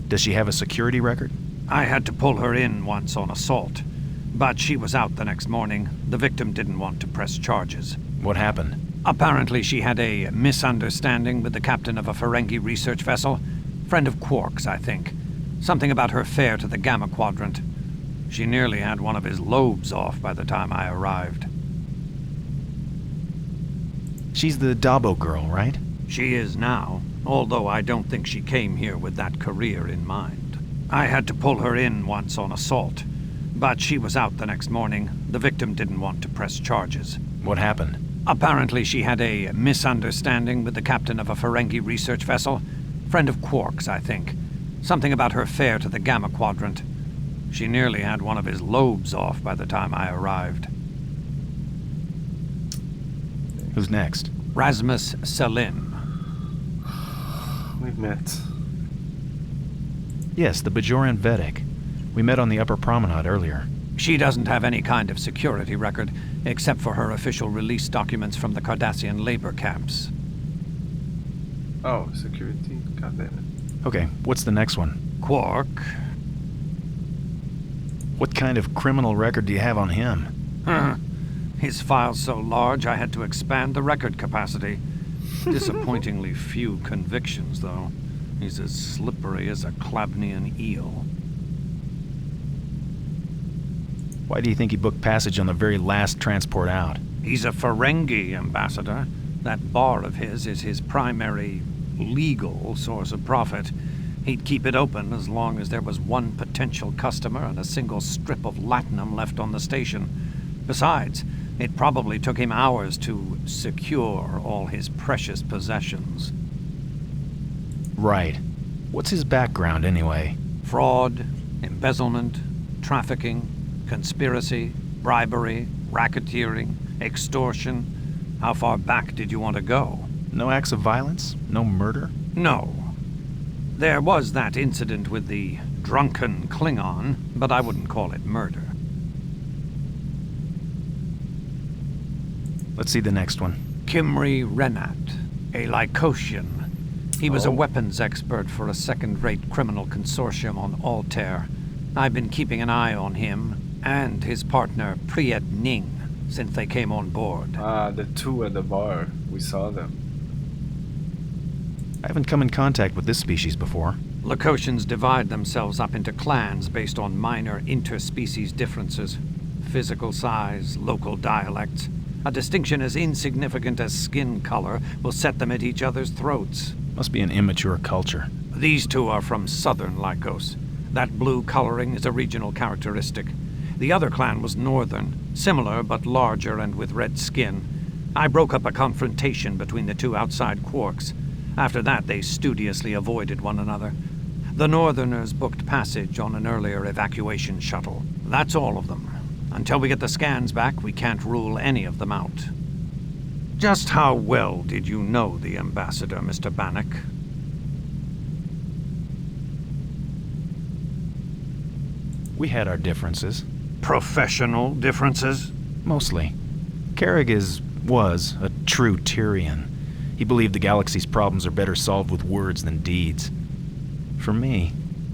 Does she have a security record? I had to pull her in once on assault, but she was out the next morning. The victim didn't want to press charges. What happened? Apparently she had a misunderstanding with the captain of a Ferengi research vessel. Friend of Quark's, I think. Something about her fare to the Gamma Quadrant. She nearly had one of his lobes off by the time I arrived. She's the Dabo girl, right? She is now, although I don't think she came here with that career in mind. I had to pull her in once on assault, but she was out the next morning. The victim didn't want to press charges. What happened? Apparently she had a misunderstanding with the captain of a Ferengi research vessel. Friend of Quark's, I think. Something about her fare to the Gamma Quadrant. She nearly had one of his lobes off by the time I arrived. Who's next? Rasmus Selin. We've met. Yes, the Bajoran Vedic. We met on the upper promenade earlier. She doesn't have any kind of security record, except for her official release documents from the Cardassian labor camps. Oh, security? God damn it. Okay, what's the next one? Quark. What kind of criminal record do you have on him? His file's so large I had to expand the record capacity. Disappointingly few convictions, though. He's as slippery as a Clabnian eel. Why do you think he booked passage on the very last transport out? He's a Ferengi ambassador. That bar of his is his primary legal source of profit. He'd keep it open as long as there was one potential customer and a single strip of latinum left on the station. Besides, it probably took him hours to secure all his precious possessions. Right. What's his background, anyway? Fraud, embezzlement, trafficking, conspiracy, bribery, racketeering, extortion. How far back did you want to go? No acts of violence? No murder? No. There was that incident with the drunken Klingon, but I wouldn't call it murder. Let's see the next one. Kimry Renat, a Lycosian. He was a weapons expert for a second-rate criminal consortium on Altair. I've been keeping an eye on him and his partner Priyet Ning since they came on board. Ah, the two at the bar. We saw them. I haven't come in contact with this species before. Lycosians divide themselves up into clans based on minor interspecies differences. Physical size, local dialects. A distinction as insignificant as skin color will set them at each other's throats. Must be an immature culture. These two are from southern Lycos. That blue coloring is a regional characteristic. The other clan was northern, similar but larger and with red skin. I broke up a confrontation between the two outside quarks. After that, they studiously avoided one another. The Northerners booked passage on an earlier evacuation shuttle. That's all of them. Until we get the scans back, we can't rule any of them out. Just how well did you know the Ambassador, Mr. Bannock? We had our differences. Professional differences? Mostly. Carrig was a true Tyrian. He believed the galaxy's problems are better solved with words than deeds. For me,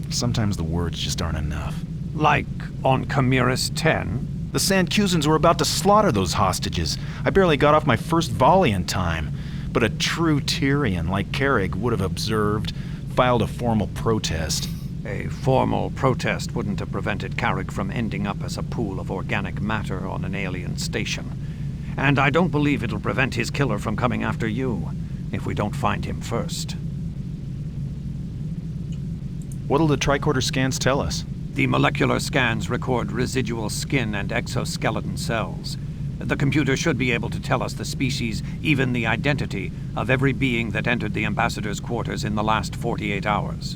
sometimes the words just aren't enough. Like on Chimera's 10? The Sancusans were about to slaughter those hostages. I barely got off my first volley in time. But a true Tyrian like Carrig would have observed, filed a formal protest. A formal protest wouldn't have prevented Carrig from ending up as a pool of organic matter on an alien station. And I don't believe it'll prevent his killer from coming after you, if we don't find him first. What'll the tricorder scans tell us? The molecular scans record residual skin and exoskeleton cells. The computer should be able to tell us the species, even the identity, of every being that entered the Ambassador's quarters in the last 48 hours.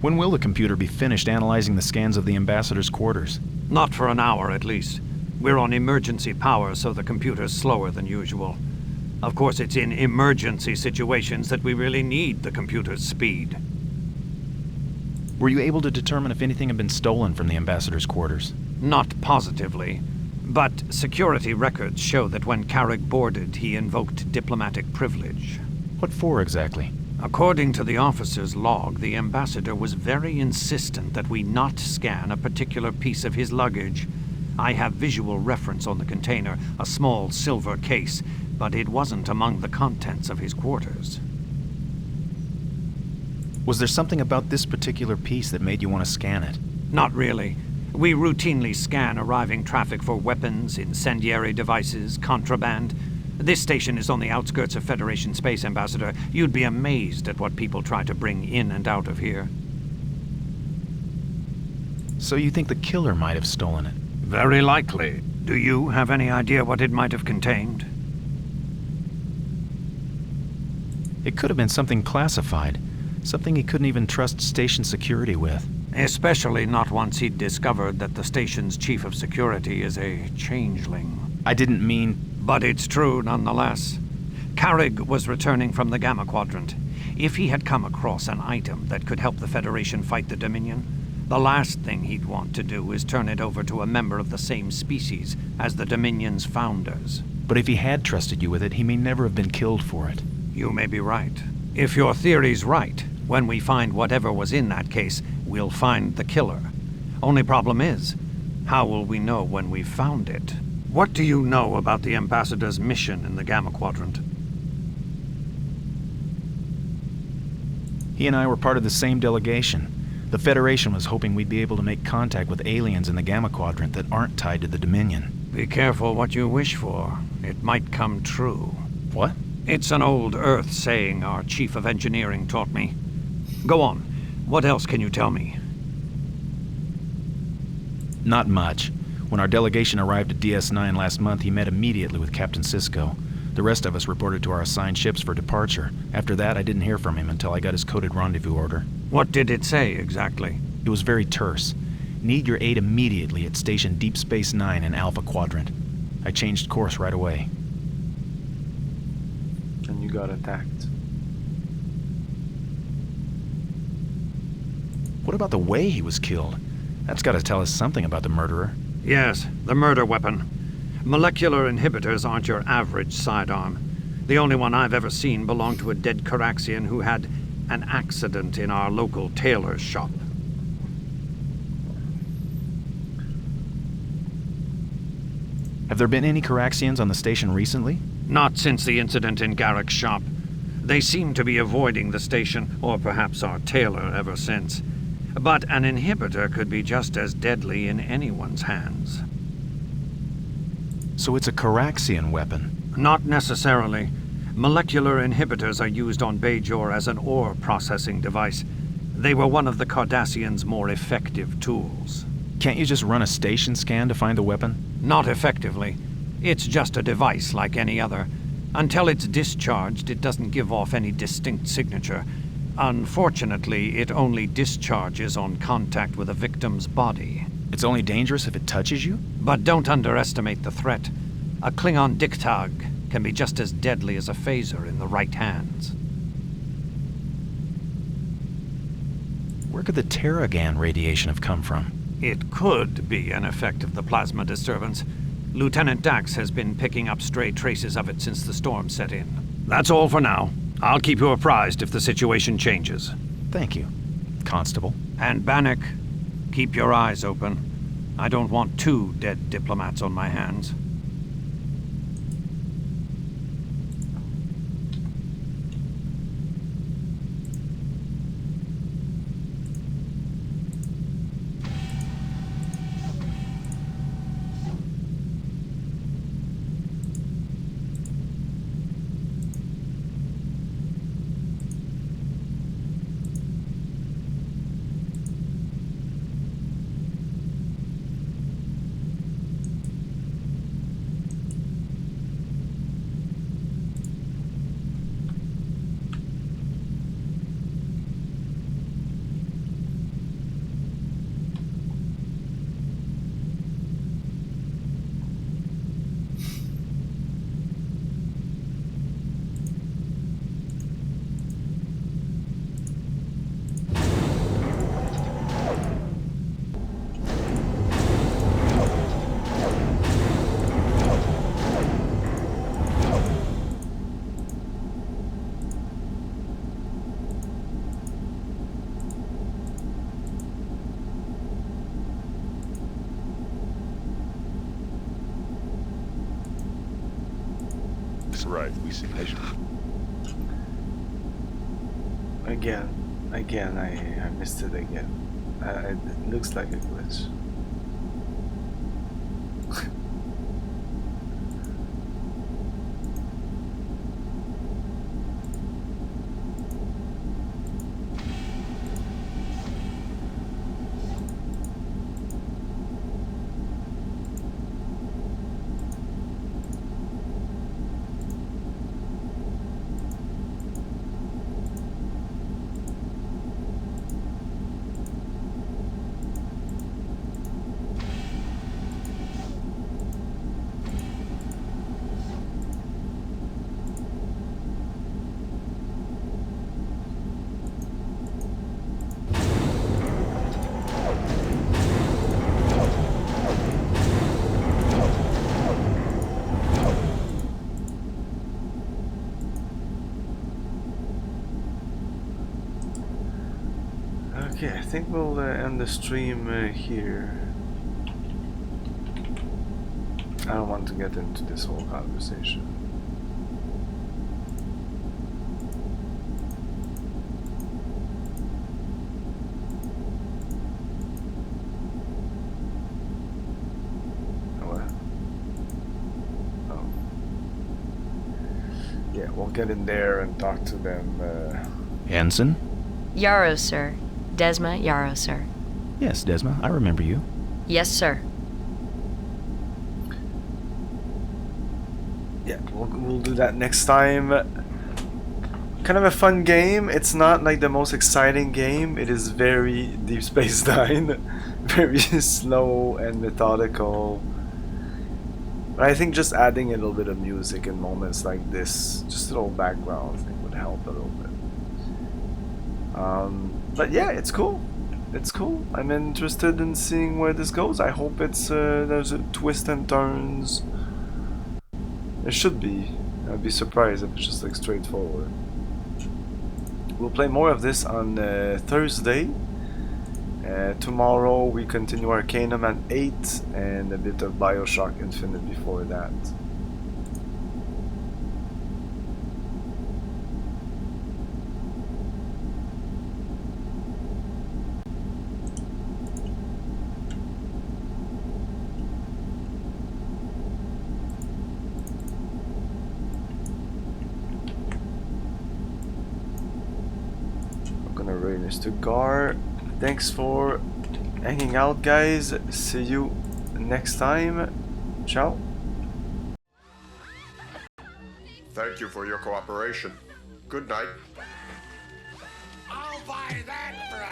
When will the computer be finished analyzing the scans of the Ambassador's quarters? Not for an hour, at least. We're on emergency power, so the computer's slower than usual. Of course, it's in emergency situations that we really need the computer's speed. Were you able to determine if anything had been stolen from the Ambassador's quarters? Not positively, but security records show that when Carrig boarded, he invoked diplomatic privilege. What for, exactly? According to the officer's log, the Ambassador was very insistent that we not scan a particular piece of his luggage. I have visual reference on the container, a small silver case, but it wasn't among the contents of his quarters. Was there something about this particular piece that made you want to scan it? Not really. We routinely scan arriving traffic for weapons, incendiary devices, contraband. This station is on the outskirts of Federation space, Ambassador. You'd be amazed at what people try to bring in and out of here. So you think the killer might have stolen it? Very likely. Do you have any idea what it might have contained? It could have been something classified. Something he couldn't even trust station security with. Especially not once he'd discovered that the station's chief of security is a changeling. I didn't mean... But it's true nonetheless. Carrig was returning from the Gamma Quadrant. If he had come across an item that could help the Federation fight the Dominion, the last thing he'd want to do is turn it over to a member of the same species as the Dominion's founders. But if he had trusted you with it, he may never have been killed for it. You may be right. If your theory's right, when we find whatever was in that case, we'll find the killer. Only problem is, how will we know when we've found it? What do you know about the Ambassador's mission in the Gamma Quadrant? He and I were part of the same delegation. The Federation was hoping we'd be able to make contact with aliens in the Gamma Quadrant that aren't tied to the Dominion. Be careful what you wish for. It might come true. What? It's an old Earth saying our Chief of Engineering taught me. Go on. What else can you tell me? Not much. When our delegation arrived at DS9 last month, he met immediately with Captain Sisko. The rest of us reported to our assigned ships for departure. After that, I didn't hear from him until I got his coded rendezvous order. What did it say, exactly? It was very terse. Need your aid immediately at Station Deep Space 9 in Alpha Quadrant. I changed course right away. And you got attacked. What about the way he was killed? That's got to tell us something about the murderer. Yes, the murder weapon. Molecular inhibitors aren't your average sidearm. The only one I've ever seen belonged to a dead Caraxian who had an accident in our local tailor's shop. Have there been any Caraxians on the station recently? Not since the incident in Garrick's shop. They seem to be avoiding the station, or perhaps our tailor ever since. But an inhibitor could be just as deadly in anyone's hands. So it's a Caraxian weapon? Not necessarily. Molecular inhibitors are used on Bajor as an ore processing device. They were one of the Cardassians' more effective tools. Can't you just run a station scan to find the weapon? Not effectively. It's just a device like any other. Until it's discharged, it doesn't give off any distinct signature. Unfortunately, it only discharges on contact with a victim's body. It's only dangerous if it touches you? But don't underestimate the threat. A Klingon Dictag can be just as deadly as a phaser in the right hands. Where could the Terragan radiation have come from? It could be an effect of the plasma disturbance. Lieutenant Dax has been picking up stray traces of it since the storm set in. That's all for now. I'll keep you apprised if the situation changes. Thank you, Constable. And Bannock, keep your eyes open. I don't want 2 dead diplomats on my hands. Right, we see patient. Again, I missed it again. It looks like a glitch. Okay, I think we'll end the stream here. I don't want to get into this whole conversation. What? Oh. Yeah, we'll get in there and talk to them. Ensign? Yarrow, sir. Desma Yarrow, sir. Yes, Desma, I remember you. Yes, sir. Yeah, we'll do that next time. Kind of a fun game. It's not like the most exciting game. It is very Deep Space Nine. Very slow and methodical. But I think just adding a little bit of music in moments like this, just a little background thing would help a little bit. But yeah, it's cool. It's cool. I'm interested in seeing where this goes. I hope it's there's a twist and turns. It should be. I'd be surprised if it's just like straightforward. We'll play more of this on Thursday. Tomorrow we continue Arcanum at 8 and a bit of Bioshock Infinite before that. To Gar, thanks for hanging out, guys. See you next time. Ciao. Thank you for your cooperation. Good night. I'll buy that for